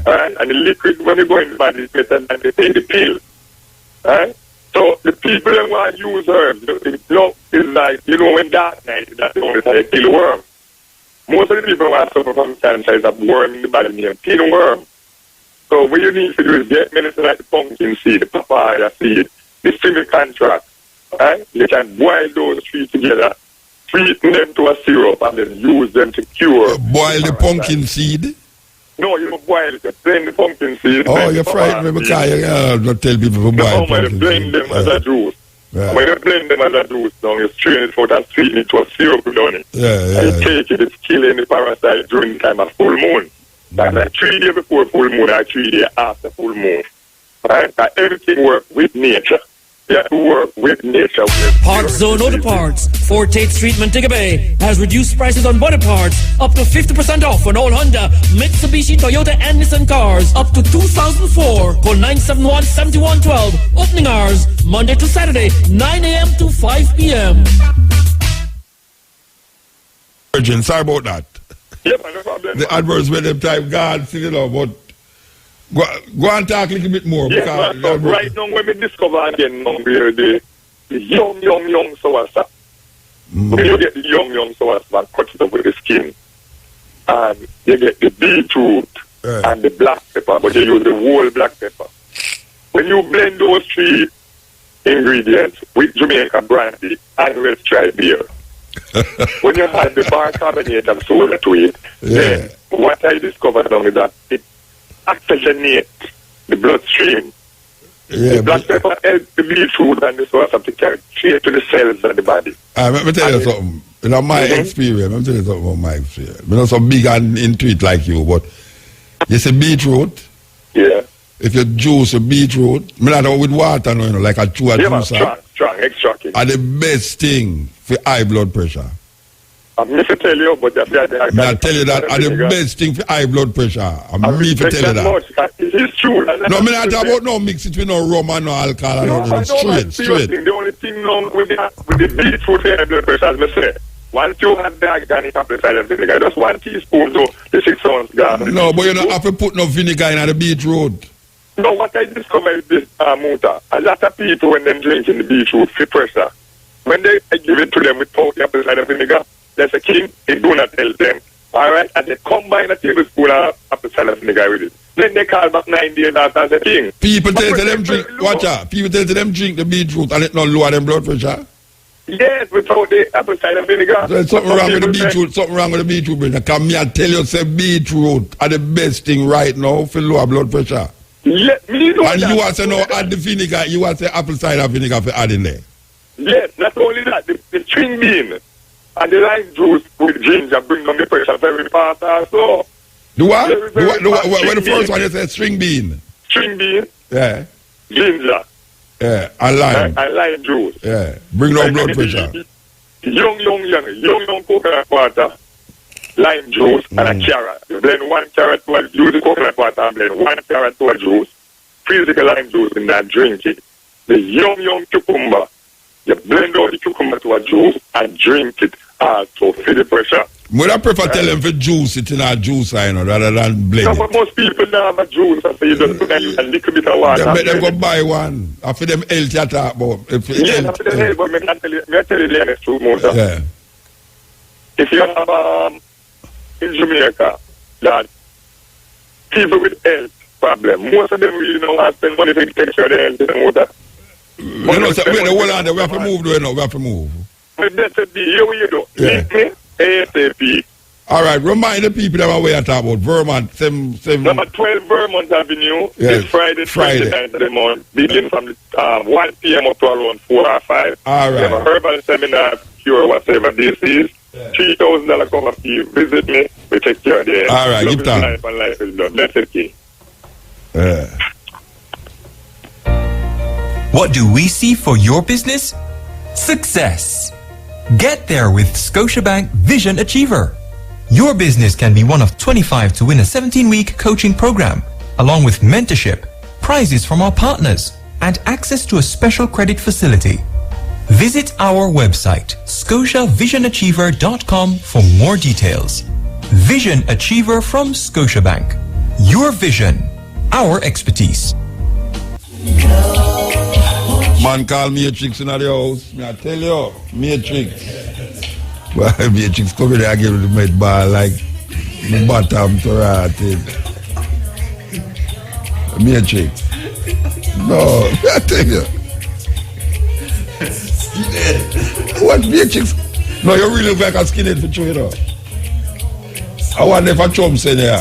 Right? And the liquid, when you go in the body, is better than they take the pill. Right? So the people that want to use herbs, is like, you know, when dark night, that's the only time they kill worm. Most of the people who suffer from cancer is a worm in the body named pinworm. So what you need to do is get medicine like the pumpkin seed, the papaya seed, the simicontract. Right? You can boil those 3 together, sweeten them to a syrup, and then use them to cure. Boil the pumpkin seed? No, you don't boil it. You blend the pumpkin seed. Oh, you're frightened me because you don't tell people to boil pumpkin seed. Blend them as a juice. When you blend them as a juice, now you strain it out and sweeten it to a syrup on it. And you take it, it's killing the parasite during the time of full moon. That's like 3 days before full moon or 3 days after full moon. Right? And everything works with nature. You have to work with nature. Parts Zone Auto Parts, 48th Street, Montego Bay, has reduced prices on body parts up to 50% off on all Honda, Mitsubishi, Toyota, and Nissan cars up to 2004. Call 971-7112. Opening hours, Monday to Saturday, 9 a.m. to 5 p.m. Virgin, sorry about that. Yep, no problem. The adverts with them type, God, you know, but go and talk a little bit more. Yes, so right now when we discover again now where the young soursop. When you get the young soursop and cut it up with the skin, and you get the beetroot and the black pepper, but you use the whole black pepper. When you blend those 3 ingredients with Jamaica brandy and red stripe beer, when you add the bicarbonate of soda to it, then what I discovered now is that it oxygenate the bloodstream. The black pepper helps the beetroot and the soursop to carry straight to the cells of the body. Let me tell you something. You know, my experience, let me tell you something about my experience. I'm not so big and into it like you, but you say beetroot. Yeah. If you juice a beetroot, I not with water, you know, like a chew a juicer. extra king. Are the best thing for high blood pressure. I'm going to tell you, but I tell you that are the best thing for high blood pressure. I'm me to tell you that. It's true. No, me not about no mix it with no rum and no alcohol. No, straight. The only thing wrong with the beetroot for high blood pressure, as I say, once you have the organic apple cider vinegar, just 1 teaspoon to the 6 ounce gas. No, but you don't have to put no vinegar in the beetroot. No, what I discovered is this, Muta. A lot of people, when they drink in the beetroot for pressure, when they give it to them without the apple cider vinegar, there's a king, they do not tell them. Alright? And they combine a tablespoon of apple cider vinegar with it. Then they call back 9 days after the king. People tell them drink, watch out. People tell them drink the beetroot and it not lower them blood pressure. Yes, without the apple cider vinegar. There's something wrong with the beetroot, brother. Come here, tell you, say beetroot are the best thing right now for lower blood pressure. Let me know. And you also know add the vinegar, you also say apple cider vinegar for adding there. Yes, not only that, the string bean and the lime juice with ginger bring down the pressure very fast also. The what? When the first one you say string bean? String bean. Yeah. Ginger. Yeah, and lime. And lime juice. Yeah, bring down blood pressure. Young coconut water, lime juice, and a carrot. You blend 1 carrot to use the coconut water and blend 1 carrot to a juice. Freeze the lime juice in that, drink it. The young cucumber, you blend out the cucumber to a juice and drink it also for the pressure. Would I prefer tell them for juice it in a juice, rather than blend it? No, but most people now have a juice, so you just put a little bit of water. They go buy one. After them health you talk about. Yes, after the health, but I tell you the honest truth, Mosa. Yeah. If you have in Jamaica, that people with health problem, most of them really don't want to spend money to take care of their health in the motor. Hold on, we have to move though, we have to move. But that's it, here we do. Yeah. Meet me, ASAP. All right, remind the people that we are talking about. Vermont, Number 12 Vermont Avenue, yes. This Friday, 29th of the month, beginning from 1 p.m. up to around 4 or 5. All right. We have a herbal seminar, cure whatever this is. Yeah. $3,000 cover fee. Visit me, we take care of the health. All right, love give time. Life and life is done. That's it, key. What do we see for your business? Success. Get there with Scotiabank Vision Achiever. Your business can be one of 25 to win a 17-week coaching program, along with mentorship, prizes from our partners, and access to a special credit facility. Visit our website, scotiavisionachiever.com for more details. Vision Achiever from Scotiabank. Your vision, our expertise. Man call Matrix in the house. I tell you, Matrix. Well, Matrix come in there and give me the med ball like the bottom to rotted. Matrix. No, I tell you. What Matrix? No, you really look like a skinhead for true, you know. I wonder if a chum say there.